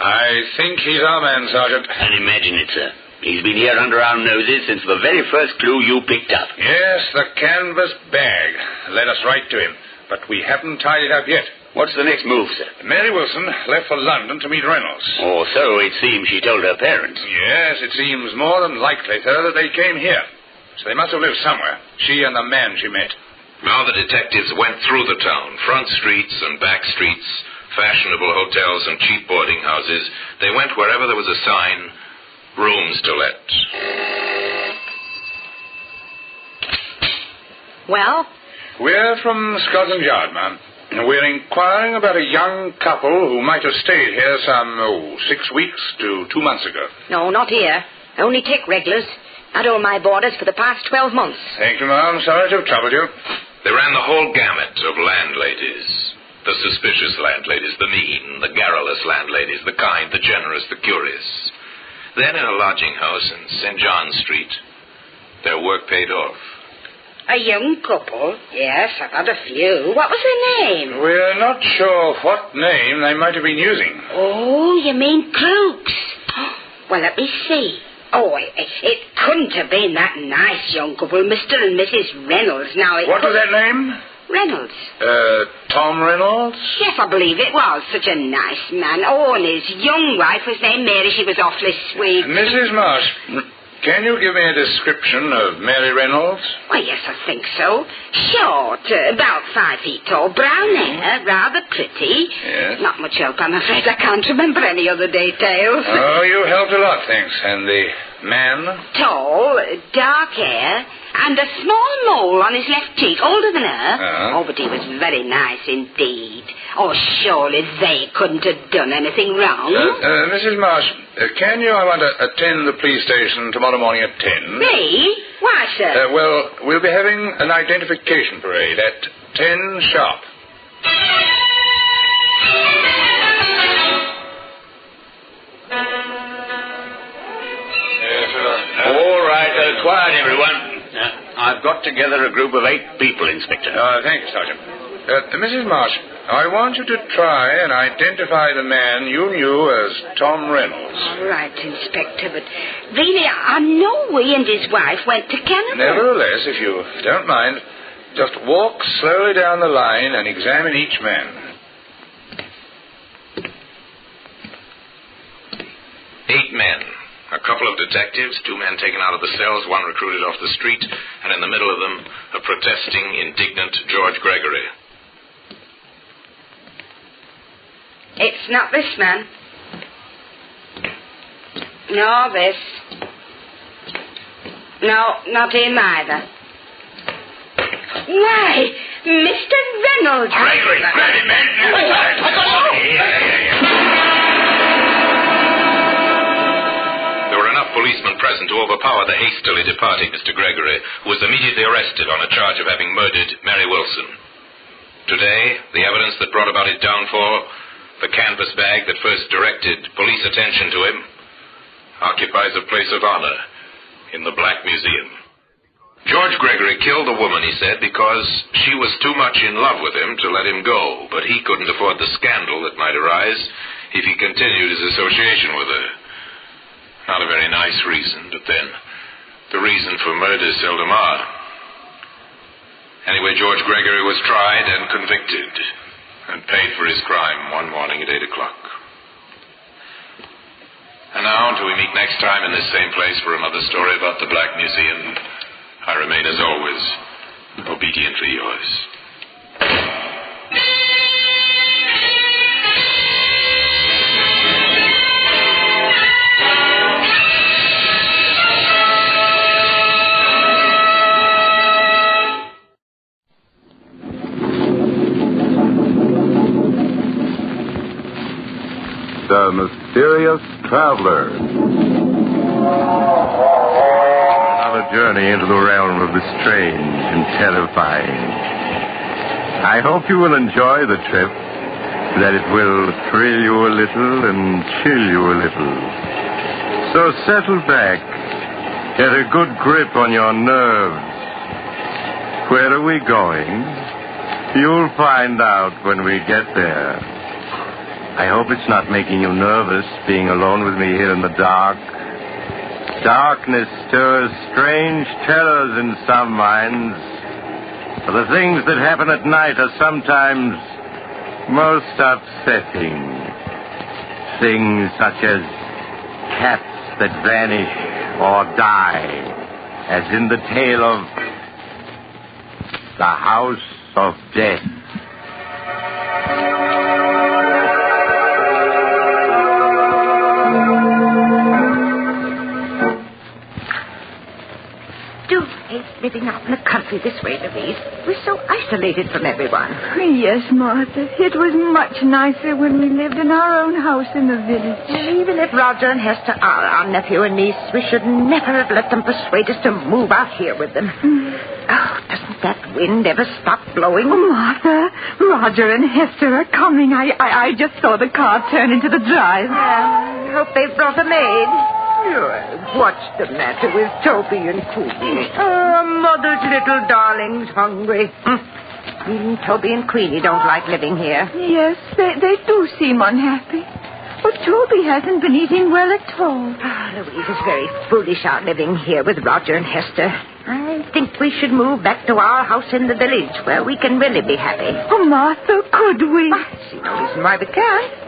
I think he's our man, Sergeant. And imagine it, sir. He's been here under our noses since the very first clue you picked up. Yes, the canvas bag. Led us right to him. But we haven't tied it up yet. What's the next move, sir? Mary Wilson left for London to meet Reynolds. Or so it seems she told her parents. Yes, it seems more than likely, sir, that they came here. So they must have lived somewhere, she and the man she met. Now the detectives went through the town, front streets and back streets, fashionable hotels and cheap boarding houses. They went wherever there was a sign, rooms to let. Well? We're from Scotland Yard, ma'am. We're inquiring about a young couple who might have stayed here some, 6 weeks to 2 months ago. No, not here. Only take regulars. Had all my boarders for the past 12 months. Thank you, ma'am. Sorry to have troubled you. They ran the whole gamut of landladies. The suspicious landladies, the mean, the garrulous landladies, the kind, the generous, the curious. Then in a lodging house in St. John Street, their work paid off. A young couple? Yes, I've had a few. What was their name? We're not sure what name they might have been using. Oh, you mean Crooks? Well, let me see. Oh, it couldn't have been that nice young couple, Mr. and Mrs. Reynolds. Now, What was that name? Reynolds. Tom Reynolds? Yes, I believe it was. Such a nice man. Oh, and his young wife was named Mary. She was awfully sweet. Mrs. Marsh, can you give me a description of Mary Reynolds? Well, yes, I think so. Short, about 5 feet tall, brown hair, rather pretty. Yes. Not much help, I'm afraid. I can't remember any other details. Oh, you helped a lot, thanks. And the man? Tall, dark hair, and a small mole on his left cheek, older than her. Uh-huh. Oh, but he was very nice indeed. Oh, surely they couldn't have done anything wrong. Mrs. Marsh, can you, I want to attend the police station tomorrow morning at 10? Me? Why, sir? Well, we'll be having an identification parade at 10 sharp. All right, quiet, everyone. I've got together a group of 8 people, Inspector. Thank you, Sergeant. Mrs. Marsh, I want you to try and identify the man you knew as Tom Reynolds. All right, Inspector, but really, I know he and his wife went to Canada. Nevertheless, if you don't mind, just walk slowly down the line and examine each man. 8 men. A couple of detectives, 2 men taken out of the cells, 1 recruited off the street, and in the middle of them, a protesting, indignant George Gregory. It's not this man. Nor this. No, not him either. Why, Mr. Reynolds. Gregory, grab him, man. There were enough policemen present to overpower the hastily departing Mr. Gregory, who was immediately arrested on a charge of having murdered Mary Wilson. Today, the evidence that brought about his downfall, the canvas bag that first directed police attention to him, occupies a place of honor in the Black Museum. George Gregory killed the woman, he said, because she was too much in love with him to let him go, but he couldn't afford the scandal that might arise if he continued his association with her. Not a very nice reason, but then, the reason for murder seldom are. Anyway, George Gregory was tried and convicted, and paid for his crime one morning at 8 o'clock. And now, until we meet next time in this same place for another story about the Black Museum, I remain, as always, obediently yours. The Mysterious Traveler. Another journey into the realm of the strange and terrifying. I hope you will enjoy the trip, that it will thrill you a little and chill you a little. So settle back, get a good grip on your nerves. Where are we going? You'll find out when we get there. I hope it's not making you nervous, being alone with me here in the dark. Darkness stirs strange terrors in some minds. For the things that happen at night are sometimes most upsetting. Things such as cats that vanish or die, as in the tale of The House of Death. Living out in the country this way, Louise. We're so isolated from everyone. Yes, Martha. It was much nicer when we lived in our own house in the village. Even if Roger and Hester are our nephew and niece, we should never have let them persuade us to move out here with them. Oh, doesn't that wind ever stop blowing? Oh, Martha, Roger and Hester are coming. I just saw the car turn into the drive. Hope they brought a maid. What's the matter with Toby and Queenie? Oh, Mother's little darling's hungry. Even Toby and Queenie don't like living here. Yes, they do seem unhappy. But Toby hasn't been eating well at all. Louise is very foolish out living here with Roger and Hester. I think we should move back to our house in the village where we can really be happy. Oh, Martha, could we? I see no reason why we can't.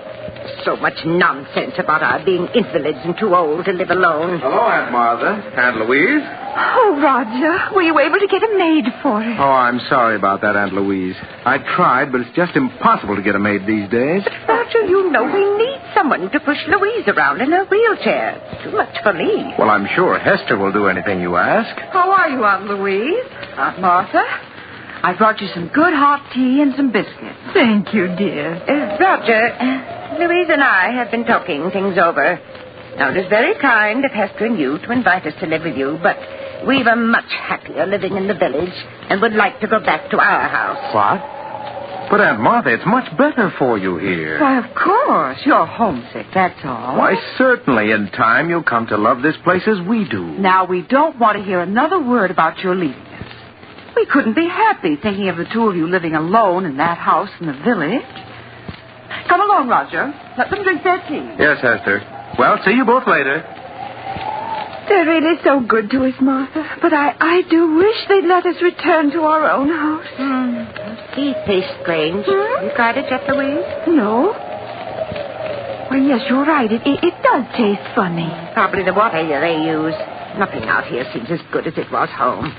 So much nonsense about our being invalids and too old to live alone. Hello, Aunt Martha. Aunt Louise. Oh, Roger, were you able to get a maid for it? Oh, I'm sorry about that, Aunt Louise. I tried, but it's just impossible to get a maid these days. But, Roger, you know we need someone to push Louise around in her wheelchair. It's too much for me. Well, I'm sure Hester will do anything you ask. How are you, Aunt Louise? Aunt Martha? I brought you some good hot tea and some biscuits. Thank you, dear. Roger, Louise and I have been talking things over. Now, it is very kind of Hester and you to invite us to live with you, but we were much happier living in the village and would like to go back to our house. What? But, Aunt Martha, it's much better for you here. Why, of course. You're homesick, that's all. Why, certainly. In time, you'll come to love this place as we do. Now, we don't want to hear another word about your leaving us. We couldn't be happy thinking of the two of you living alone in that house in the village. Come along, Roger. Let them drink their tea. Yes, Hester. Well, see you both later. They're really so good to us, Martha. But I do wish they'd let us return to our own house. Tea tastes strange. You tried it yet, Louise? No. Well, yes, you're right. It does taste funny. Probably the water they use. Nothing out here seems as good as it was home.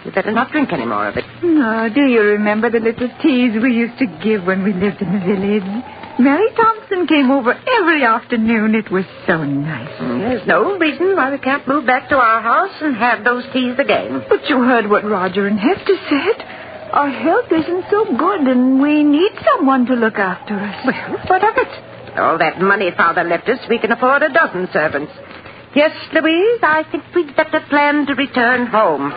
You better not drink any more of it. No, do you remember the little teas we used to give when we lived in the village? Mary Thompson came over every afternoon. It was so nice. There's no reason why we can't move back to our house and have those teas again. But you heard what Roger and Hester said. Our health isn't so good, and we need someone to look after us. Well, what of it? All that money Father left us, we can afford a dozen servants. Yes, Louise, I think we'd better plan to return home.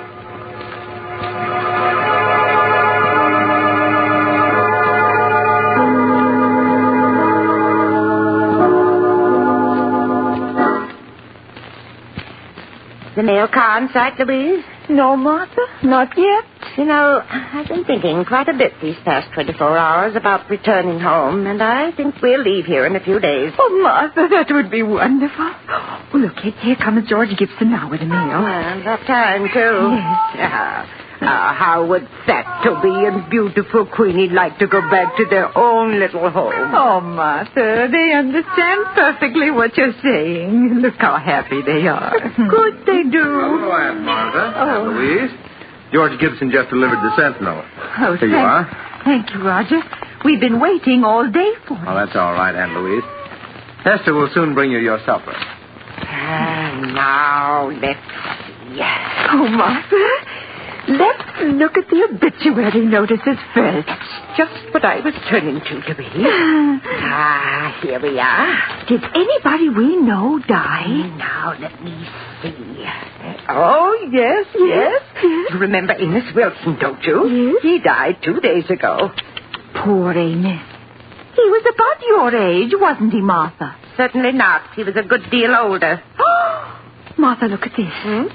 The mail car in sight, Louise? No, Martha, not yet. You know, I've been thinking quite a bit these past 24 hours about returning home, and I think we'll leave here in a few days. Oh, Martha, that would be wonderful. Oh, look, here comes George Gibson now with a mail. And that time, too. Yes. How would fat Toby and beautiful Queenie like to go back to their own little home? Oh, Martha, they understand perfectly what you're saying. Look how happy they are. Good, they do. Hello, Aunt Martha. Aunt Louise. George Gibson just delivered the Sentinel. Oh, Here you are. Thank you, Roger. We've been waiting all day for it. Oh, that's all right, Aunt Louise. Hester will soon bring you your supper. Now, let's see. Oh, Martha, let's look at the obituary notices first. That's just what I was turning to, Louise. Here we are. Did anybody we know die? Now, let me see. Oh, yes. You remember Amos Wilson, don't you? Yes. He died 2 days ago. Poor Amos. He was about your age, wasn't he, Martha? Certainly not. He was a good deal older. Martha, look at this.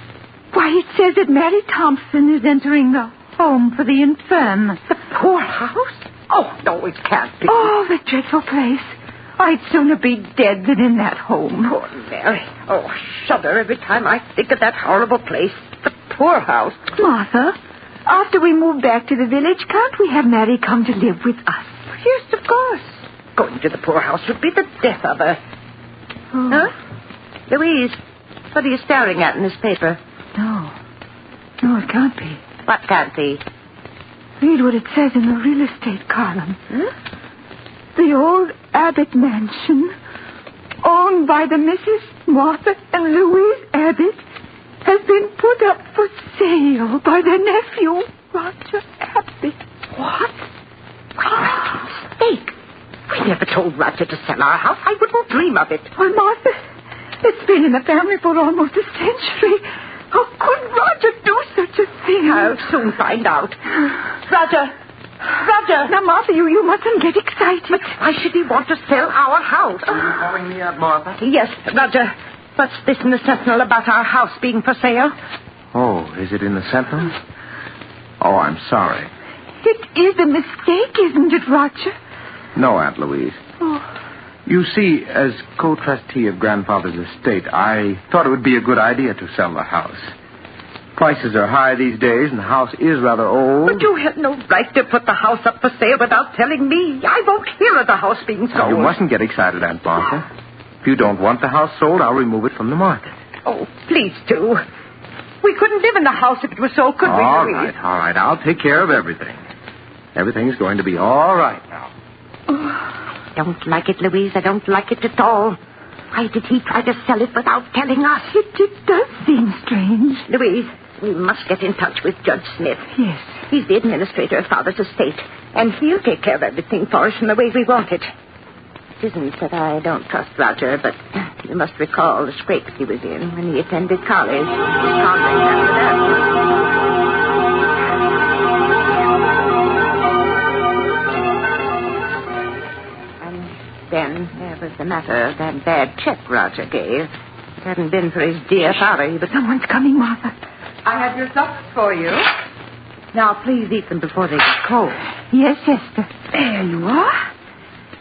Why, it says that Mary Thompson is entering the home for the infirm. The poorhouse? Oh, no, it can't be. Oh, the dreadful place. I'd sooner be dead than in that home. Poor Mary. Oh, I shudder every time I think of that horrible place. The poorhouse. Martha, after we move back to the village, can't we have Mary come to live with us? Yes, of course. Going to the poorhouse would be the death of her. Oh. Huh? Louise, what are you staring at in this paper? No, it can't be. What can't be? Read what it says in the real estate column. The old Abbott mansion, owned by the Mrs. Martha and Louise Abbott, has been put up for sale by their nephew, Roger Abbott. What? Why, that's a mistake. We never told Roger to sell our house. I wouldn't dream of it. Well, Martha, it's been in the family for almost a century. How could Roger do such a thing? I'll soon find out. Roger! Now, Martha, you mustn't get excited. But why should he want to sell our house? Are you calling me, Aunt Martha? Yes, Roger. What's this in the Sentinel about our house being for sale? Oh, is it in the Sentinel? Oh, I'm sorry. It is a mistake, isn't it, Roger? No, Aunt Louise. Oh, You see, as co-trustee of Grandfather's estate, I thought it would be a good idea to sell the house. Prices are high these days, and the house is rather old. But you had no right to put the house up for sale without telling me. I won't hear of the house being sold. Now, you mustn't get excited, Aunt Martha. If you don't want the house sold, I'll remove it from the market. Oh, please do. We couldn't live in the house if it was sold, could we, Louise? All right. I'll take care of everything. Everything's going to be all right now. I don't like it, Louise. I don't like it at all. Why did he try to sell it without telling us? It does seem strange. Louise, we must get in touch with Judge Smith. Yes. He's the administrator of Father's estate, and he'll take care of everything for us in the way we want it. It isn't that I don't trust Roger, but you must recall the scrapes he was in when he attended college. Then there was the matter of that bad check Roger gave. If it hadn't been for his dear father, he would... Someone's coming, Martha. I have your suppers for you. Now, please eat them before they get cold. Yes, Esther. There you are.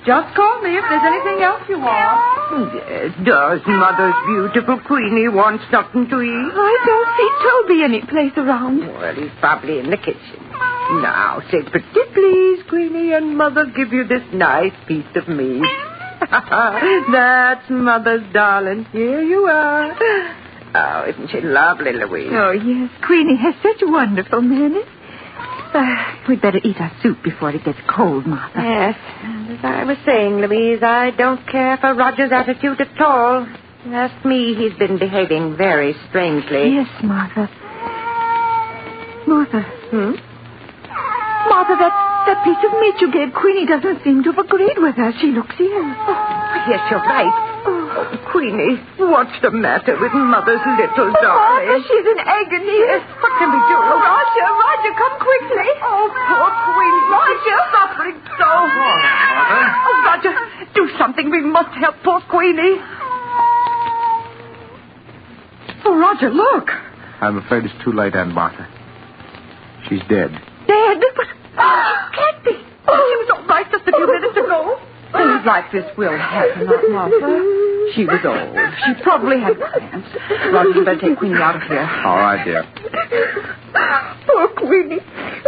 Just call me if there's anything else you want. Yes, does Mother's beautiful Queenie want something to eat? I don't see Toby any place around. Well, he's probably in the kitchen. Now, say pretty please, Queenie, and Mother give you this nice piece of meat. That's Mother's darling. Here you are. Oh, isn't she lovely, Louise? Oh, yes. Queenie has such wonderful manners. We'd better eat our soup before it gets cold, Martha. Yes. And as I was saying, Louise, I don't care for Roger's attitude at all. Ask me, he's been behaving very strangely. Yes, Martha. Martha. Martha, that piece of meat you gave Queenie doesn't seem to have agreed with her. She looks ill. Oh, yes, you're right. Oh, Queenie, what's the matter with Mother's little darling? Martha, she's in agony. Yes, what can we do? Roger, come quickly. Oh, poor Queenie. Roger. Suffering so. Oh, Roger, do something. We must help poor Queenie. Oh, Roger, look. I'm afraid it's too late, Aunt Martha. She's dead. Dead? But she can't be. She was all right just a few minutes ago. Things like this will happen, Aunt Martha. She was old. She probably had cramps. Roger, you better take Queenie out of here. All right, dear. Poor Queenie.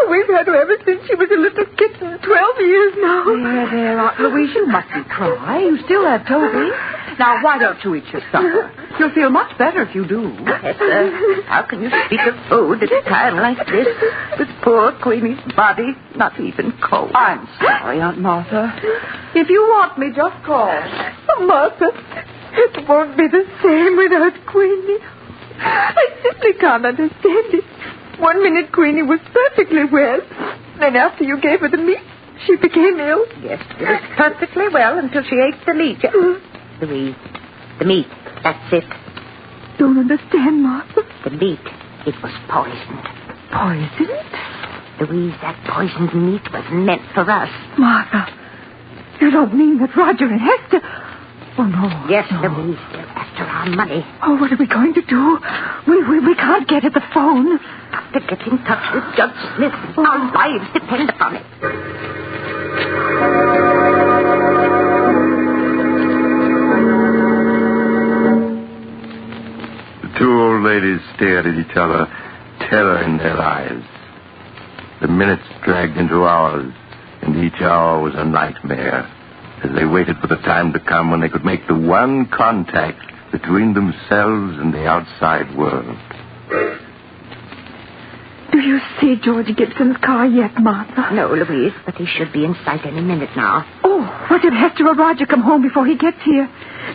We've had her ever since she was a little kitten, 12 years now. There, Aunt Louise, you mustn't cry. You still have Toby. Now, why don't you eat your supper? You'll feel much better if you do. Esther, how can you speak of food at a time like this? With poor Queenie's body not even cold. I'm sorry, Aunt Martha. If you want me, just call. Oh, Martha, it won't be the same without Queenie. I simply can't understand it. 1 minute Queenie was perfectly well. Then after you gave her the meat, she became ill. Yes, she was perfectly well until she ate the meat. Louise, the meat, that's it. Don't understand, Martha. The meat, it was poisoned. Poisoned? Louise, that poisoned meat was meant for us. Martha, you don't mean that Roger and Hester... Oh, no. Yes, no. Louise, they're after our money. Oh, what are we going to do? We can't get at the phone. Got to get in touch with Judge Smith. Our lives depend upon it. The two old ladies stared at each other, terror in their eyes. The minutes dragged into hours, and each hour was a nightmare, as they waited for the time to come when they could make the one contact between themselves and the outside world. Do you see George Gibson's car yet, Martha? No, Louise, but he should be in sight any minute now. Oh, what if Hester or Roger come home before he gets here?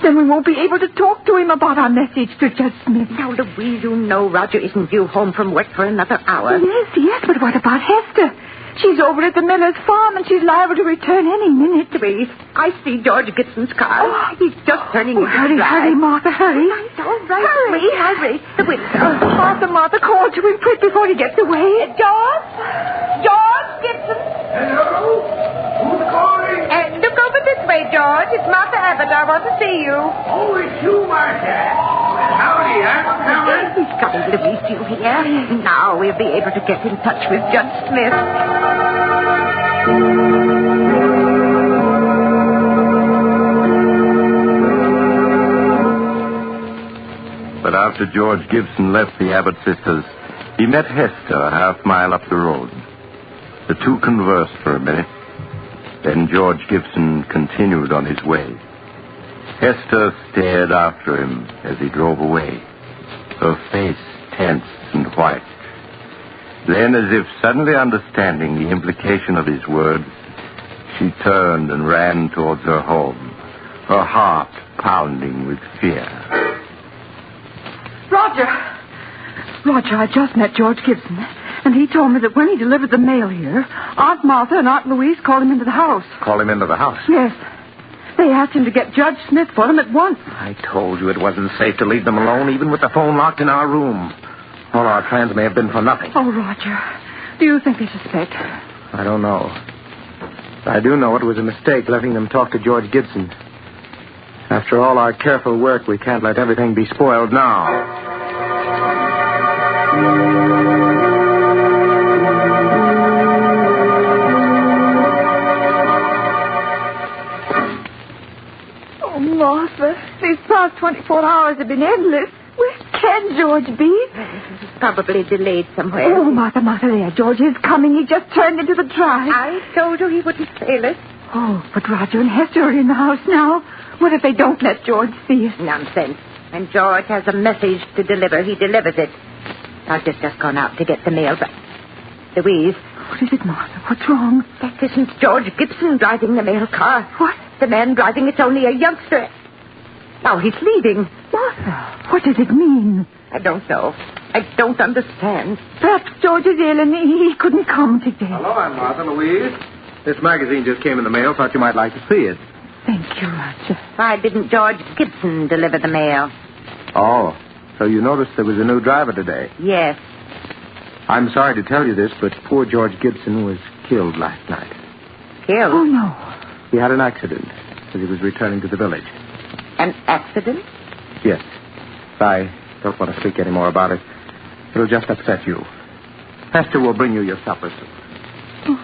Then we won't be able to talk to him about our message to Judge Smith. Now, Louise, you know Roger isn't due home from work for another hour. Yes, but what about Hester? She's over at the miller's farm, and she's liable to return any minute. Louise, I see George Gibson's car. Oh, he's just turning into hurry, Martha, hurry. All right, hurry. I raised the window. Martha, call to him quick before he gets away. George Gibson. Hello? Who's calling? Look over this way, George. It's Martha Abbott. I want to see you. Oh, it's you, Martha. Howdy, I'm coming. He's coming, Louise. Do you hear? Now we'll be able to get in touch with Judge Smith. After George Gibson left the Abbott sisters, he met Hester a half-mile up the road. The two conversed for a minute. Then George Gibson continued on his way. Hester stared after him as he drove away, her face tense and white. Then, as if suddenly understanding the implication of his words, she turned and ran towards her home, her heart pounding with fear. Roger, I just met George Gibson, and he told me that when he delivered the mail here, Aunt Martha and Aunt Louise called him into the house. Call him into the house? Yes. They asked him to get Judge Smith for them at once. I told you it wasn't safe to leave them alone, even with the phone locked in our room. All our plans may have been for nothing. Oh, Roger, do you think they suspect? I don't know. I do know it was a mistake letting them talk to George Gibson. After all our careful work, we can't let everything be spoiled now. Oh, Martha, these past 24 hours have been endless. Where can George be? He's probably delayed somewhere. Oh, Martha, there. George is coming. He just turned into the drive. I told you he wouldn't fail us. Oh, but Roger and Hester are in the house now. What if they don't let George see us? Nonsense. When George has a message to deliver, he delivers it. Roger's just gone out to get the mail, but... Louise. What is it, Martha? What's wrong? That isn't George Gibson driving the mail car. What? The man driving it's only a youngster. Now he's leaving. Martha, what does it mean? I don't know. I don't understand. Perhaps George is ill and he couldn't come today. Hello, I'm Martha Louise. This magazine just came in the mail. Thought you might like to see it. Thank you, Roger. Why didn't George Gibson deliver the mail? Oh, so you noticed there was a new driver today? Yes. I'm sorry to tell you this, but poor George Gibson was killed last night. Killed? Oh, no. He had an accident as he was returning to the village. An accident? Yes. I don't want to speak any more about it. It'll just upset you. Hester will bring you your supper soon. Oh,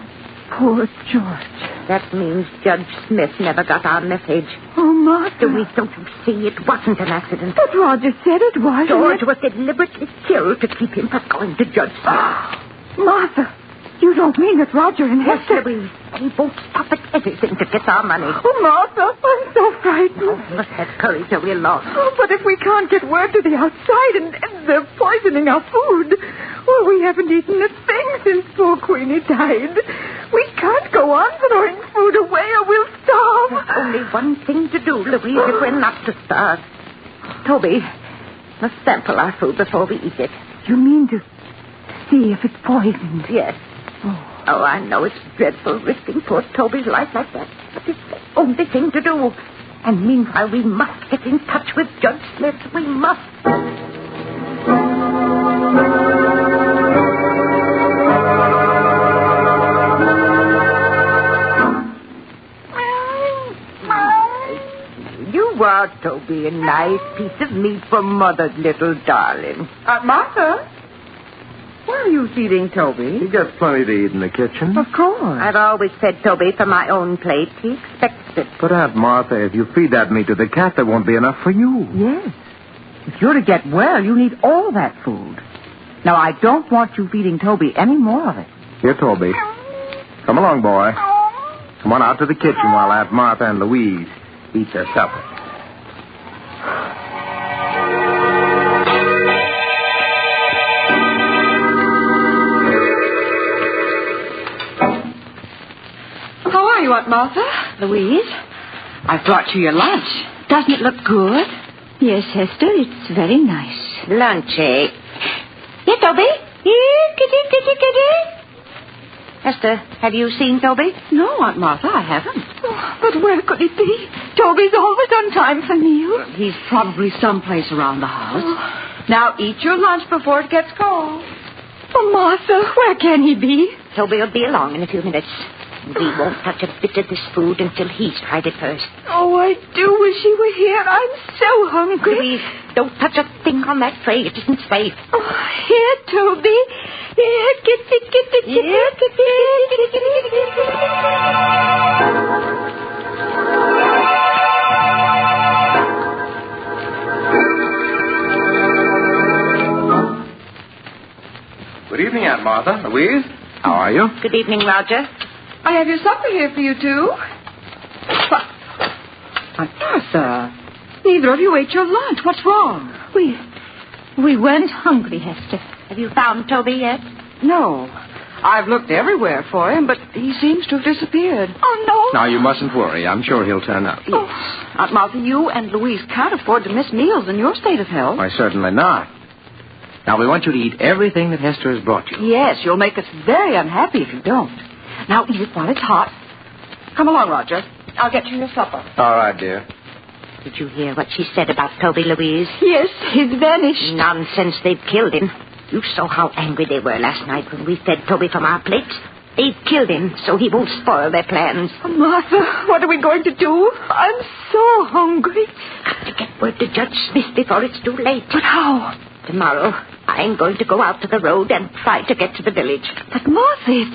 poor George. That means Judge Smith never got our message. Oh, Martha. Louise, don't you see? It wasn't an accident. But Roger said it was. George was deliberately killed to keep him from going to Judge Smith. Martha, you don't mean that Roger and Hester... Yes, Louise. He won't stop at anything to get our money. Oh, Martha, I'm so frightened. Oh, we must have courage or we're lost. Oh, but if we can't get word to the outside and they're poisoning our food... Well, we haven't eaten a thing since poor Queenie died. We can't go on throwing food away or we'll starve. There's only one thing to do, Louise, if we're not to starve. Toby must sample our food before we eat it. You mean to see if it's poisoned? Yes. Oh, I know it's dreadful risking poor Toby's life like that, but it's the only thing to do. And meanwhile, we must get in touch with Judge Smith. We must. You are, Toby, a nice piece of meat for Mother's little darling. Martha? Where are you feeding Toby? He gets plenty to eat in the kitchen. Of course. I've always fed Toby from my own plate. He expects it. But, Aunt Martha, if you feed that meat to the cat, there won't be enough for you. Yes. If you're to get well, you need all that food. Now, I don't want you feeding Toby any more of it. Here, Toby. Come along, boy. Come on out to the kitchen while Aunt Martha and Louise eat their supper. How are you, Aunt Martha? Louise? I brought you your lunch. Doesn't it look good? Yes, Hester, it's very nice. Lunch, eh? Here, Toby. Here, kitty. Hester, have you seen Toby? No, Aunt Martha, I haven't. Oh, but where could he be? Toby's always on time for meals. He's probably someplace around the house. Now eat your lunch before it gets cold. Oh, Martha, where can he be? Toby will be along in a few minutes. We won't touch a bit of this food until he's tried it first. Oh, I do wish he were here. I'm so hungry. Louise, don't touch a thing on that tray. It isn't safe. Oh, here, Toby. Here, kitty. Here, kitty. Good evening, Aunt Martha. Louise, how are you? Good evening, Roger. I have your supper here for you, too. But, Aunt Martha, neither of you ate your lunch. What's wrong? We weren't hungry, Hester. Have you found Toby yet? No. I've looked everywhere for him, but he seems to have disappeared. Oh, no. Now, you mustn't worry. I'm sure he'll turn up. Yes. Aunt Martha, you and Louise can't afford to miss meals in your state of health. Why, certainly not. Now, we want you to eat everything that Hester has brought you. Yes, you'll make us very unhappy if you don't. Now, eat it while it's hot. Come along, Roger. I'll get you your supper. All right, dear. Did you hear what she said about Toby, Louise? Yes, he's vanished. Nonsense. They've killed him. You saw how angry they were last night when we fed Toby from our plates. They've killed him, so he won't spoil their plans. Martha, what are we going to do? I'm so hungry. Got to get word to Judge Smith before it's too late. But how? Tomorrow, I'm going to go out to the road and try to get to the village. But, Martha,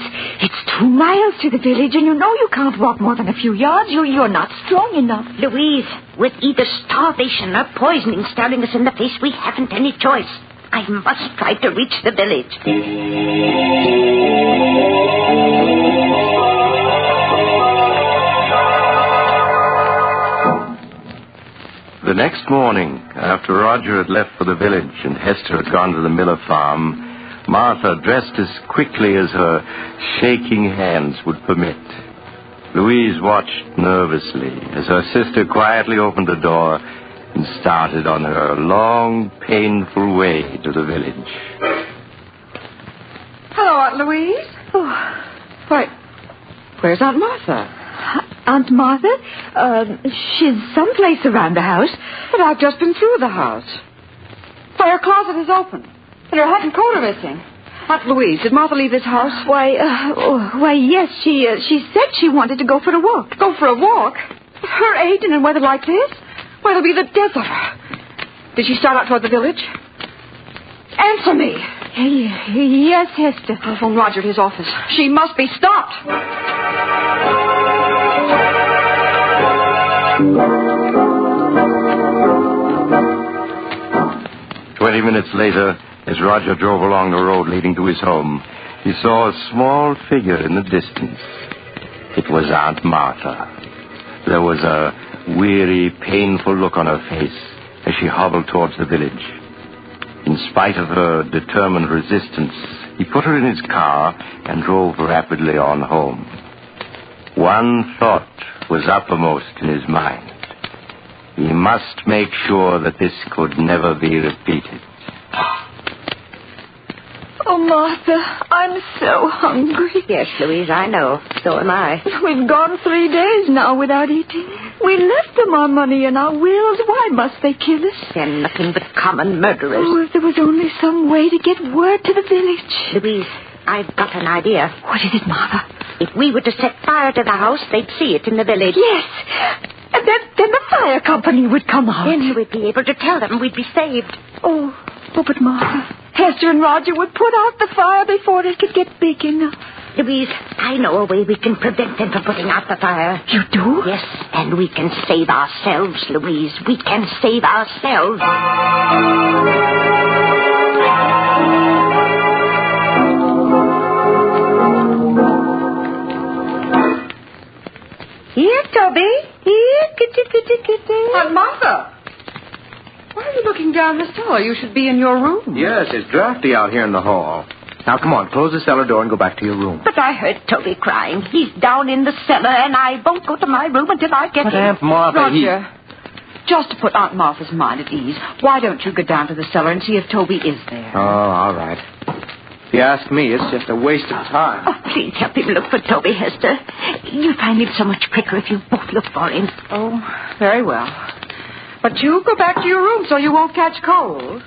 it's 2 miles to the village, and you know you can't walk more than a few yards. You're not strong enough. Louise, with either starvation or poisoning staring us in the face, we haven't any choice. I must try to reach the village. The next morning, after Roger had left for the village and Hester had gone to the Miller farm, Martha, dressed as quickly as her shaking hands would permit. Louise watched nervously as her sister quietly opened the door and started on her long, painful way to the village. Hello, Aunt Louise. Oh, why, where's Aunt Martha? Aunt Martha? She's someplace around the house. But I've just been through the house. Why, her closet is open. And her hat and coat are missing. Aunt Louise, did Martha leave this house? Why, yes, she said she wanted to go for a walk. Go for a walk? At her age and in weather like this? Why, it'll be the death of her. Did she start out toward the village? Answer me. Yes, Hester. I'll phone Roger at his office. She must be stopped. 20 minutes later, as Roger drove along the road leading to his home, he saw a small figure in the distance. It was Aunt Martha. There was a weary, painful look on her face as she hobbled towards the village. In spite of her determined resistance, he put her in his car and drove rapidly on home. One thought was uppermost in his mind. He must make sure that this could never be repeated. Oh, Martha, I'm so hungry. Yes, Louise, I know. So am I. We've gone 3 days now without eating. We left them our money and our wills. Why must they kill us? They're nothing but common murderers. Oh, if there was only some way to get word to the village. Louise, I've got an idea. What is it, Martha? If we were to set fire to the house, they'd see it in the village. Yes. And then the fire company would come out. Then we'd be able to tell them we'd be saved. Oh, but Martha, Hester and Roger would put out the fire before it could get big enough. Louise, I know a way we can prevent them from putting out the fire. You do? Yes, and we can save ourselves, Louise. We can save ourselves. Here, Toby. Here, kitty. Aunt Martha. Why are you looking down the cellar? You should be in your room. Yes, it's drafty out here in the hall. Now, come on, close the cellar door and go back to your room. But I heard Toby crying. He's down in the cellar, and I won't go to my room until I get But him. Aunt Martha, Roger, just to put Aunt Martha's mind at ease, why don't you go down to the cellar and see if Toby is there? Oh, all right. If you ask me, it's just a waste of time. Oh, please help him look for Toby, Hester. You'll find him so much quicker if you both look for him. Oh, very well. But you go back to your room so you won't catch cold.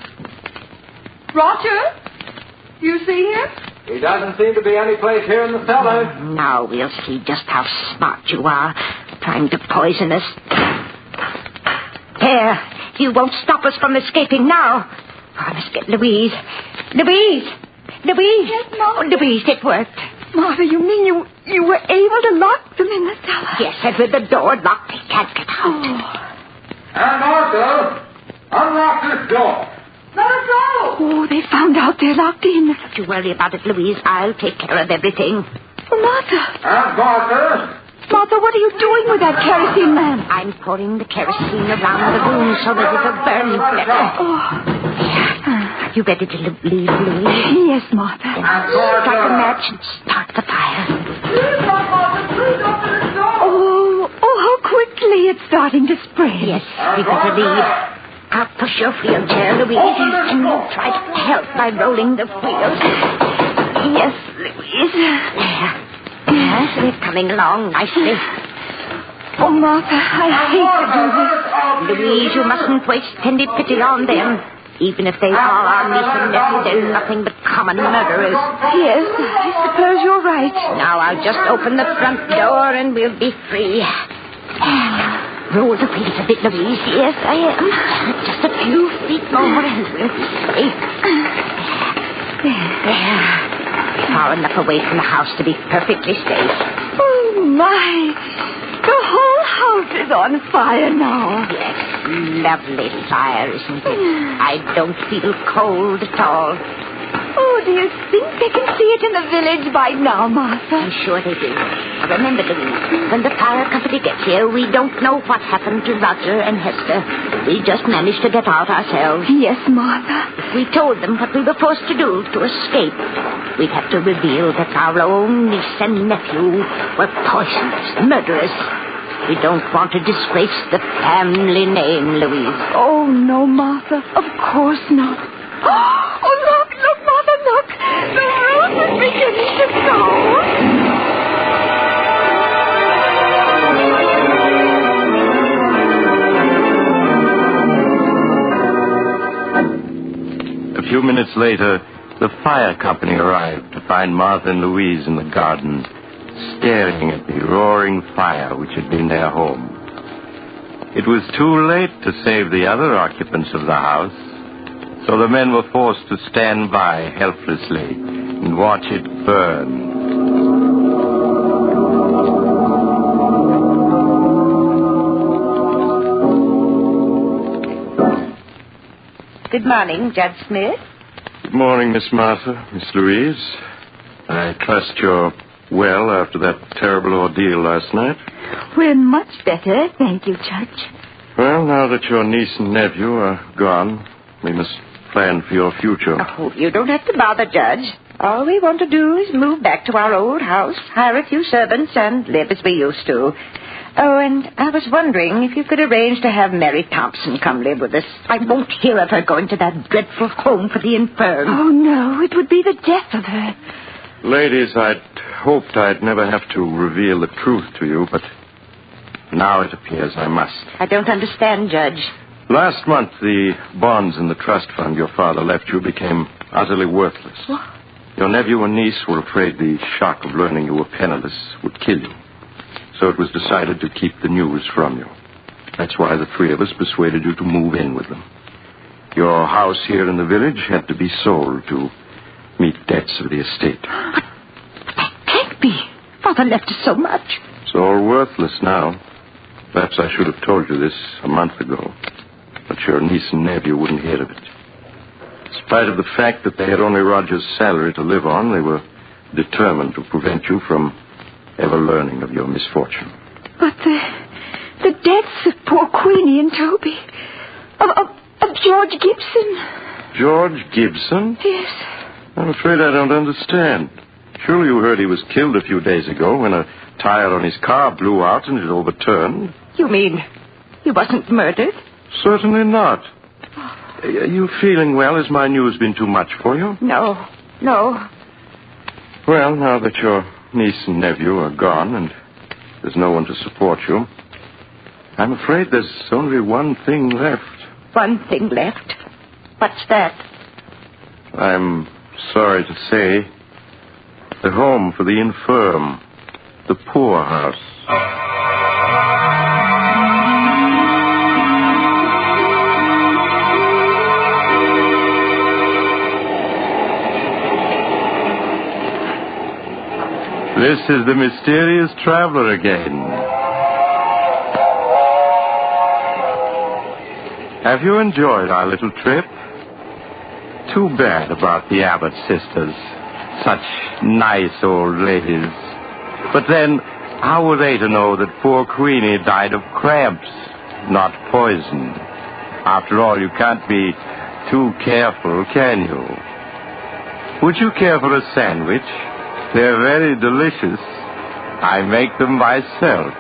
Roger, you see him? He doesn't seem to be any place here in the cellar. Now we'll see just how smart you are, trying to poison us. There, you won't stop us from escaping now. I must get Louise. Louise! Yes, Mom. Oh, Louise, it worked. Martha, you mean you were able to lock them in the cellar? Yes, and with the door locked, they can't get out. Aunt Martha, unlock this door. Let us go! Oh, they found out they're locked in. Don't you worry about it, Louise. I'll take care of everything. Oh, Martha. Martha? Martha, what are you doing with that kerosene lamp? I'm pouring the kerosene around the room so that it'll burn better. Are you ready to leave, Louise? Yes, Martha. Strike a match and start the fire. Oh, how quickly it's starting to spread. Yes, we better leave. I'll push your wheelchair, Louise, and you try to help by rolling the wheels. Yes, Louise. There. Yes, they're coming along nicely. Oh, Martha, I hate to do this. Louise, you mustn't waste any pity on them. Even if they are our niece and nephew, they're nothing but common murderers. Yes, I suppose you're right. Now I'll just open the front door and we'll be free. Roll the wheels a bit, Louise. Yes, I am. Just a few feet more and we'll be safe. There. Far enough away from the house to be perfectly safe. Oh, my. The whole house is on fire now. Yes, lovely fire, isn't it? I don't feel cold at all. Oh, do you think they can see it in the village by now, Martha? I'm sure they do. Remember, Louise, when the fire company gets here, we don't know what happened to Roger and Hester. We just managed to get out ourselves. Yes, Martha. If we told them what we were forced to do to escape, we'd have to reveal that our own niece and nephew were poisoners, murderers. We don't want to disgrace the family name, Louise. Oh, no, Martha. Of course not. Oh, look, Martha, look. The roof is beginning to go. A few minutes later, the fire company arrived to find Martha and Louise in the garden, staring at the roaring fire which had been their home. It was too late to save the other occupants of the house, so the men were forced to stand by helplessly and watch it burn. Good morning, Judge Smith. Good morning, Miss Martha, Miss Louise. I trust you're well after that terrible ordeal last night. We're much better, thank you, Judge. Well, now that your niece and nephew are gone, we must plan for your future. Oh, you don't have to bother, Judge. All we want to do is move back to our old house, hire a few servants, and live as we used to. Oh, and I was wondering if you could arrange to have Mary Thompson come live with us. I won't hear of her going to that dreadful home for the infirm. Oh, no, it would be the death of her. Ladies, I'd hoped I'd never have to reveal the truth to you, but now it appears I must. I don't understand, Judge. Last month, the bonds in the trust fund your father left you became utterly worthless. What? Your nephew and niece were afraid the shock of learning you were penniless would kill you. So it was decided to keep the news from you. That's why the three of us persuaded you to move in with them. Your house here in the village had to be sold to meet debts of the estate. But that can't be. Father left us so much. It's all worthless now. Perhaps I should have told you this a month ago. But your niece and nephew wouldn't hear of it. In spite of the fact that they had only Roger's salary to live on, they were determined to prevent you from ever learning of your misfortune. But the deaths of poor Queenie and Toby, of George Gibson. George Gibson? Yes. I'm afraid I don't understand. Surely you heard he was killed a few days ago when a tire on his car blew out and it overturned. You mean he wasn't murdered? Certainly not. Are you feeling well? Has my news been too much for you? No. Well, now that your niece and nephew are gone and there's no one to support you, I'm afraid there's only one thing left. One thing left? What's that? I'm sorry to say, the home for the infirm, the poorhouse. This is the mysterious traveler again. Have you enjoyed our little trip? too bad about the Abbott sisters. Such nice old ladies. But then, how were they to know that poor Queenie died of cramps, not poison? After all, you can't be too careful, can you? Would you care for a sandwich? They're very delicious. I make them myself.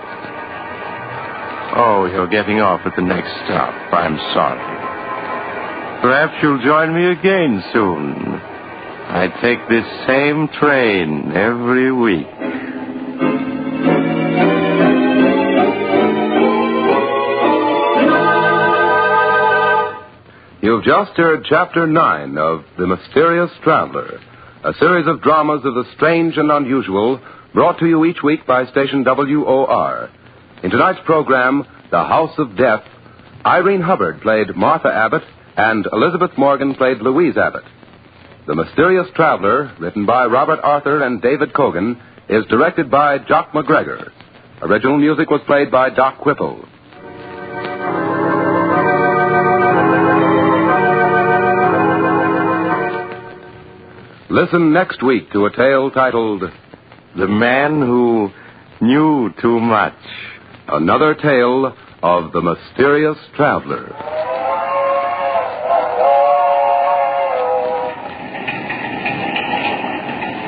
Oh, you're getting off at the next stop. I'm sorry. Perhaps you'll join me again soon. I take this same train every week. You've just heard Chapter 9 of The Mysterious Traveler, a series of dramas of the strange and unusual brought to you each week by station WOR. In tonight's program, The House of Death, Irene Hubbard played Martha Abbott and Elizabeth Morgan played Louise Abbott. The Mysterious Traveler, written by Robert Arthur and David Cogan, is directed by Jock McGregor. Original music was played by Doc Whipple. Listen next week to a tale titled The Man Who Knew Too Much. Another tale of the Mysterious Traveler.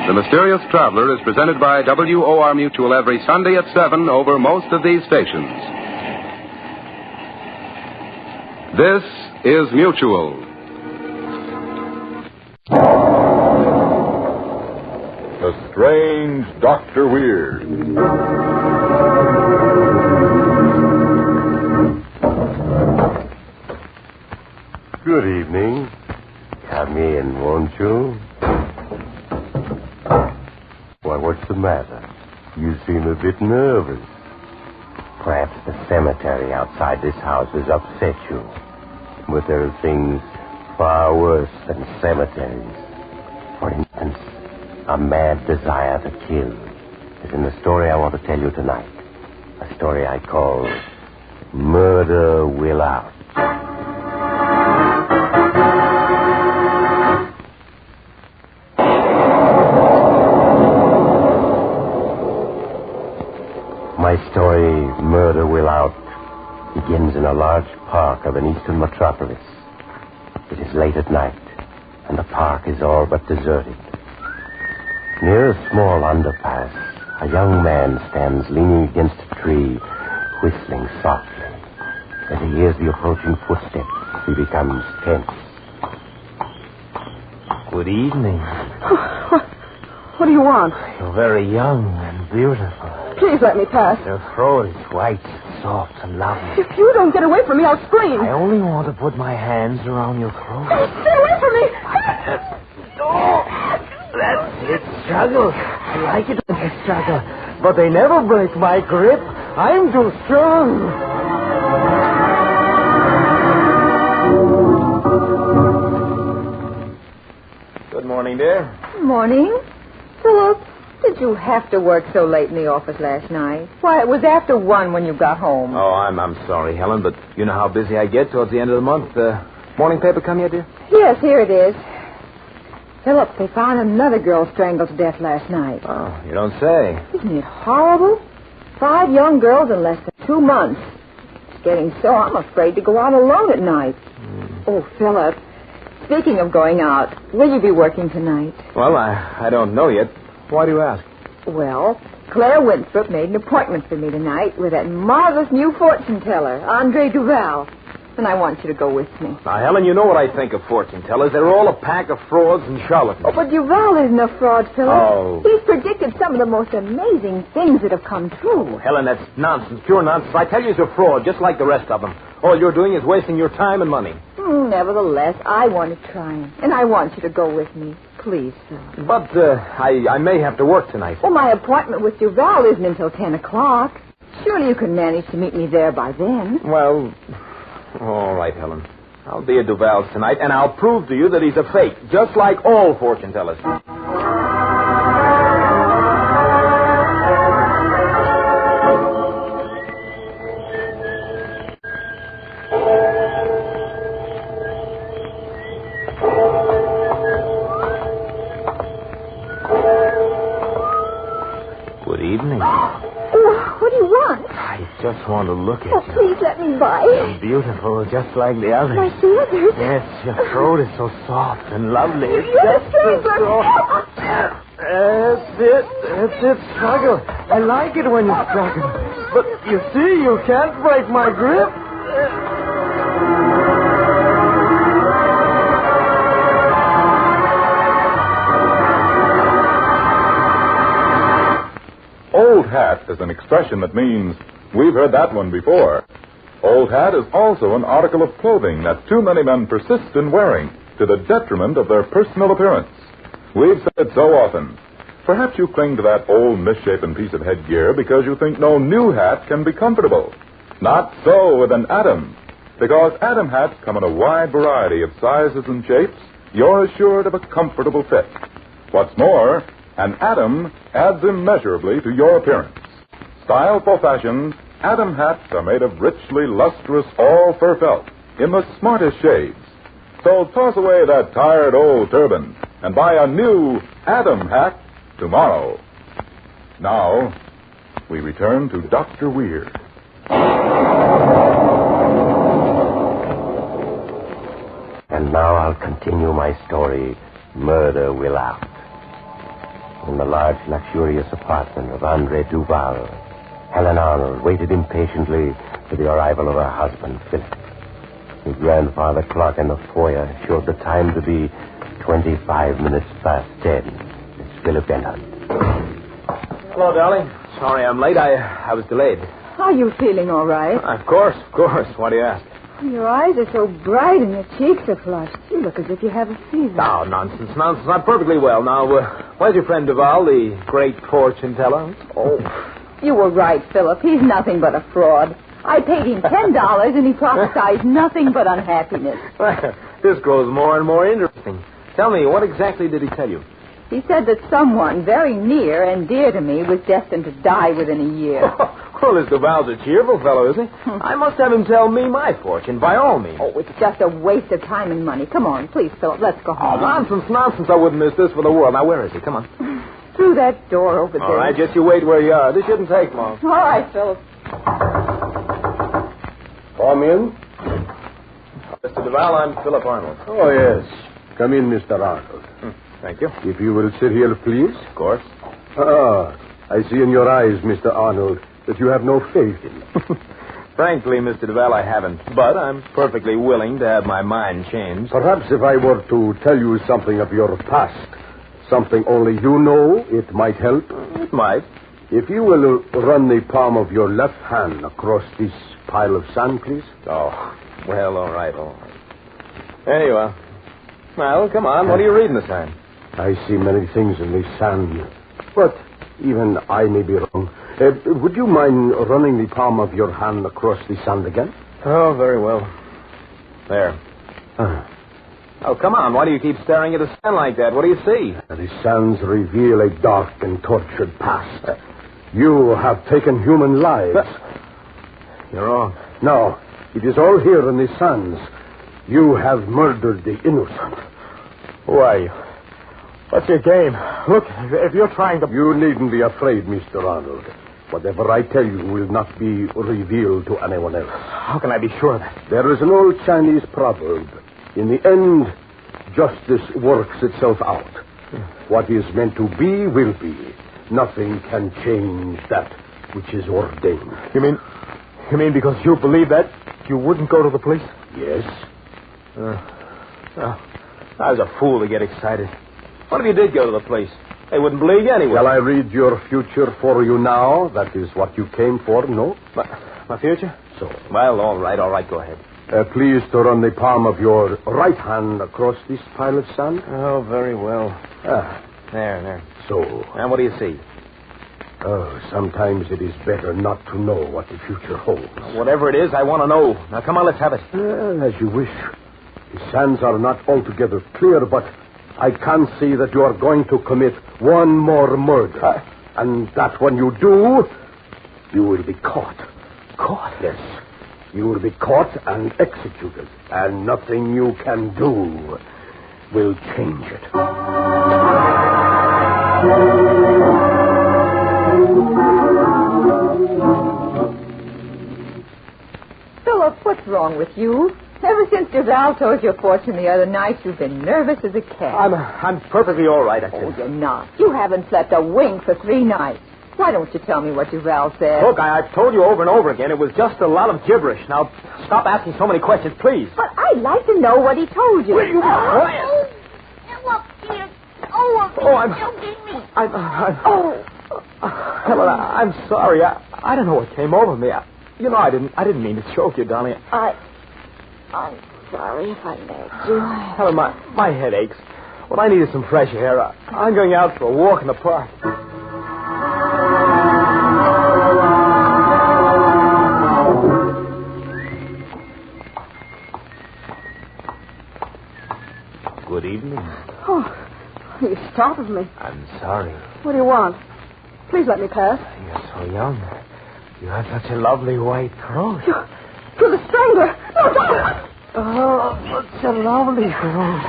The Mysterious Traveler is presented by WOR Mutual every Sunday at 7 over most of these stations. This is Mutual. The Strange Dr. Weird. Good evening. Come in, won't you? Why, what's the matter? You seem a bit nervous. Perhaps the cemetery outside this house has upset you. But there are things far worse than cemeteries. For instance, a mad desire to kill is in the story I want to tell you tonight. A story I call Murder Will Out. My story, Murder Will Out, begins in a large park of an eastern metropolis. It is late at night, and the park is all but deserted. Near a small underpass, a young man stands leaning against a tree, whistling softly. As he hears the approaching footsteps, he becomes tense. Good evening. What do you want? You're very young and beautiful. Please let me pass. Your throat is white, soft, and lovely. If you don't get away from me, I'll scream. I only want to put my hands around your throat. Stay away from me! Oh, that's it. Struggle. I like it when they struggle. But they never break my grip. I'm too strong. Good morning, dear. Morning. Philip, did you have to work so late in the office last night? Why, it was after 1 when you got home. Oh, I'm sorry, Helen, but you know how busy I get towards the end of the month. Morning paper come yet, dear? Yes, here it is. Philip, they found another girl strangled to death last night. Oh, you don't say. Isn't it horrible? 5 young girls in less than 2 months. It's getting so I'm afraid to go out alone at night. Oh, Philip, speaking of going out, will you be working tonight? Well, I don't know yet. Why do you ask? Well, Claire Winthrop made an appointment for me tonight with that marvelous new fortune teller, Andre Duval. And I want you to go with me. Now, Helen, you know what I think of fortune tellers. They're all a pack of frauds and charlatans. Oh, but Duval isn't a fraud, Philip. Oh. He's predicted some of the most amazing things that have come true. Helen, that's nonsense, pure nonsense. I tell you he's a fraud, just like the rest of them. All you're doing is wasting your time and money. Nevertheless, I want to try him. And I want you to go with me. Please, Philip. But I may have to work tonight. Well, my appointment with Duval isn't until 10 o'clock. Surely you can manage to meet me there by then. Well, all right, Helen. I'll be at Duval's tonight, and I'll prove to you that he's a fake, just like all fortune tellers. just want to look at Oh, you. please let me bite. You're beautiful, just like the others. Like the others? Yes, your throat is so soft and lovely. It's You're the just as strangler. soft. That's it, struggle. I like it when you struggle. But you see, you can't break my grip. Old hat is an expression that means we've heard that one before. Old hat is also an article of clothing that too many men persist in wearing to the detriment of their personal appearance. We've said it so often. Perhaps you cling to that old misshapen piece of headgear because you think no new hat can be comfortable. Not so with an Atom. Because Atom hats come in a wide variety of sizes and shapes, you're assured of a comfortable fit. What's more, an Atom adds immeasurably to your appearance. Style for fashion, Atom hats are made of richly lustrous all-fur felt in the smartest shades. So toss away that tired old turban and buy a new Atom hat tomorrow. Now, we return to Dr. Weir. And now I'll continue my story, Murder Will Out. In the large, luxurious apartment of Andre Duval, Helen Arnold waited impatiently for the arrival of her husband, Philip. The grandfather clock in the foyer showed the time to be 25 minutes past 10 as Philip entered. Hello, darling. Sorry I'm late. I was delayed. Are you feeling all right? Of course. Why do you ask? Your eyes are so bright and your cheeks are flushed. You look as if you have a fever. Oh, nonsense. I'm perfectly well. Now, where's your friend Duval, the great fortune teller? Oh, you were right, Philip. He's nothing but a fraud. I paid him $10 and he prophesied nothing but unhappiness. This grows more and more interesting. Tell me, what exactly did he tell you? He said that someone very near and dear to me was destined to die within a year. Well, this Duval's a cheerful fellow, isn't he? I must have him tell me my fortune, by all means. Oh, it's just a waste of time and money. Come on, please, Philip, let's go home. Oh, nonsense. I wouldn't miss this for the world. Now, where is he? Come on. Through that door over there. All right, just you wait where you are. This shouldn't take long. All right, Philip. Come in. Mr. Duval, I'm Philip Arnold. Oh, yes. Come in, Mr. Arnold. Thank you. If you will sit here, please. Of course. I see in your eyes, Mr. Arnold, that you have no faith in me. Frankly, Mr. Duval, I haven't. But I'm perfectly willing to have my mind changed. Perhaps if I were to tell you something of your past, something only you know, it might help. It might. If you will run the palm of your left hand across this pile of sand, please. Oh, well, all right. There you are. Well, come on. What are you reading this time? I see many things in this sand, but even I may be wrong. Would you mind running the palm of your hand across the sand again? Oh, very well. There. Oh, come on. Why do you keep staring at the sand like that? What do you see? The sands reveal a dark and tortured past. You have taken human lives. You're wrong. No, it is all here in the sands. You have murdered the innocent. Who are you? What's your game? Look, if you're trying to... You needn't be afraid, Mr. Arnold. Whatever I tell you will not be revealed to anyone else. How can I be sure of that? There is an old Chinese proverb. In the end, justice works itself out. What is meant to be will be. Nothing can change that which is ordained. You mean because you believe that, you wouldn't go to the police? Yes. I was a fool to get excited. What if you did go to the police? They wouldn't believe you anyway. Shall I read your future for you now? That is what you came for, no? My future? So. Well, all right, go ahead. Please to run the palm of your right hand across this pile of sand. Oh, very well. There. So. And what do you see? Oh, sometimes it is better not to know what the future holds. Whatever it is, I want to know. Now, come on, let's have it. As you wish. The sands are not altogether clear, but I can see that you are going to commit one more murder. And that when you do, you will be caught. Caught? Yes. You will be caught and executed. And nothing you can do will change it. What's wrong with you? Ever since Duval told your fortune the other night, you've been nervous as a cat. I'm perfectly all right, I Oh, you're not. You haven't slept a wink for 3 nights. Why don't you tell me what Duval said? Look, I've told you over and over again. It was just a lot of gibberish. Now, stop asking so many questions, please. But I'd like to know what he told you. Will you be quiet? Look, dear. Oh, I'm... choking me. Helen, I'm sorry. I don't know what came over me. I didn't mean to choke you, darling. I'm sorry if I nagged you. Helen, my head aches. Well, I needed some fresh air. I'm going out for a walk in the park. Good evening. Oh, you startled me. I'm sorry. What do you want? Please let me pass. You're so young. You have such a lovely white throat. You're the strangler. No, don't. Oh, such a lovely throat.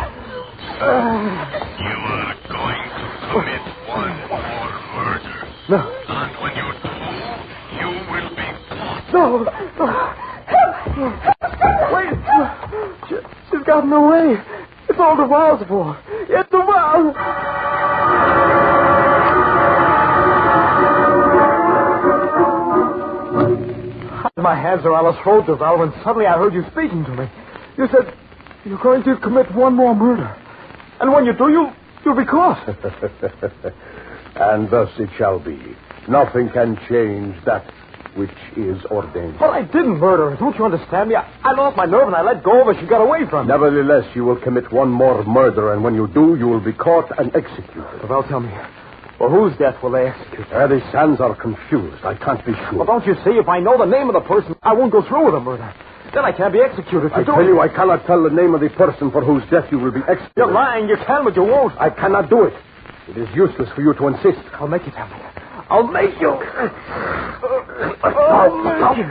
You are going to commit one more murder. No. And when you do, you will be caught. No. Wait. She's gotten away. It's all Duval's fault. It's Duval. My hands are on her throat, Duval, when suddenly I heard you speaking to me. You said you're going to commit one more murder. And when you do, you'll be caught. And thus it shall be. Nothing can change that which is ordained. Well, I didn't murder her. Don't you understand me? I lost my nerve and I let go of her. She got away from me. Nevertheless, you will commit one more murder, and when you do, you will be caught and executed. Well, tell me. Well, whose death will they execute? The sands are confused. I can't be sure. Well, don't you see? If I know the name of the person, I won't go through with the murder. Then I can't be executed. I tell you, I cannot tell the name of the person for whose death you will be executed. You're lying. You can, but you won't. I cannot do it. It is useless for you to insist. I'll make you tell me. I'll make you. I'll make you.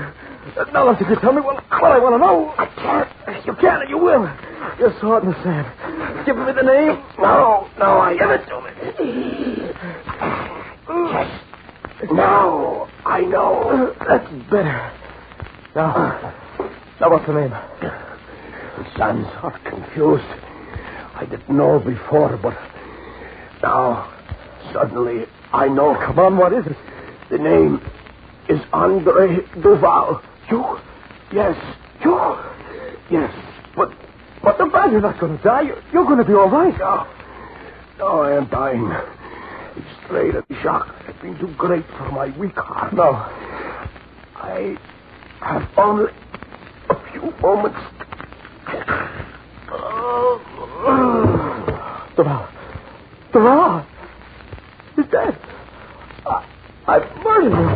Now, if you tell me what I want to know. I can't. You can and you will. You're saw it in the sand. Give me the name. No, I give it to me. Yes. Now, I know. That's better. Now, what's the name? The sands are confused. I didn't know before, but now, suddenly, I know. Come on, what is it? The name is Andre Duval. You? Yes. You? Yes. But Duval, you're not going to die. You're going to be all right. No, I am dying. The strain and the shock has been too great for my weak heart. No. I have only a few moments. Duval. He's dead. I've murdered him.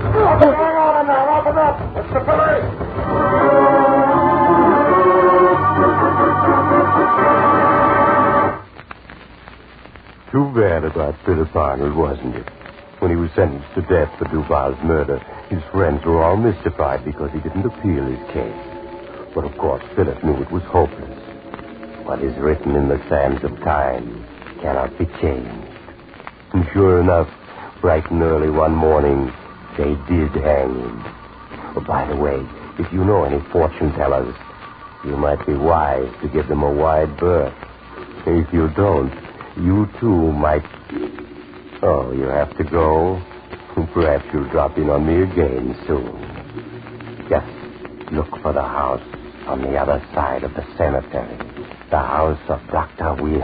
What's going on in there? Open up. It's the police. Too bad about Philip Arnold, wasn't it? When he was sentenced to death for Duval's murder, his friends were all mystified because he didn't appeal his case. But of course, Philip knew it was hopeless. What is written in the sands of time cannot be changed. And sure enough, bright and early one morning, they did hang him. Oh, by the way, if you know any fortune tellers, you might be wise to give them a wide berth. If you don't, you too might... Oh, you have to go? Perhaps you'll drop in on me again soon. Just look for the house on the other side of the cemetery. The house of Dr. Weird.